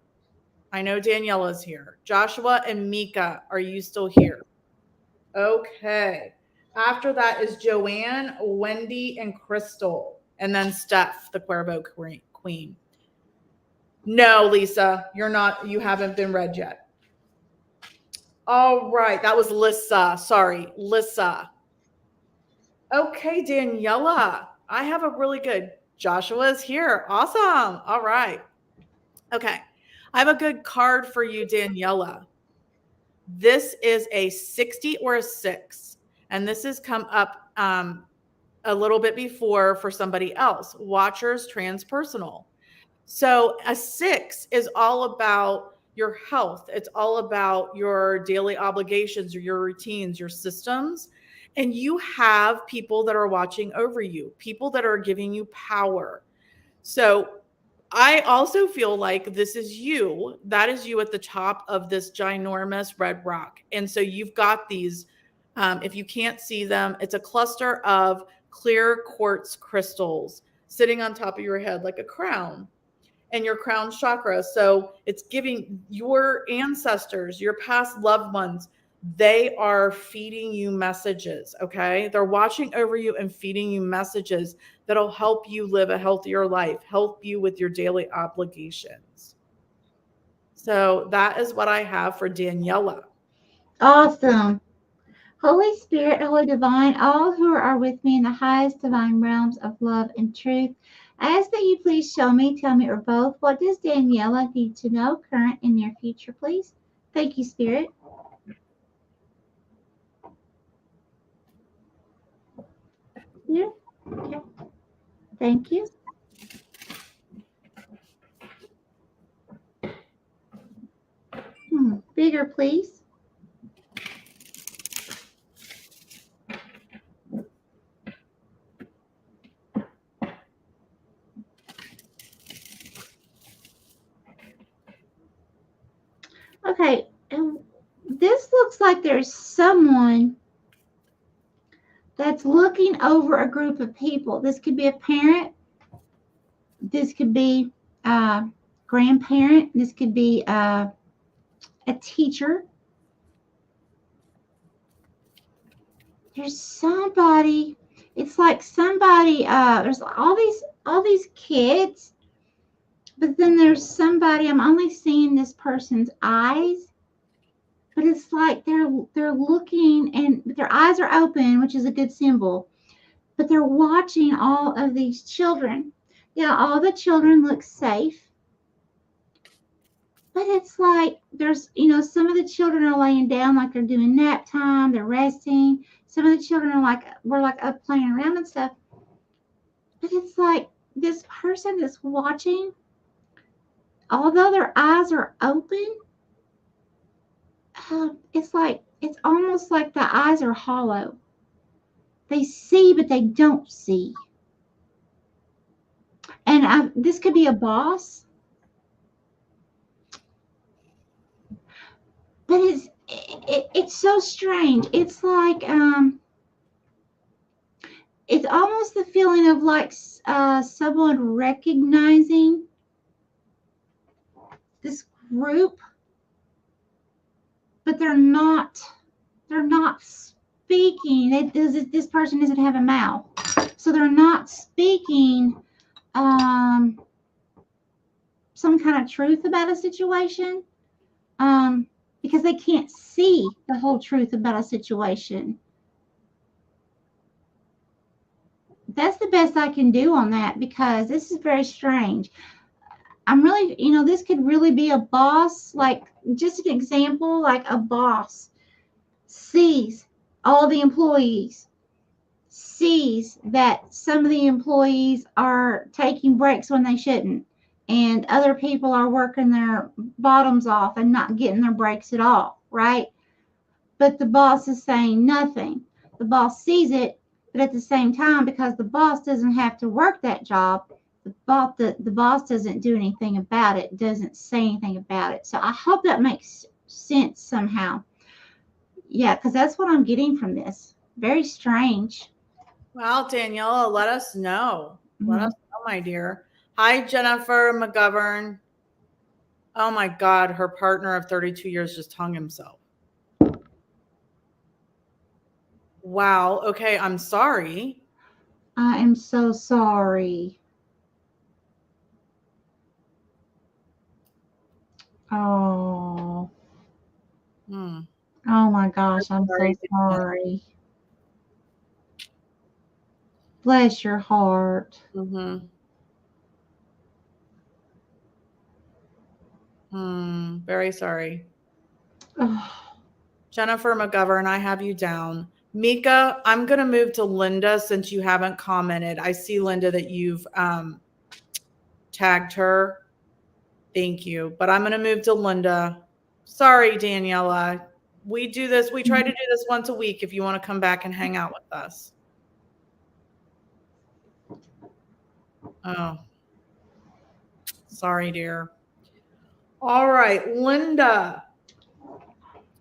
I know Daniela's here. Joshua and Mika, are you still here? Okay. After that is Joanne, Wendy, and Crystal. And then Steph, the Cuervo Queen. No, Lisa, you haven't been read yet. All right. That was Lissa. Sorry, Lissa. Okay, Daniela. I have a really good. Joshua is here. Awesome. All right. Okay. I have a good card for you, Daniela. This is a 60 or a 6. And this has come up a little bit before for somebody else. Watchers transpersonal. So a 6 is all about your health. It's all about your daily obligations or your routines, your systems. And you have people that are watching over you, people that are giving you power. So I also feel like this is you. That is you at the top of this ginormous red rock. And so you've got these, if you can't see them, it's a cluster of clear quartz crystals sitting on top of your head like a crown. and your crown chakra. So it's giving your ancestors, your past loved ones, they are feeding you messages, okay? They're watching over you and feeding you messages that'll help you live a healthier life, help you with your daily obligations. So that is what I have for Daniela. Awesome. Holy Spirit, Holy Divine, all who are with me in the highest divine realms of love and truth, I ask that you please show me, tell me, or both, what does Daniela need to know, current and near future, please? Thank you, Spirit. Yeah. Okay. Thank you. Bigger, please. Okay, this looks like there's someone that's looking over a group of people. This could be a parent. This could be a grandparent. This could be a teacher. There's somebody. It's like somebody. There's all these kids, but then there's somebody. I'm only seeing this person's eyes. But it's like they're looking and their eyes are open, which is a good symbol. But they're watching all of these children. Yeah, all the children look safe. But it's like there's, some of the children are laying down like they're doing nap time, they're resting. Some of the children are like, we're like up playing around and stuff. But it's like this person that's watching, although their eyes are open, it's almost like the eyes are hollow. They see, but they don't see. And this could be a boss, but it's so strange. It's like it's almost the feeling of like someone recognizing this group, but they're not speaking. This person doesn't have a mouth, so they're not speaking some kind of truth about a situation, because they can't see the whole truth about a situation. That's the best I can do on that, because this is very strange. I'm really, this could really be a boss, like just an example, like a boss sees all the employees, sees that some of the employees are taking breaks when they shouldn't, and other people are working their bottoms off and not getting their breaks at all, right? But the boss is saying nothing. The boss sees it, but at the same time, because the boss doesn't have to work that job, the boss doesn't do anything about it, doesn't say anything about it. So I hope that makes sense somehow. Yeah, because that's what I'm getting from this. Very strange. Well, Daniela, let us know. Let us know, my dear. Hi, Jennifer McGovern. Oh my God, her partner of 32 years just hung himself. Wow. Okay, I'm sorry. I am so sorry. Oh. Oh my gosh, I'm so sorry. Bless your heart. Very sorry. Oh. Jennifer McGovern, I have you down. Mika, I'm going to move to Linda since you haven't commented. I see, Linda, that you've tagged her. Thank you. But I'm going to move to Linda. Sorry, Daniela. We do this. We try to do this once a week if you want to come back and hang out with us. Oh, sorry, dear. All right, Linda.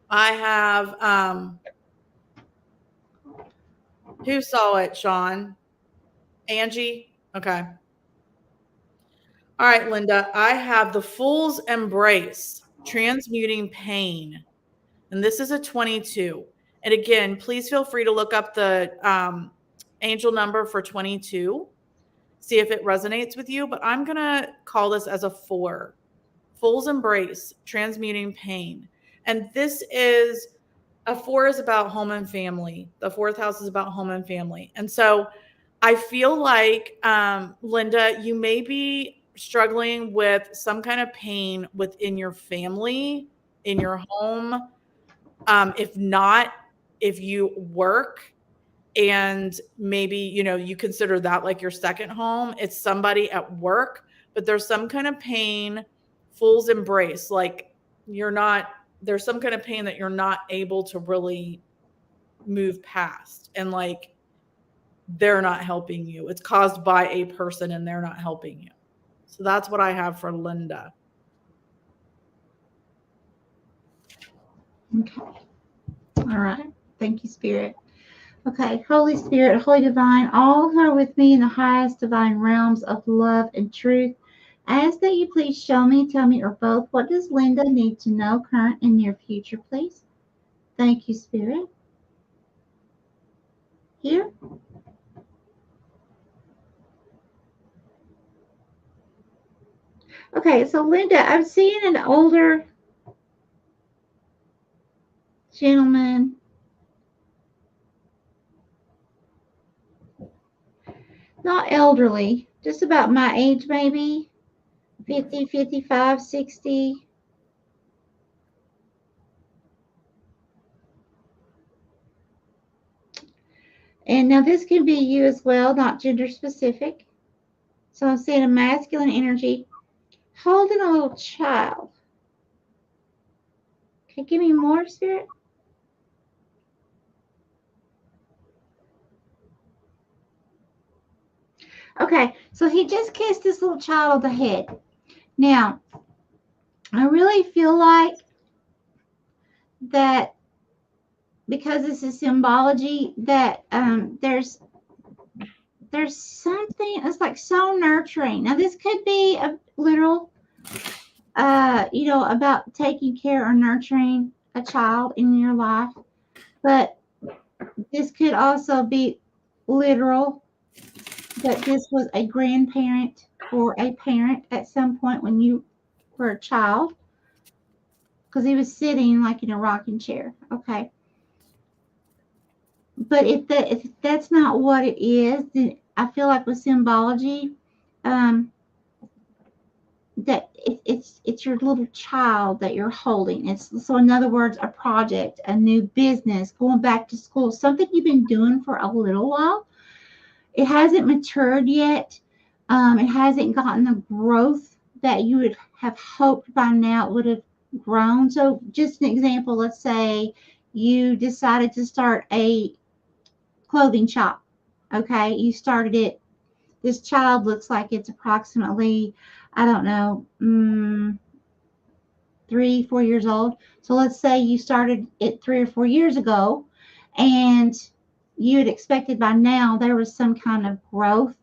I have, who saw it, Sean? Angie? Okay. All right, Linda, I have the Fool's Embrace, Transmuting Pain. And this is a 22. And again, please feel free to look up the angel number for 22, see if it resonates with you. But I'm going to call this as a 4. Fool's Embrace, Transmuting Pain. And this is a 4 is about home and family. The 4th house is about home and family. And so I feel like, Linda, you may be struggling with some kind of pain within your family, in your home. If not, if you work and maybe, you consider that like your second home, it's somebody at work, but there's some kind of pain, Fool's Embrace. Like there's some kind of pain that you're not able to really move past. And like, they're not helping you. It's caused by a person and they're not helping you. So that's what I have for Linda. Okay. All right. Thank you, Spirit. Okay. Holy Spirit, Holy Divine, all who are with me in the highest divine realms of love and truth, ask that you please show me, tell me, or both, what does Linda need to know, current and near future, please? Thank you, Spirit. Here. Okay, so Linda, I'm seeing an older gentleman. Not elderly, just about my age, maybe 50, 55, 60. And now this can be you as well, not gender specific. So I'm seeing a masculine energy holding a little child. Okay, give me more, Spirit. Okay, so he just kissed this little child on the head. Now, I really feel like that because this is symbology, that there's something that's like so nurturing. Now, this could be a literal, about taking care or nurturing a child in your life, but this could also be literal, that this was a grandparent or a parent at some point when you were a child, because he was sitting like in a rocking chair. Okay. But if that's not what it is, then I feel like with symbology, that it's your little child that you're holding. It's so, in other words, a project, a new business, going back to school, something you've been doing for a little while. It hasn't matured yet. It hasn't gotten the growth that you would have hoped by now it would have grown. So just an example, let's say you decided to start a clothing shop. Okay, you started it. This child looks like it's approximately, I don't know, 3-4 years old. So let's say you started it 3 or 4 years ago, and you had expected by now there was some kind of growth,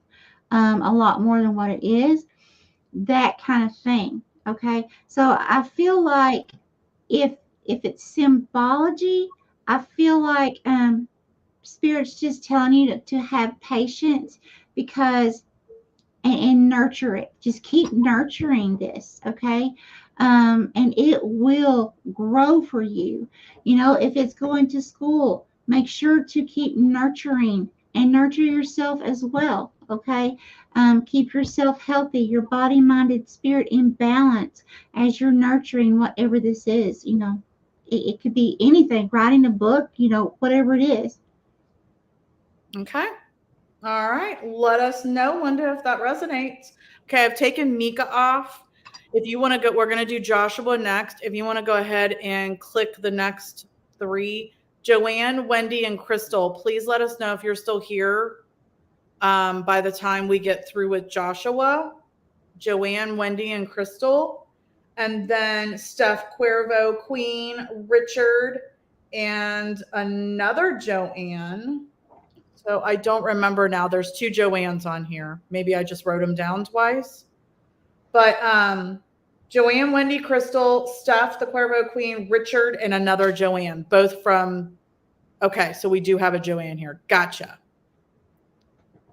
a lot more than what it is, that kind of thing. Okay, so I feel like if it's symbology, I feel like Spirit's just telling you to have patience, because and nurture it. Just keep nurturing this, okay? And it will grow for you. If it's going to school, make sure to keep nurturing and nurture yourself as well, okay? Keep yourself healthy, your body, mind, spirit in balance as you're nurturing whatever this is. It could be anything, writing a book, whatever it is. Okay. All right. Let us know, Linda, if that resonates. Okay. I've taken Mika off. If you want to go, we're going to do Joshua next. If you want to go ahead and click the next 3, Joanne, Wendy, and Crystal, please let us know if you're still here by the time we get through with Joshua. Joanne, Wendy, and Crystal. And then Steph, Cuervo, Queen, Richard, and another Joanne. So I don't remember now. There's 2 Joannes on here. Maybe I just wrote them down twice. But Joanne, Wendy, Crystal, Steph, the Cuervo Queen, Richard, and another Joanne, both from, okay, so we do have a Joanne here. Gotcha.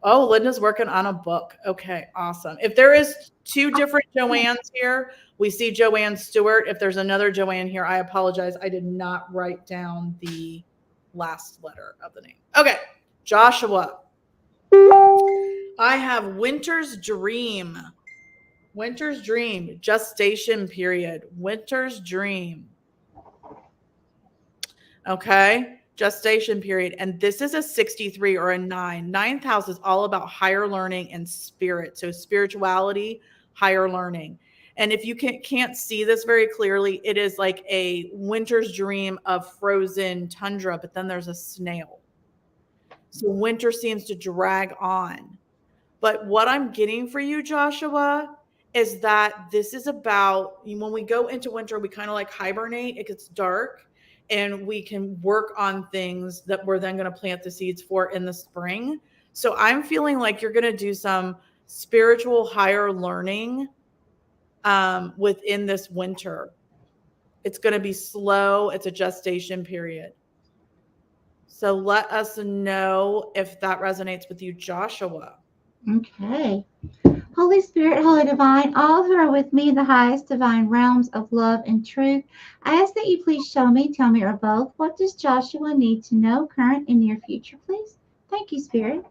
Oh, Linda's working on a book. Okay, awesome. If there is two different Joannes here, we see Joanne Stewart. If there's another Joanne here, I apologize. I did not write down the last letter of the name. Okay, Joshua. I have Winter's Dream. Winter's Dream, gestation period. Winter's Dream. Okay, gestation period. And this is a 63 or a 9. Ninth house is all about higher learning and spirit. So spirituality, higher learning. And if you can't see this very clearly, it is like a winter's dream of frozen tundra, but then there's a snail. So winter seems to drag on. But what I'm getting for you, Joshua, is that this is about when we go into winter, we kind of like hibernate, it gets dark, and we can work on things that we're then going to plant the seeds for in the spring. So I'm feeling like you're going to do some spiritual higher learning within this winter. It's going to be slow. It's a gestation period. So let us know if that resonates with you, Joshua. Okay. Holy Spirit, Holy Divine, all who are with me in the highest divine realms of love and truth, I ask that you please show me, tell me, or both, what does Joshua need to know, current and near future, please? Thank you, Spirit.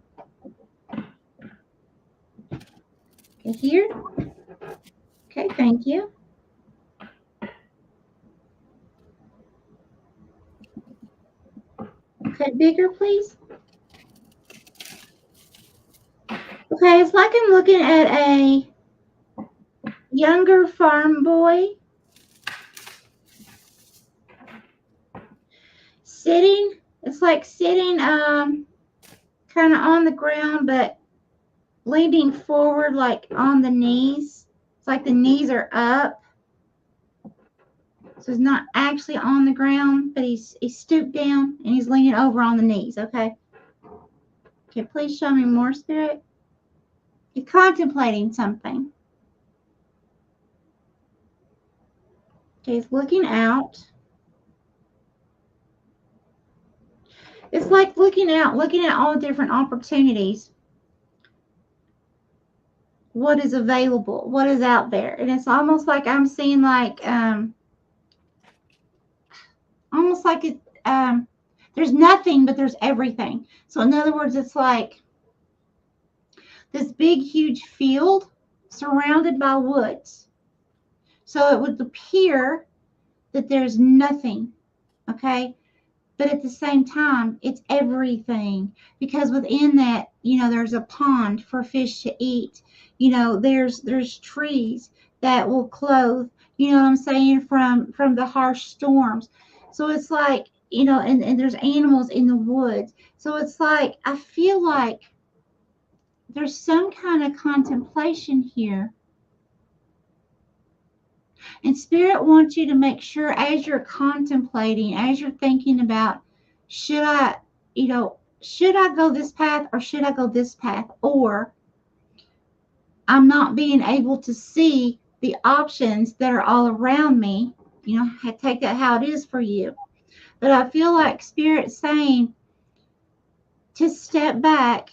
Okay, here. Okay, thank you. Okay, bigger, please. Okay, it's like I'm looking at a younger farm boy sitting. It's like sitting kind of on the ground, but leaning forward, like on the knees. It's like the knees are up. So he's not actually on the ground, but he's stooped down and he's leaning over on the knees, okay? Okay, please show me more, Spirit. You're contemplating something. Okay, he's looking out. It's like looking out, looking at all the different opportunities. What is available? What is out there? And it's almost like I'm seeing like, almost like it, there's nothing, but there's everything. So in other words, it's like this big, huge field surrounded by woods. So it would appear that there's nothing, okay? But at the same time, it's everything, because within that, you know, there's a pond for fish to eat. You know, there's trees that will clothe, you know what I'm saying, from the harsh storms. So it's like, you know, and there's animals in the woods. So it's like, I feel like there's some kind of contemplation here. And Spirit wants you to make sure, as you're contemplating, as you're thinking about, should I go this path or should I go this path? Or I'm not being able to see the options that are all around me. You know, take that how it is for you. But I feel like Spirit's saying to step back,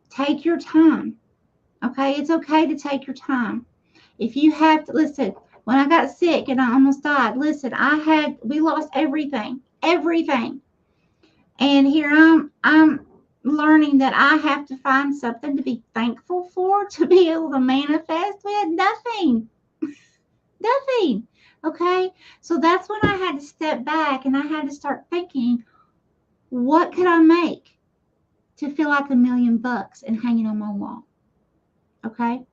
take your time. Okay? It's okay to take your time. If you have to, listen, when I got sick and I almost died, listen, we lost everything. And here I'm learning that I have to find something to be thankful for, to be able to manifest. We had nothing. Nothing. Okay? So that's when I had to step back and I had to start thinking, what could I make to feel like $1,000,000 and hanging on my wall? Okay?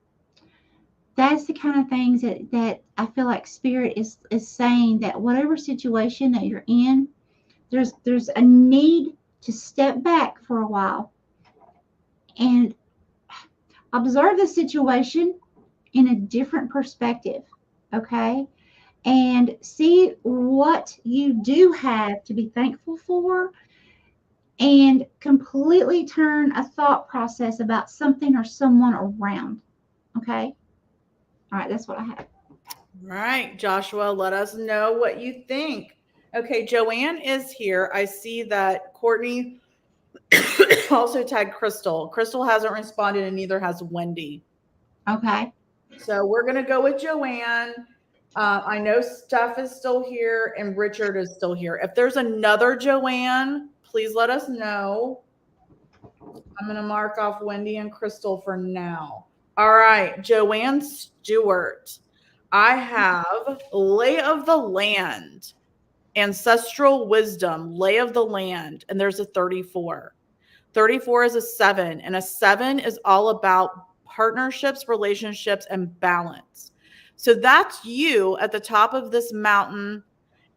That's the kind of things that I feel like Spirit is saying, that whatever situation that you're in, there's a need to step back for a while and observe the situation in a different perspective, okay? And see what you do have to be thankful for, and completely turn a thought process about something or someone around, okay? All right, that's what I have. Right, Joshua, let us know what you think. Okay, Joanne is here. I see that Courtney also tagged Crystal. Crystal hasn't responded, and neither has Wendy. Okay. So we're going to go with Joanne. I know Steph is still here and Richard is still here. If there's another Joanne, please let us know. I'm going to mark off Wendy and Crystal for now. All right, Joanne Stewart. I have Lay of the Land, Ancestral Wisdom, Lay of the Land, and there's a 34. 34 is a 7, and a 7 is all about partnerships, relationships, and balance. So that's you at the top of this mountain,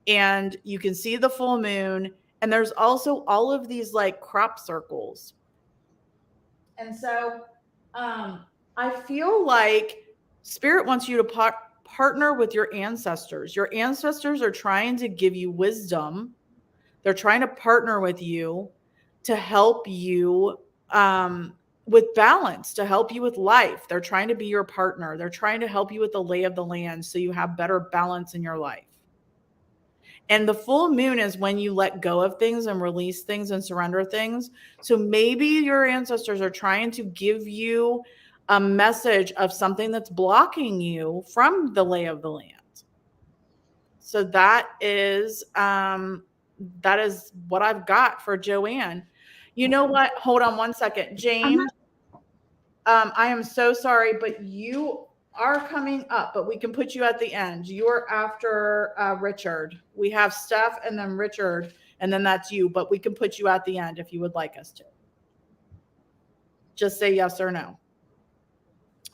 and you can see the full moon, and there's also all of these like crop circles. And so I feel like Spirit wants you to partner with your ancestors. Your ancestors are trying to give you wisdom. They're trying to partner with you to help you with balance, to help you with life. They're trying to be your partner. They're trying to help you with the lay of the land so you have better balance in your life. And the full moon is when you let go of things and release things and surrender things. So maybe your ancestors are trying to give you a message of something that's blocking you from the lay of the land. So that is what I've got for Joanne. You know what? Hold on one second. James, I am so sorry, but you are coming up, but we can put you at the end. You're after Richard. We have Steph and then Richard, and then that's you, but we can put you at the end if you would like us to. Just say yes or no.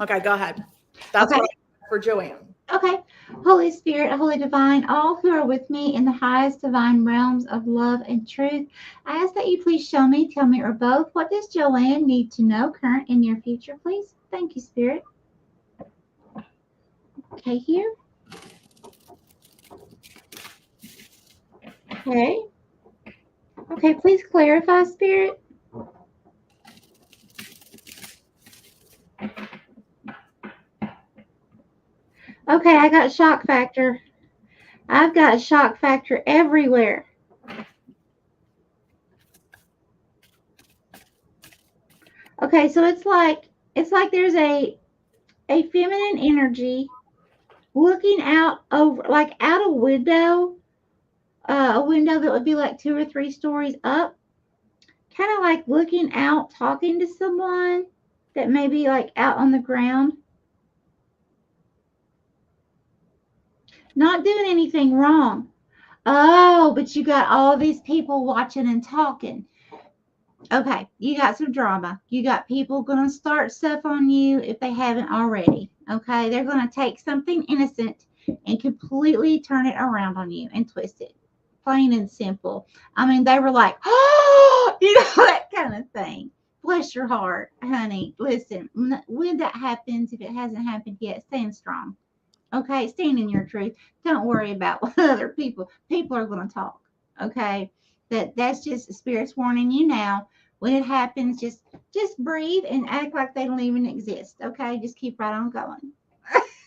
Okay, go ahead. That's Okay. what I have for Joanne. Okay. Holy Spirit, Holy Divine, all who are with me in the highest divine realms of love and truth, I ask that you please show me, tell me, or both, what does Joanne need to know, current and near future, please? Thank you, Spirit. Okay, here. Okay. Okay, please clarify, Spirit. Okay, I got shock factor. I've got shock factor everywhere. Okay, so it's like there's a feminine energy looking out over, like out a window that would be like 2 or 3 stories up, kind of like looking out, talking to someone that may be like out on the ground, not doing anything wrong. Oh, but you got all these people watching and talking. Okay, you got some drama. You got people going to start stuff on you if they haven't already. Okay, they're going to take something innocent and completely turn it around on you and twist it. Plain and simple. I mean, they were like, oh, you know, that kind of thing. Bless your heart, honey. Listen, when that happens, if it hasn't happened yet, stand strong. Okay, stand in your truth. Don't worry about what other people are going to talk. Okay, that's just spirits warning you now. When it happens, just breathe and act like they don't even exist. Okay, just keep right on going.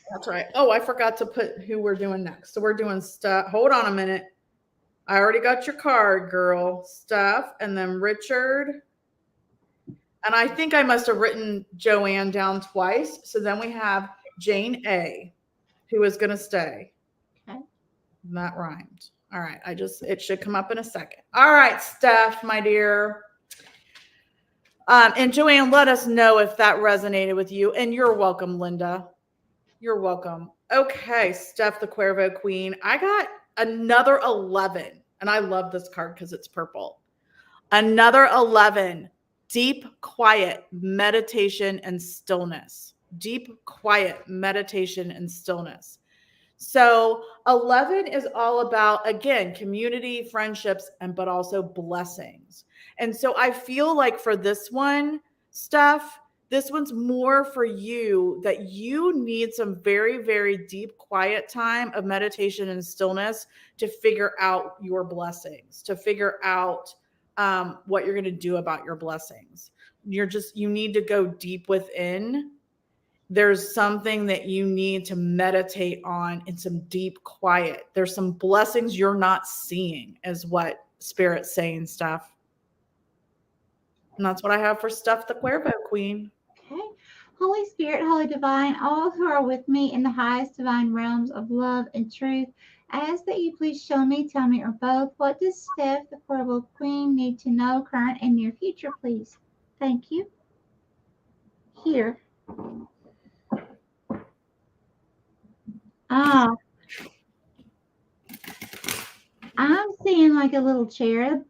That's right. Oh, I forgot to put who we're doing next. So we're doing stuff. Hold on a minute. I already got your card, girl. Steph, and then Richard. And I think I must have written Joanne down twice. So then we have Jane A, who is going to stay. Okay. That rhymed. All right. It should come up in a second. All right, Steph, my dear. And Joanne, let us know if that resonated with you. And you're welcome, Linda. You're welcome. Okay, Steph, the Cuervo Queen. I got another 11. And I love this card because it's purple. Another 11. Deep, quiet meditation and stillness. Deep, quiet meditation and stillness. So 11 is all about, again, community, friendships, but also blessings. And so I feel like for this one, Steph, this one's more for you, that you need some very, very deep, quiet time of meditation and stillness to figure out your blessings, to figure out what you're going to do about your blessings. You need to go deep within There's something that you need to meditate on in some deep quiet. There's some blessings you're not seeing, is what Spirit's saying, Steph. And that's what I have for Steph the Cuervo Queen. Okay. Holy Spirit, Holy Divine, all who are with me in the highest divine realms of love and truth, I ask that you please show me, tell me, or both, what does Steph, the Cuervo Queen, need to know, current and near future, please? Thank you. Here. Ah, I'm seeing like a little cherub,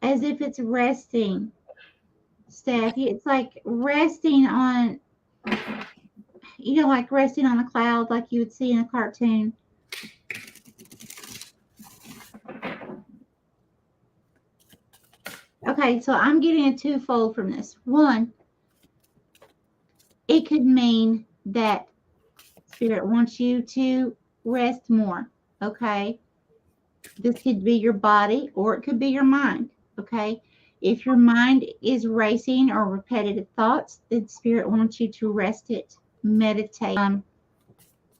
as if it's resting. Steph, it's like resting on, like resting on a cloud, like you would see in a cartoon. Okay, so I'm getting a twofold from this. One, it could mean that Spirit wants you to rest more, okay? This could be your body or it could be your mind, okay? If your mind is racing or repetitive thoughts, then Spirit wants you to rest it, meditate.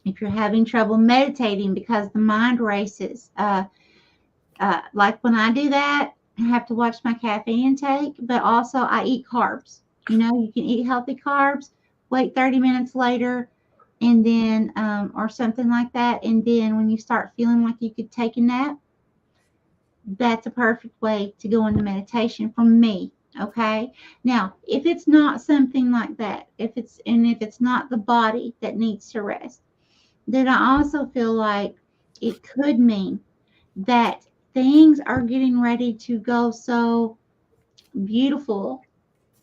If you're having trouble meditating because the mind races, like when I do that, I have to watch my caffeine intake, but also I eat carbs. You can eat healthy carbs, wait 30 minutes later, and then, or something like that. And then when you start feeling like you could take a nap, that's a perfect way to go into meditation for me. Okay. Now, if it's not something like that, if it's not the body that needs to rest, then I also feel like it could mean that things are getting ready to go so beautiful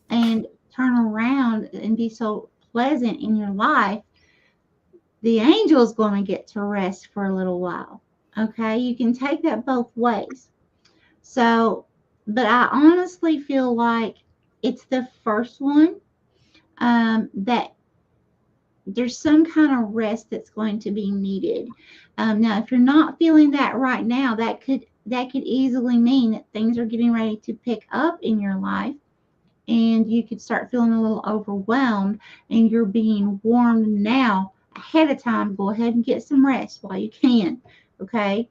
and turn around and be so pleasant in your life. The angel's going to get to rest for a little while. Okay. You can take that both ways. So, but I honestly feel like it's the first one, that there's some kind of rest that's going to be needed. Now, if you're not feeling that right now, that could easily mean that things are getting ready to pick up in your life, and you could start feeling a little overwhelmed, and you're being warned now ahead of time. Go ahead and get some rest while you can. Okay.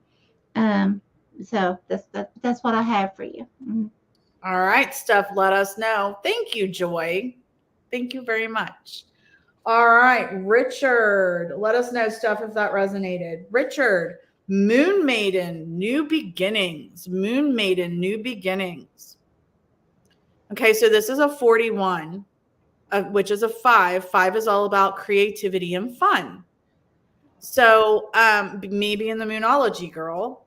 So that's what I have for you. All right, Steph, let us know. Thank you, Joy. Thank you very much. All right, Richard, let us know, Steph, if that resonated. Richard, Moon Maiden, New Beginnings. Moon Maiden, New Beginnings. Okay, so this is a 41, which is a 5. 5 is all about creativity and fun. So maybe in the Moonology, girl.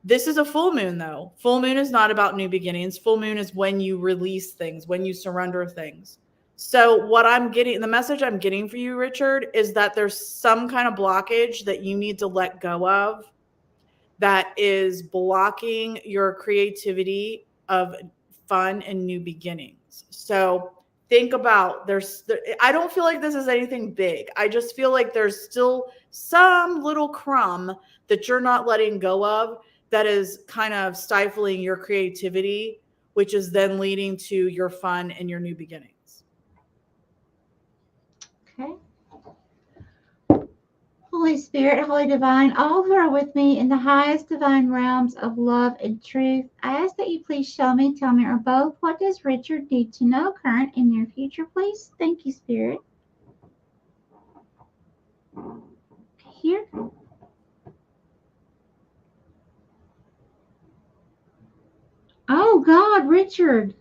This is a full moon, though. Full moon is not about new beginnings. Full moon is when you release things, when you surrender things. So what I'm getting, the message I'm getting for you, Richard, is that there's some kind of blockage that you need to let go of that is blocking your creativity of fun and new beginnings. So think about, I don't feel like this is anything big. I just feel like there's still some little crumb that you're not letting go of that is kind of stifling your creativity, which is then leading to your fun and your new beginnings. Okay. Holy Spirit, Holy Divine, all who are with me in the highest divine realms of love and truth, I ask that you please show me, tell me, or both, what does Richard need to know, current and near future, please? Thank you, Spirit. Here. Oh, God, Richard.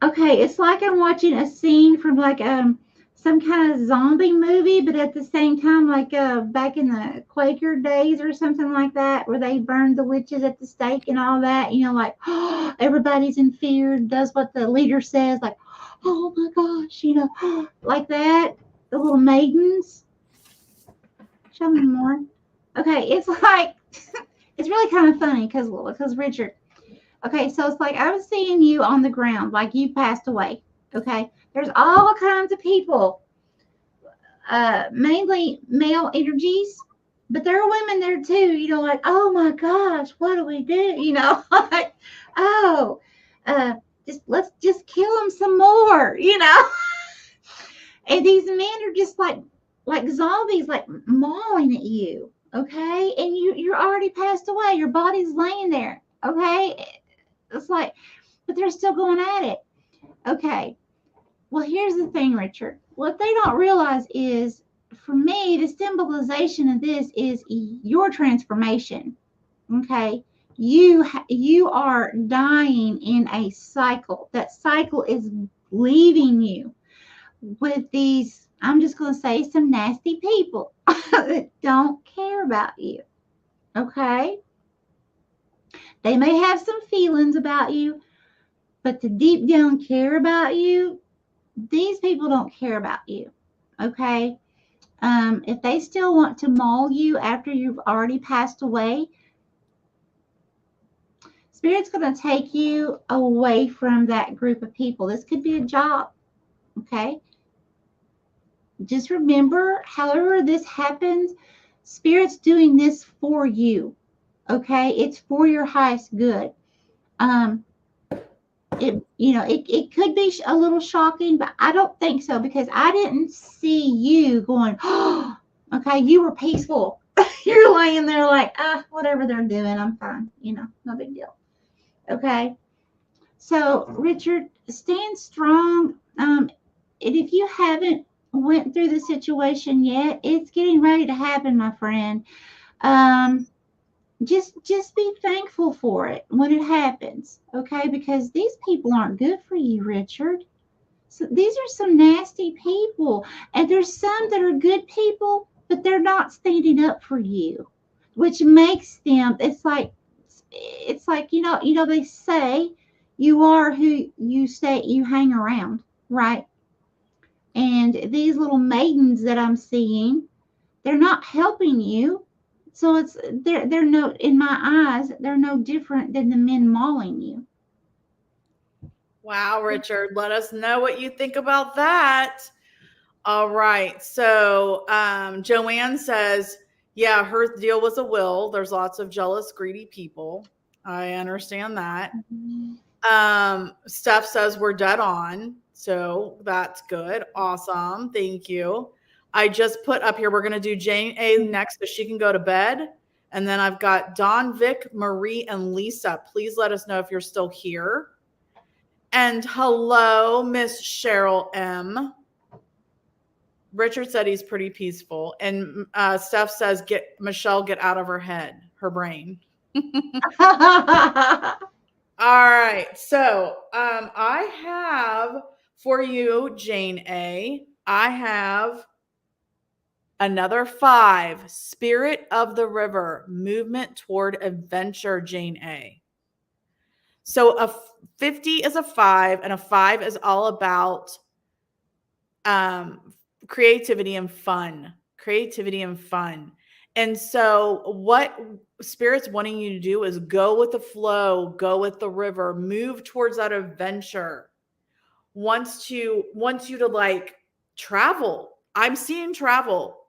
Okay, it's like I'm watching a scene from like some kind of zombie movie, but at the same time, like back in the Quaker days or something like that, where they burned the witches at the stake and all that. Like everybody's in fear, does what the leader says, like, oh my gosh, like that. The little maidens. Show me more. Okay, it's like it's really kind of funny because Richard. Okay, so it's like I was seeing you on the ground, like you passed away. Okay, there's all kinds of people, mainly male energies, But there are women there too, like, oh my gosh, what do we do? Like, oh, uh, let's just kill them some more. And these men are just like zombies, like mauling at you. Okay, and you're already passed away. Your body's laying there. Okay, it's like, but they're still going at it. Okay. Well, here's the thing, Richard. What they don't realize is, for me, the symbolization of this is your transformation. Okay, you are dying in a cycle. That cycle is leaving you with these. I'm just going to say some nasty people that don't care about you. Okay, they may have some feelings about you, but to deep down care about you, these people don't care about you. Okay. If they still want to maul you after you've already passed away, Spirit's going to take you away from that group of people. This could be a job. Okay. Just remember, however this happens, Spirit's doing this for you. Okay. It's for your highest good. It could be a little shocking, but I don't think so, because I didn't see you going, oh, okay, you were peaceful. You're laying there like, whatever they're doing, I'm fine. No big deal. Okay. So, Richard, stand strong. And if you haven't went through the situation yet, it's getting ready to happen, my friend. Just be thankful for it when it happens, okay? Because these people aren't good for you, Richard. So these are some nasty people, and there's some that are good people, but they're not standing up for you, which makes them. It's like they say you are who you say you hang around, right? And these little maidens that I'm seeing, they're not helping you. So they're no, in my eyes, they're no different than the men mauling you. Wow, Richard, let us know what you think about that. All right. So Joanne says, yeah, her deal was a will. There's lots of jealous, greedy people. I understand that. Steph says we're dead on. So that's good. Awesome. Thank you. I just put up here, we're going to do Jane A next so she can go to bed. And then I've got Dawn, Vic, Marie, and Lisa. Please let us know if you're still here. And hello, Miss Cheryl M. Richard said he's pretty peaceful. And Steph says, Michelle, get out of her head, her brain. All right. So I have for you, Jane A., I have another 5, Spirit of the River, movement toward adventure, Jane A. So a 50 is a 5, and a 5 is all about creativity and fun. And so what Spirit's wanting you to do is go with the flow, go with the river, move towards that adventure. Wants you to like travel. I'm seeing travel.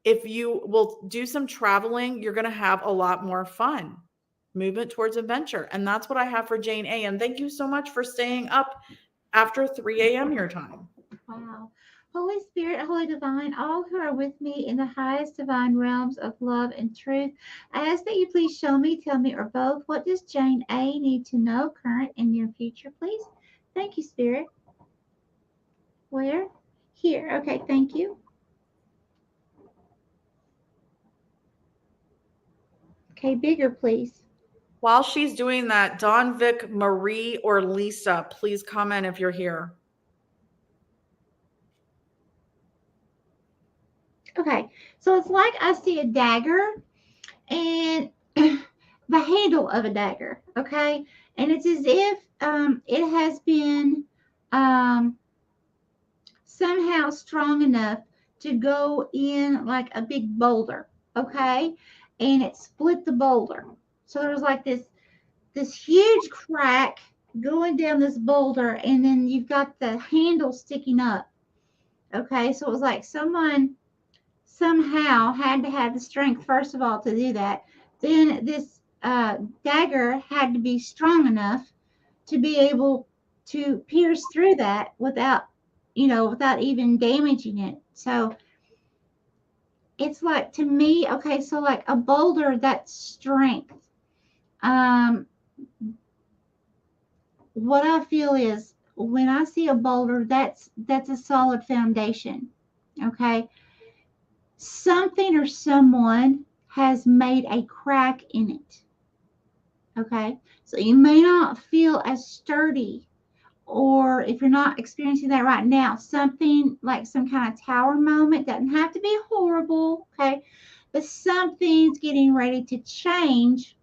If you will do some traveling, you're going to have a lot more fun. Movement towards adventure. And that's what I have for Jane A. And thank you so much for staying up after 3 a.m. your time. Wow. Holy Spirit, Holy Divine, all who are with me in the highest divine realms of love and truth, I ask that you please show me, tell me, or both, what does Jane A. need to know, current and near future, please? Thank you, Spirit. Where? Here. Okay, thank you. Okay, bigger, please. While she's doing that, Dawn, Vic, Marie, or Lisa, please comment if you're here. Okay, so it's like I see a dagger and the handle of a dagger, okay? And it's as if it has been somehow strong enough to go in like a big boulder, okay? And it split the boulder. So there's like this huge crack going down this boulder, and then you've got the handle sticking up. Okay, so it was like someone somehow had to have the strength, first of all, to do that. Then this dagger had to be strong enough to be able to pierce through that without, without even damaging it. So it's like, to me, okay, so like a boulder, that's strength. What I feel is when I see a boulder, that's a solid foundation. Okay. Something or someone has made a crack in it. Okay. So you may not feel as sturdy, or if you're not experiencing that right now, something like some kind of tower moment, doesn't have to be horrible. Okay. But something's getting ready to change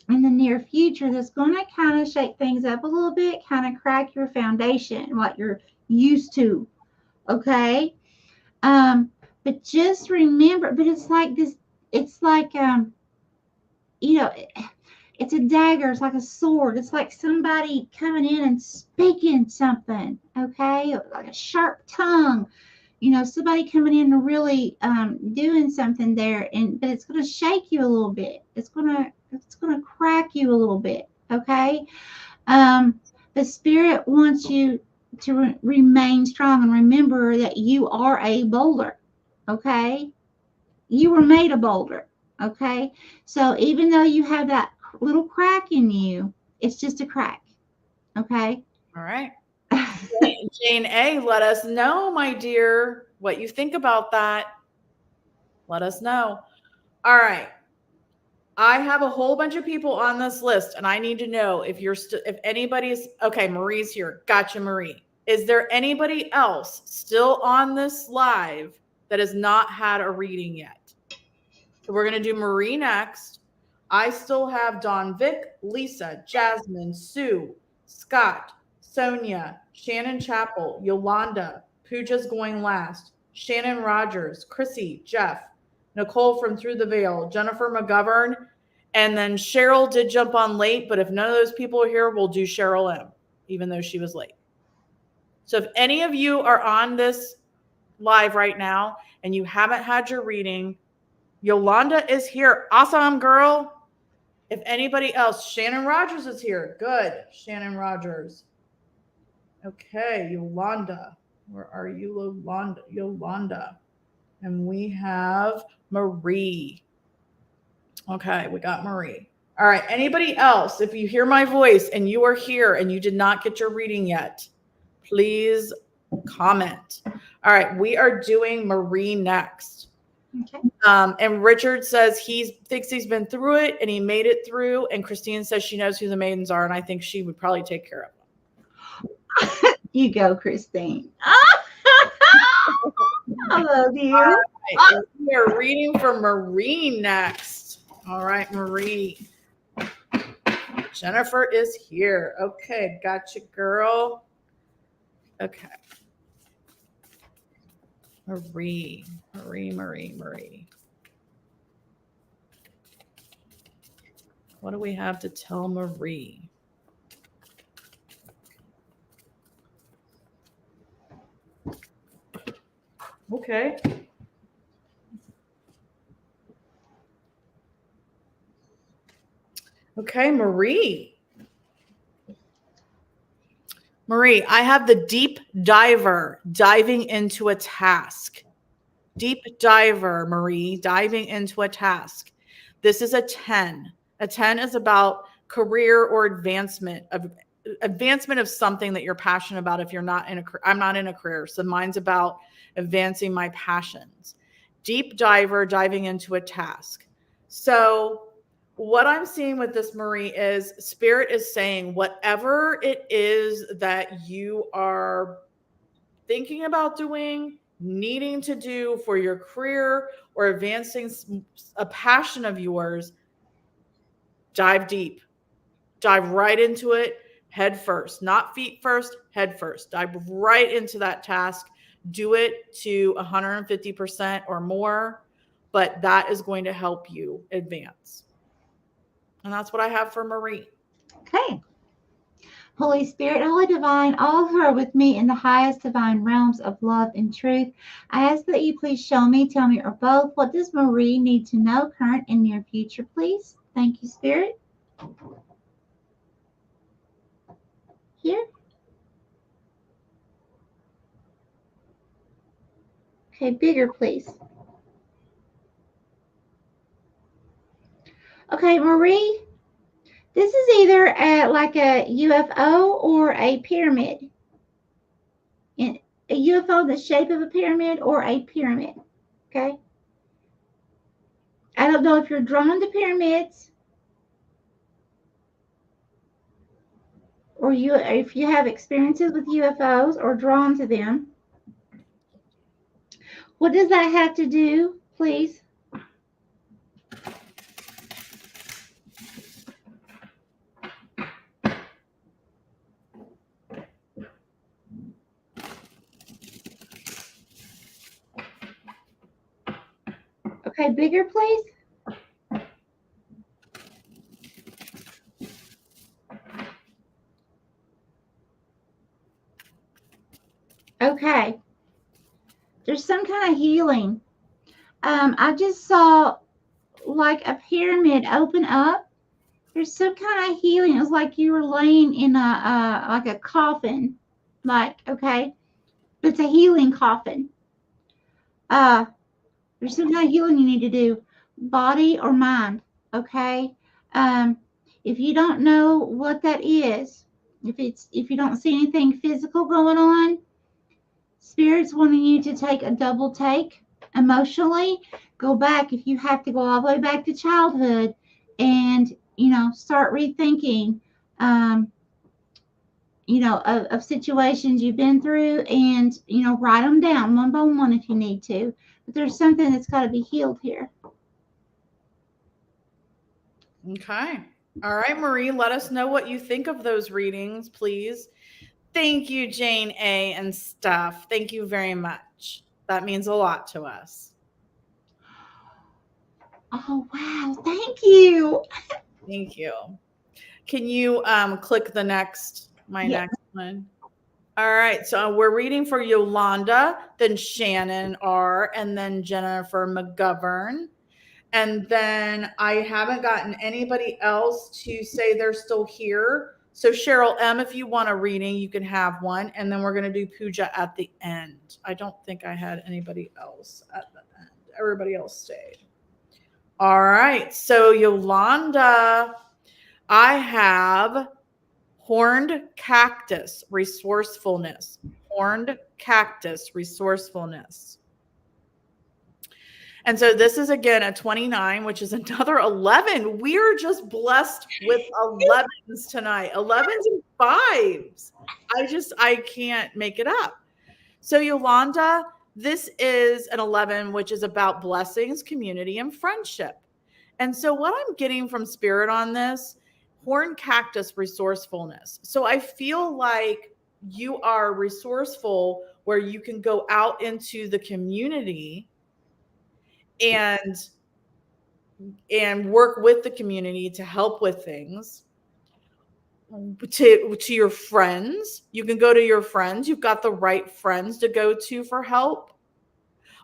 in the near future that's going to kind of shake things up a little bit, kind of crack your foundation, what you're used to. Okay. But just remember, but it's like this, it's like, you know, it's a dagger, it's like a sword, it's like somebody coming in and speaking something, okay, like a sharp tongue, somebody coming in and really doing something there, but it's going to shake you a little bit, it's going to crack you a little bit, okay. The spirit wants you to remain strong and remember that you are a boulder, okay. You were made a boulder, okay. So even though you have that little crack in you, it's just a crack, okay. All right. Jane A, let us know, my dear, what you think about that. Let us know. All right. I have a whole bunch of people on this list, and I need to know if if anybody's okay. Marie's here. Gotcha, Marie. Is there anybody else still on this live that has not had a reading yet? So we're going to do Marie next. I still have Dawn Vic, Lisa, Jasmine, Sue, Scott, Sonia, Shannon Chappell, Yolanda, Pooja's going last, Shannon Rogers, Chrissy, Jeff, Nicole from Through the Veil, Jennifer McGovern, and then Cheryl did jump on late, but if none of those people are here, we'll do Cheryl M, even though she was late. So if any of you are on this live right now and you haven't had your reading, Yolanda is here. Awesome, girl. If anybody else, Shannon Rogers is here. Good. Shannon Rogers. Okay, Yolanda. Where are you, Yolanda? Yolanda. And we have Marie. Okay, we got Marie. All right, anybody else, if you hear my voice and you are here and you did not get your reading yet, please comment. All right, we are doing Marie next. Okay. And Richard says he thinks he's been through it and he made it through. And Christine says she knows who the maidens are, and I think she would probably take care of them. You go, Christine. I love you. All right, we are reading for Marie next. All right, Marie. Jennifer is here. Okay, gotcha, girl. Okay. Marie. What do we have to tell Marie? Okay. Okay, Marie. Marie, I have the deep diver diving into a task. Deep diver, Marie, diving into a task. This is a 10. A 10 is about career or advancement of something that you're passionate about. If you're not in I'm not in a career, so mine's about advancing my passions. Deep diver, diving into a task. So what I'm seeing with this, Marie, is Spirit is saying whatever it is that you are thinking about doing, needing to do for your career or advancing a passion of yours, dive deep. Dive right into it, head first. Not feet first, head first. Dive right into that task. Do it to 150% or more, but that is going to help you advance. And that's what I have for Marie. Okay. Holy Spirit, Holy Divine, all who are with me in the highest divine realms of love and truth, I ask that you please show me, tell me, or both, what does Marie need to know, current and near future, please? Thank you, Spirit. Here. Okay, bigger, please. Okay, Marie, this is either like a UFO or a pyramid. A UFO in the shape of a pyramid or a pyramid. Okay. I don't know if you're drawn to pyramids or if you have experiences with UFOs or drawn to them. What does that have to do, please? Okay, bigger, please. Okay. There's some kind of healing. I just saw like a pyramid open up. There's some kind of healing. It was like you were laying in a like a coffin. Like, okay. It's a healing coffin. There's some kind of healing you need to do, body or mind, okay? If you don't know what that is, if you don't see anything physical going on, Spirit's wanting you to take a double take emotionally. Go back, if you have to go all the way back to childhood and, start rethinking, of situations you've been through and, write them down one by one if you need to. But there's something that's got to be healed here. Okay. All right, Marie, let us know what you think of those readings, please. Thank you, Jane A. and Steph. Thank you very much. That means a lot to us. Oh, wow. Thank you. Thank you. Can you click the next one? All right. So we're reading for Yolanda, then Shannon R., and then Jennifer McGovern. And then I haven't gotten anybody else to say they're still here. So Cheryl M., if you want a reading, you can have one. And then we're going to do puja at the end. I don't think I had anybody else at the end. Everybody else stayed. All right. So Yolanda, I have horned cactus resourcefulness. Horned cactus resourcefulness. And so this is again a 29, which is another 11. We're just blessed with 11s tonight. 11s and 5s. I can't make it up. So Yolanda, this is an 11, which is about blessings, community, and friendship. And so what I'm getting from Spirit on this, horned cactus resourcefulness. So I feel like you are resourceful where you can go out into the community and work with the community to help with things. To your friends, you can go to your friends. You've got the right friends to go to for help.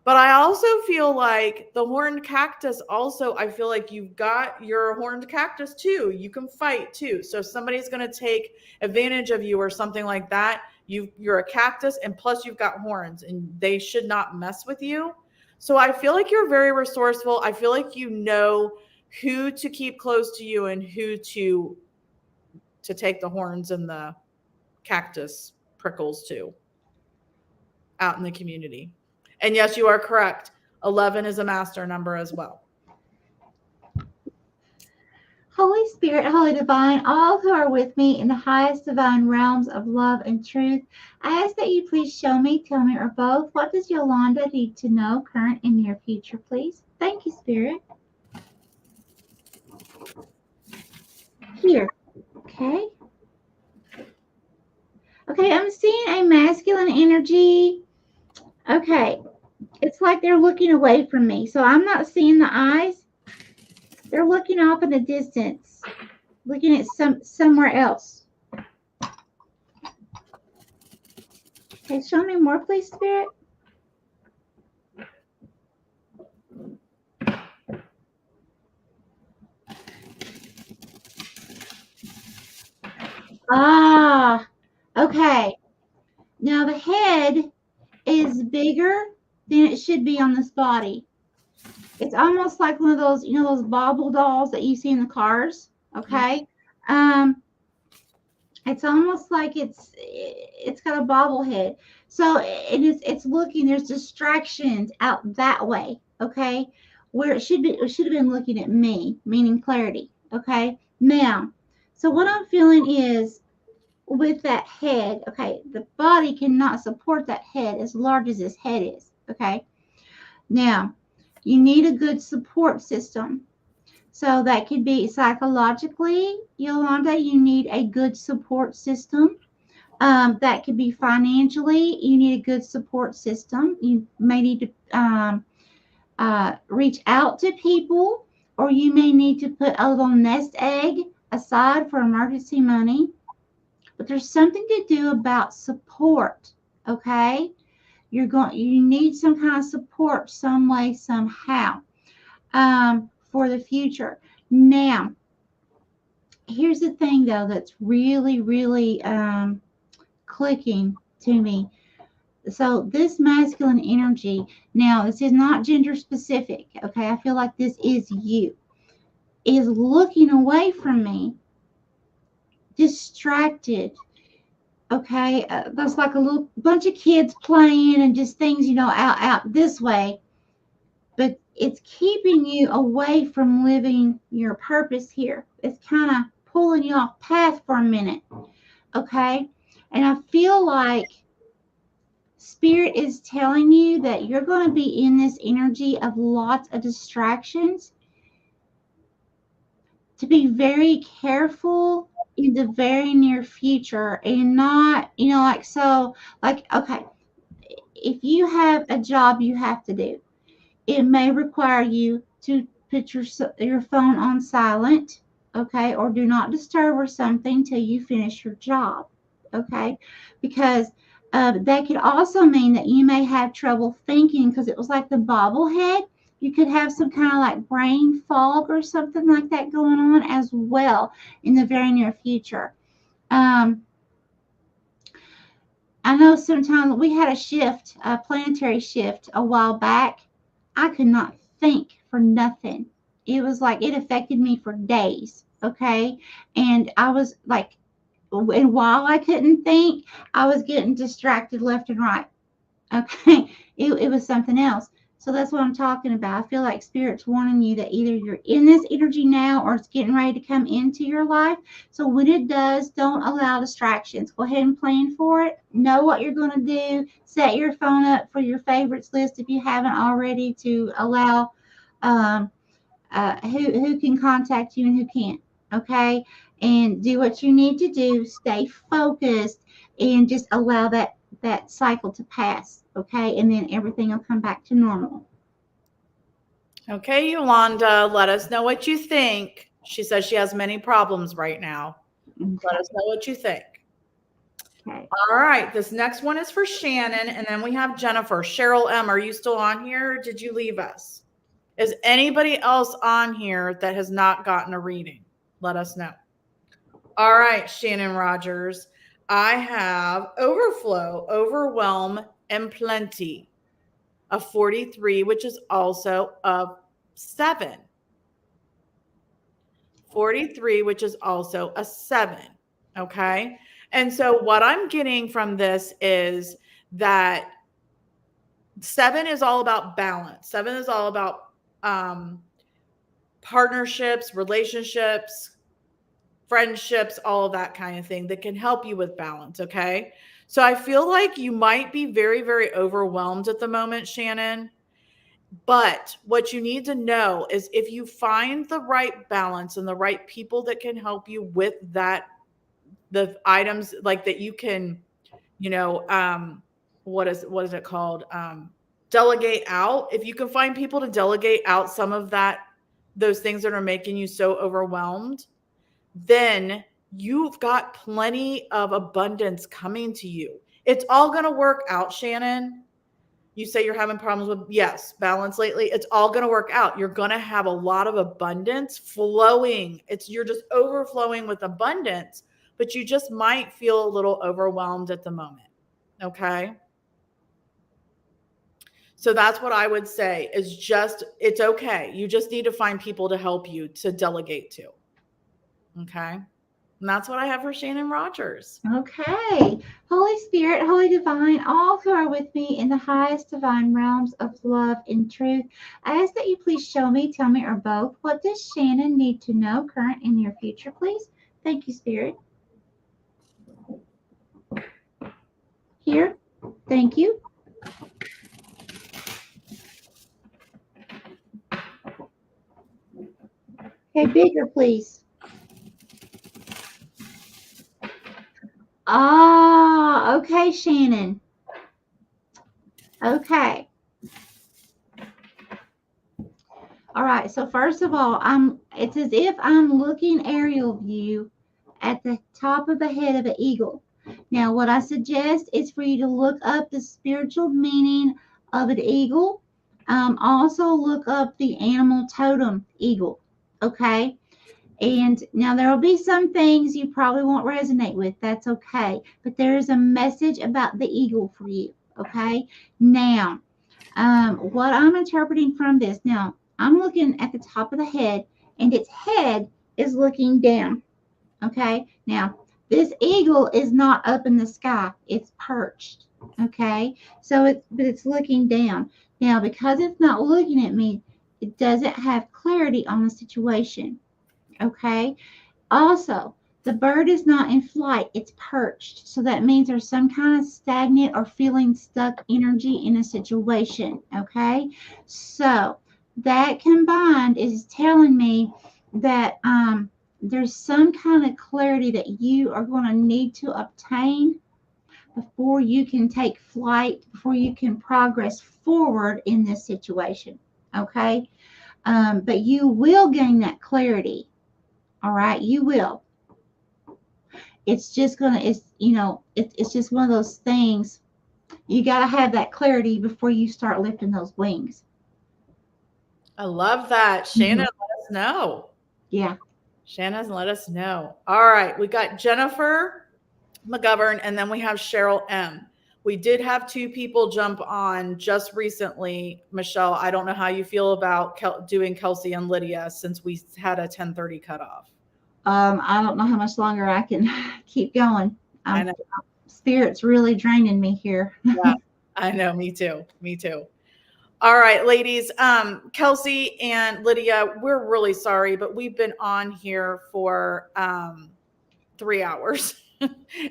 But I also feel like the horned cactus also, I feel like you've got your horned cactus too. You can fight too. So if somebody's going to take advantage of you or something like that, you're a cactus and plus you've got horns and they should not mess with you. So I feel like you're very resourceful. I feel like you know who to keep close to you and who to take the horns and the cactus prickles to out in the community. And yes, you are correct. 11 is a master number as well. Holy Spirit, Holy Divine, all who are with me in the highest divine realms of love and truth, I ask that you please show me, tell me, or both, what does Yolanda need to know, current and near future, please? Thank you, Spirit. Here. Okay. Okay, I'm seeing a masculine energy. Okay. It's like they're looking away from me. So I'm not seeing the eyes. They're looking off in the distance, looking at somewhere else. Okay, show me more, please, Spirit. Ah, okay. Now the head is bigger than it should be on this body. It's almost like one of those, those bobble dolls that you see in the cars. Okay. It's almost like it's got a bobble head. So it's looking, there's distractions out that way. Okay. Where it should have been looking at me, meaning clarity. Okay. Now, so what I'm feeling is with that head, okay, the body cannot support that head as large as this head is. Okay. Now, you need a good support system. So that could be psychologically, Yolanda, you need a good support system. That could be financially, you need a good support system. You may need to reach out to people, or you may need to put a little nest egg aside for emergency money. But there's something to do about support, okay? You need some kind of support some way, somehow, for the future. Now, here's the thing though that's really, really clicking to me. So this masculine energy, now this is not gender specific, okay? I feel like this is you, is looking away from me, distracted. Okay, there's like a little bunch of kids playing and just things, out this way. But it's keeping you away from living your purpose here. It's kind of pulling you off path for a minute. Okay, and I feel like Spirit is telling you that you're going to be in this energy of lots of distractions, to be very careful in the very near future, and not, okay, if you have a job you have to do, it may require you to put your phone on silent, okay, or do not disturb or something till you finish your job, okay, because that could also mean that you may have trouble thinking, because it was like the bobblehead. You could have some kind of like brain fog or something like that going on as well in the very near future. I know sometimes we had a planetary shift a while back. I could not think for nothing. It was like it affected me for days. Okay. And I was like, and while I couldn't think, I was getting distracted left and right. Okay. It was something else. So that's what I'm talking about. I feel like Spirit's warning you that either you're in this energy now or it's getting ready to come into your life. So when it does, don't allow distractions. Go ahead and plan for it. Know what you're going to do. Set your phone up for your favorites list if you haven't already, to allow who can contact you and who can't. Okay. And do what you need to do. Stay focused and just allow that cycle to pass. Okay, and then everything will come back to normal. Okay, Yolanda, let us know what you think. She says she has many problems right now. Okay. Let us know what you think. Okay. All right, this next one is for Shannon, and then we have Jennifer. Cheryl M., are you still on here, or did you leave us? Is anybody else on here that has not gotten a reading? Let us know. All right, Shannon Rogers. I have overflow, overwhelm, and plenty, a 43, which is also a 7. 43, which is also a 7. Okay. And so what I'm getting from this is that 7 is all about balance. 7 is all about partnerships, relationships, friendships, all of that kind of thing that can help you with balance. Okay. So I feel like you might be very, very overwhelmed at the moment, Shannon. But what you need to know is if you find the right balance and the right people that can help you with that, the items like that you can, what is it called? Delegate out. If you can find people to delegate out some of those things that are making you so overwhelmed, then you've got plenty of abundance coming to you. It's all going to work out, Shannon. You say you're having problems with, yes, balance lately. It's all going to work out. You're going to have a lot of abundance flowing. You're just overflowing with abundance, but you just might feel a little overwhelmed at the moment. Okay. So that's what I would say is just, it's okay. You just need to find people to help you to delegate to. Okay. And that's what I have for Shannon Rogers. Okay. Holy Spirit, Holy Divine, all who are with me in the highest divine realms of love and truth, I ask that you please show me, tell me, or both, what does Shannon need to know, current and near future, please? Thank you, Spirit. Here. Thank you. Okay, bigger, please. Ah, okay, Shannon. Okay. All right. So first of all, it's as if I'm looking aerial view at the top of the head of an eagle. Now, what I suggest is for you to look up the spiritual meaning of an eagle. Also look up the animal totem eagle. Okay. And now there will be some things you probably won't resonate with. That's okay. But there is a message about the eagle for you. Okay. Now, what I'm interpreting from this, now I'm looking at the top of the head, and its head is looking down. Okay. Now, this eagle is not up in the sky. It's perched. Okay. So it's looking down. Now, because it's not looking at me, it doesn't have clarity on the situation. Okay. Also, the bird is not in flight, it's perched. So that means there's some kind of stagnant or feeling stuck energy in a situation. Okay. So that combined is telling me that there's some kind of clarity that you are going to need to obtain before you can take flight, before you can progress forward in this situation. Okay. But you will gain that clarity. All right, you will. It's just it's just one of those things. You got to have that clarity before you start lifting those wings. I love that. Shannon, let us know. Yeah. Shannon, let us know. All right, we got Jennifer McGovern, and then we have Cheryl M. We did have two people jump on just recently. Michelle, I don't know how you feel about doing Kelsey and Lydia since we had a 10:30 cutoff. I don't know how much longer I can keep going. I know. Spirit's really draining me here. Yeah, I know. Me too. Me too. All right, ladies. Kelsey and Lydia, we're really sorry, but we've been on here for 3 hours.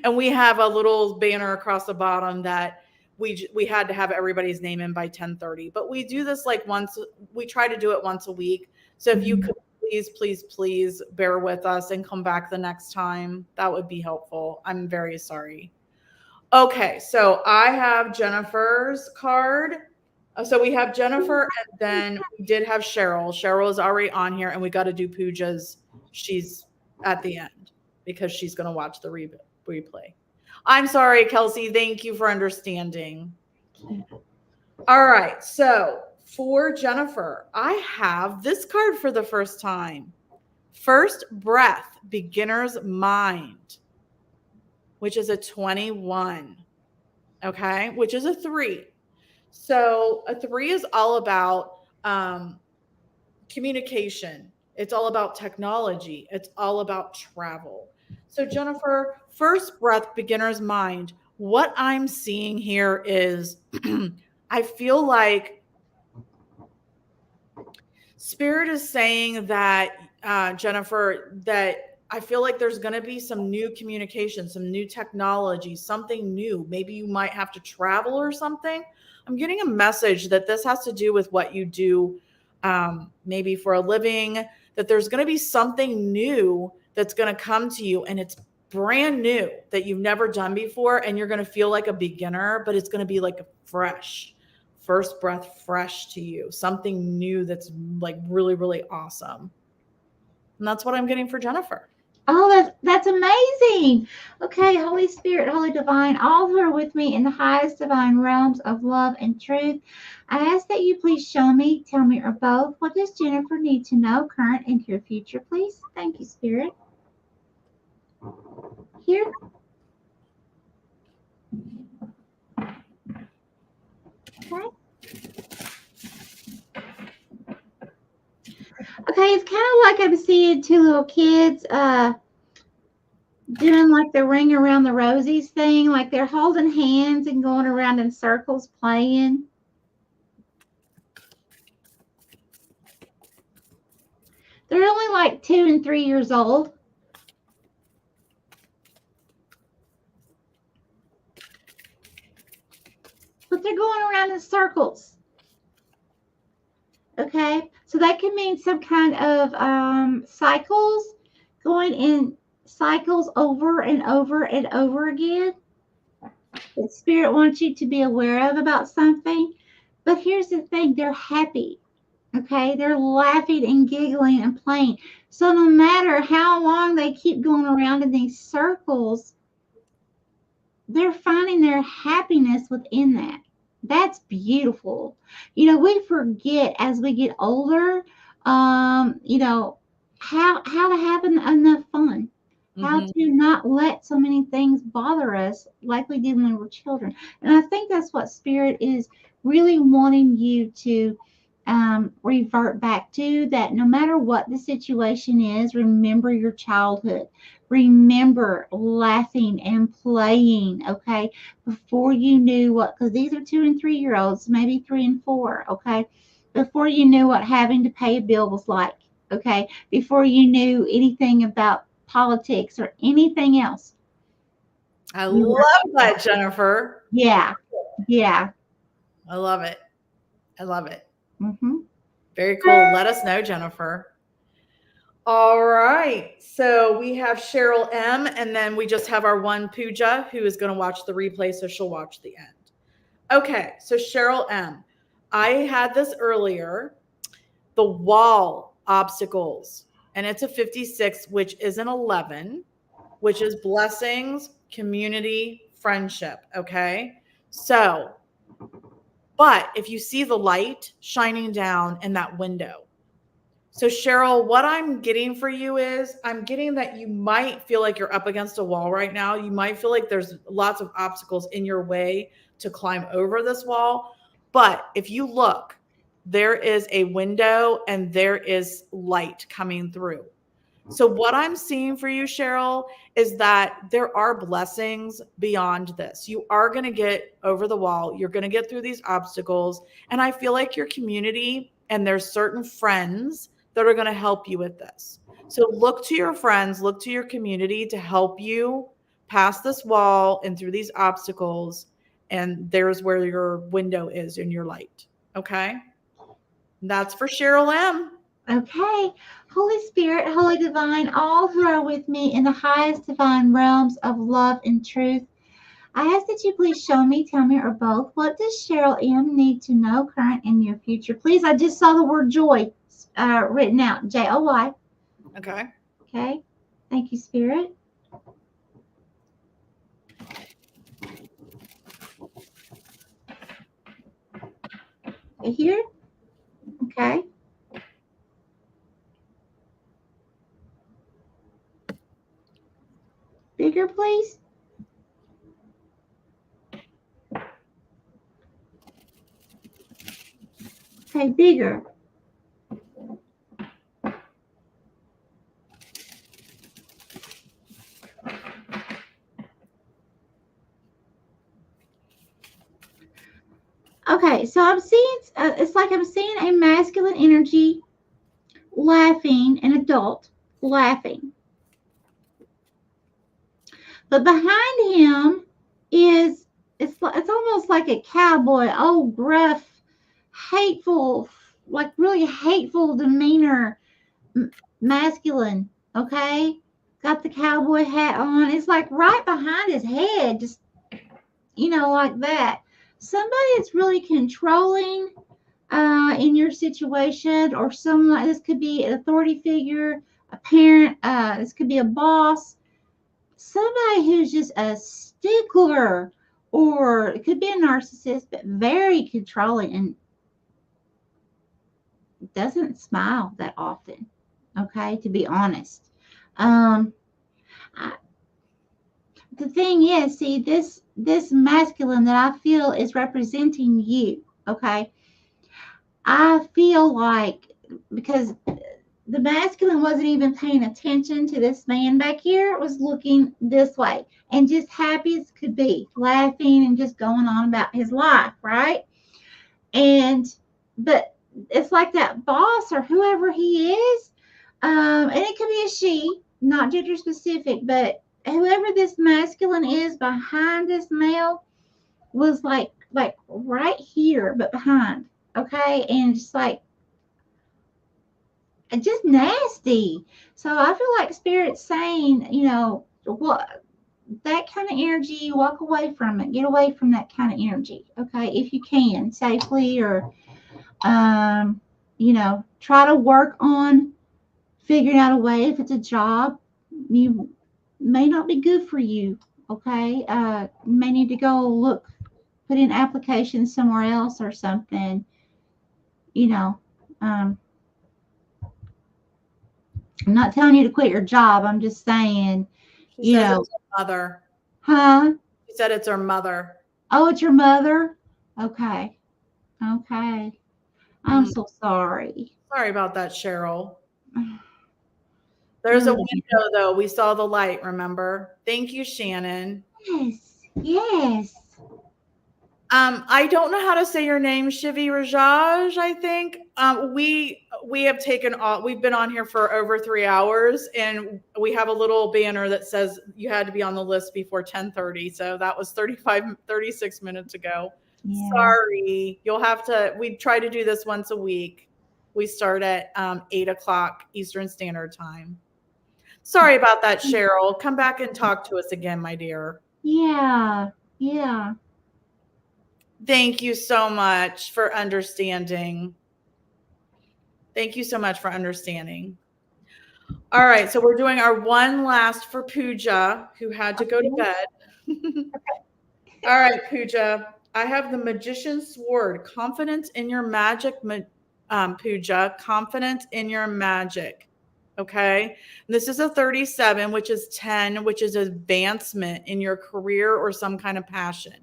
And we have a little banner across the bottom that we had to have everybody's name in by 10:30. But we do this like we try to do it once a week. So if you could please bear with us and come back the next time, that would be helpful. I'm very sorry. Okay, so I have Jennifer's card. So we have Jennifer, and then we did have Cheryl. Cheryl is already on here, and we got to do Pooja's. She's at the end because she's going to watch the replay. I'm sorry, Kelsey. Thank you for understanding. All right. So for Jennifer, I have this card for the first time. First Breath, Beginner's Mind, which is a 21. Okay. Which is a 3. So a 3 is all about communication. It's all about technology. It's all about travel. So Jennifer, first breath, beginner's mind. What I'm seeing here is I feel like Spirit is saying that, Jennifer, that I feel like there's going to be some new communication, some new technology, something new. Maybe you might have to travel or something. I'm getting a message that this has to do with what you do, maybe for a living, that there's going to be something new that's going to come to you, and it's brand new that you've never done before, and you're going to feel like a beginner, but it's going to be like a fresh, first breath, fresh to you, something new that's like really, really awesome. And that's what I'm getting for Jennifer. Oh, that's amazing. Okay, Holy Spirit, Holy Divine, all who are with me in the highest divine realms of love and truth, I ask that you please show me, tell me, or both, what does Jennifer need to know, current and your future, please? Thank you, Spirit. Here. Okay. Okay, it's kind of like I'm seeing two little kids doing like the ring around the rosies thing, like they're holding hands and going around in circles playing. They're only like 2 and 3 years old. But they're going around in circles. Okay, so that can mean some kind of cycles, going in cycles over and over and over again. The Spirit wants you to be aware of about something. But here's the thing, they're happy. Okay, they're laughing and giggling and playing. So no matter how long they keep going around in these circles, they're finding their happiness within that. That's beautiful. We forget as we get older, how to have enough fun, how to not let so many things bother us like we did when we were children. And I think that's what Spirit is really wanting you to revert back to, that no matter what the situation is, remember your childhood. Remember laughing and playing, okay? Before you knew what, because these are 2 and 3 year olds, maybe 3 and 4, okay? Before you knew what having to pay a bill was like, okay? Before you knew anything about politics or anything else. I love that, Jennifer. Yeah. I love it. I love it. Mm-hmm. Very cool. Let us know, Jennifer. All right. So we have Cheryl M, and then we just have our one Pooja who is going to watch the replay, so she'll watch the end. Okay. So Cheryl M, I had this earlier, the wall obstacles, and it's a 56, which is an 11, which is blessings, community, friendship. Okay. So, but if you see the light shining down in that window, so Cheryl, what I'm getting for you is I'm getting that you might feel like you're up against a wall right now. You might feel like there's lots of obstacles in your way to climb over this wall. But if you look, there is a window and there is light coming through. So what I'm seeing for you, Cheryl, is that there are blessings beyond this. You are going to get over the wall. You're going to get through these obstacles. And I feel like your community and there's certain friends that are going to help you with this. So look to your friends, look to your community to help you pass this wall and through these obstacles. And there's where your window is in your light. Okay. That's for Cheryl M. Okay. Holy Spirit, Holy Divine, all who are with me in the highest divine realms of love and truth, I ask that you please show me, tell me, or both, what does Cheryl M need to know, current and near future? Please, I just saw the word joy written out, Joy. Okay. Okay. Thank you, Spirit. Okay, here. Okay. Bigger, please. Okay, bigger. Okay, so I'm seeing, it's like I'm seeing a masculine energy laughing, an adult laughing. But behind him is, it's almost like a cowboy, old, gruff, hateful, like really hateful demeanor, masculine, okay? Got the cowboy hat on. It's like right behind his head, just, like that. Somebody that's really controlling in your situation, or someone, this could be an authority figure, a parent, this could be a boss, somebody who's just a stickler, or it could be a narcissist, but very controlling and doesn't smile that often. Okay, to be honest. I, the thing is, see, this masculine that I feel is representing you. Okay, I feel like because the masculine wasn't even paying attention to this man back here, was looking this way and just happy as could be, laughing and just going on about his life, right? But it's like that boss or whoever he is, and it could be a she, not gender specific, but whoever this masculine is behind this male was like right here, but behind, okay, and just like just nasty. So I feel like Spirit's saying, what that kind of energy, walk away from it, get away from that kind of energy, okay, if you can safely, or try to work on figuring out a way. If it's a job, you may not be good for you, okay, you may need to go put in applications somewhere else or something, um, I'm not telling you to quit your job. I'm just saying, She says it's her mother. Huh? She said it's her mother. Oh, it's your mother? Okay. Okay. I'm so sorry. Sorry about that, Cheryl. There's a window, though. We saw the light, remember? Thank you, Shannon. Yes. Yes. I don't know how to say your name, Shivi Rajaj, I think. We have taken off. We've been on here for over 3 hours, and we have a little banner that says you had to be on the list before 10:30. So that was 36 minutes ago. Yeah. Sorry. You'll have to, we try to do this once a week. We start at 8 o'clock Eastern Standard Time. Sorry about that, Cheryl. Come back and talk to us again, my dear. Yeah. Yeah. Thank you so much for understanding. Thank you so much for understanding. All right, so we're doing our one last for Pooja, who had to go to bed. All right, Pooja, I have the Magician's Sword. Confidence in your magic, Pooja. Confidence in your magic. Okay. And this is a 37, which is 10, which is advancement in your career or some kind of passion.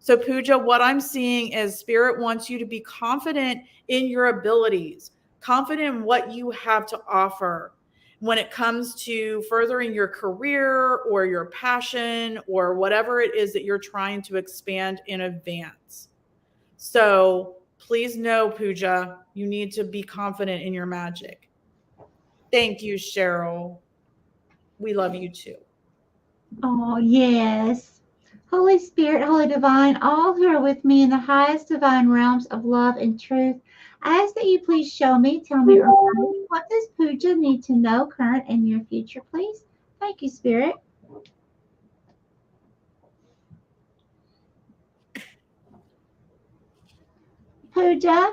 So Pooja, what I'm seeing is Spirit wants you to be confident in your abilities, confident in what you have to offer when it comes to furthering your career or your passion or whatever it is that you're trying to expand in advance. So please know, Pooja, you need to be confident in your magic. Thank you, Cheryl. We love you too. Oh, yes. Holy Spirit, Holy Divine, all who are with me in the highest divine realms of love and truth, I ask that you please show me, tell me, or tell me, what does Pooja need to know, current and near future, please? Thank you, Spirit. Pooja,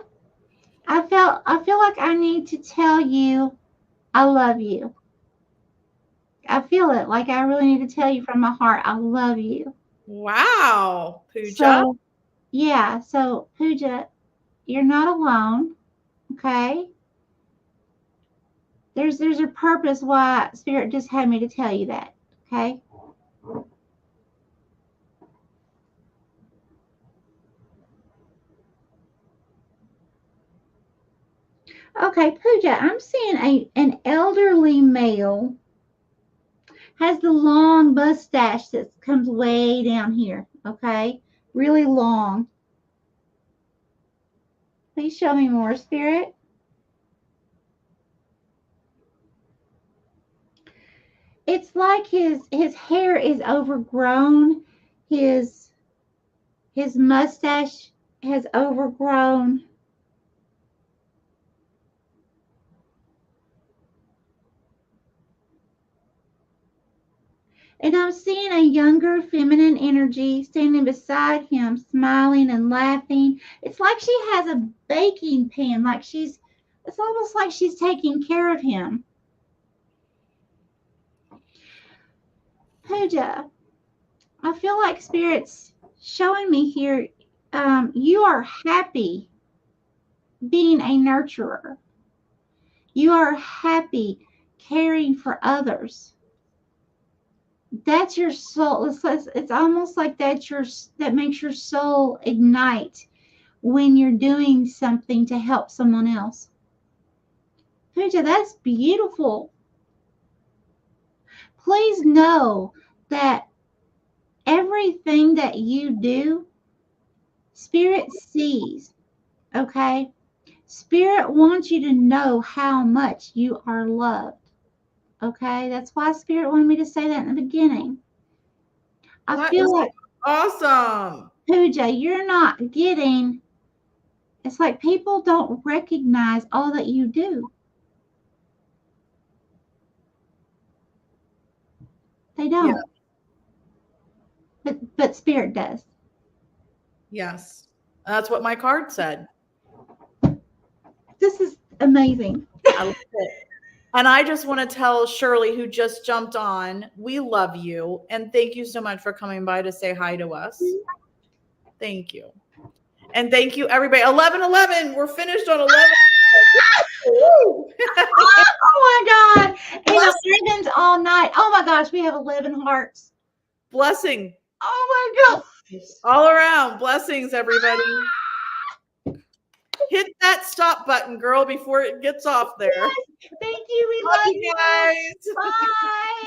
I feel like I need to tell you I love you. I feel it, like I really need to tell you from my heart, I love you. Wow, Pooja. So, yeah, so Pooja, you're not alone, okay? There's a purpose why Spirit just had me to tell you that, okay? Okay, Pooja, I'm seeing an elderly male has the long mustache that comes way down here, okay? Really long. Please show me more, Spirit. It's like his hair is overgrown. His mustache has overgrown. And I'm seeing a younger feminine energy standing beside him, smiling and laughing. It's like she has a baking pan, it's almost like she's taking care of him. Pooja, I feel like Spirit's showing me here, you are happy being a nurturer. You are happy caring for others. That's your soul. It's almost like that makes your soul ignite when you're doing something to help someone else. Pooja, that's beautiful. Please know that everything that you do, Spirit sees, okay? Spirit wants you to know how much you are loved, okay? That's why Spirit wanted me to say that in the beginning. I That feel is like, awesome. Pooja, you're not getting, it's like people don't recognize all that you do. They don't. Yeah. But Spirit does. Yes. That's what my card said. This is amazing. I love it. And I just want to tell Shirley, who just jumped on, we love you. And thank you so much for coming by to say hi to us. Thank you. And thank you, everybody. 11:11. We're finished on 11. Oh my God. And 11's all night. Oh my gosh, we have 11 hearts. Blessing. Oh my God. All around. Blessings, everybody. Hit that stop button, girl, before it gets off there. Yes. Thank you. We love you guys. Bye.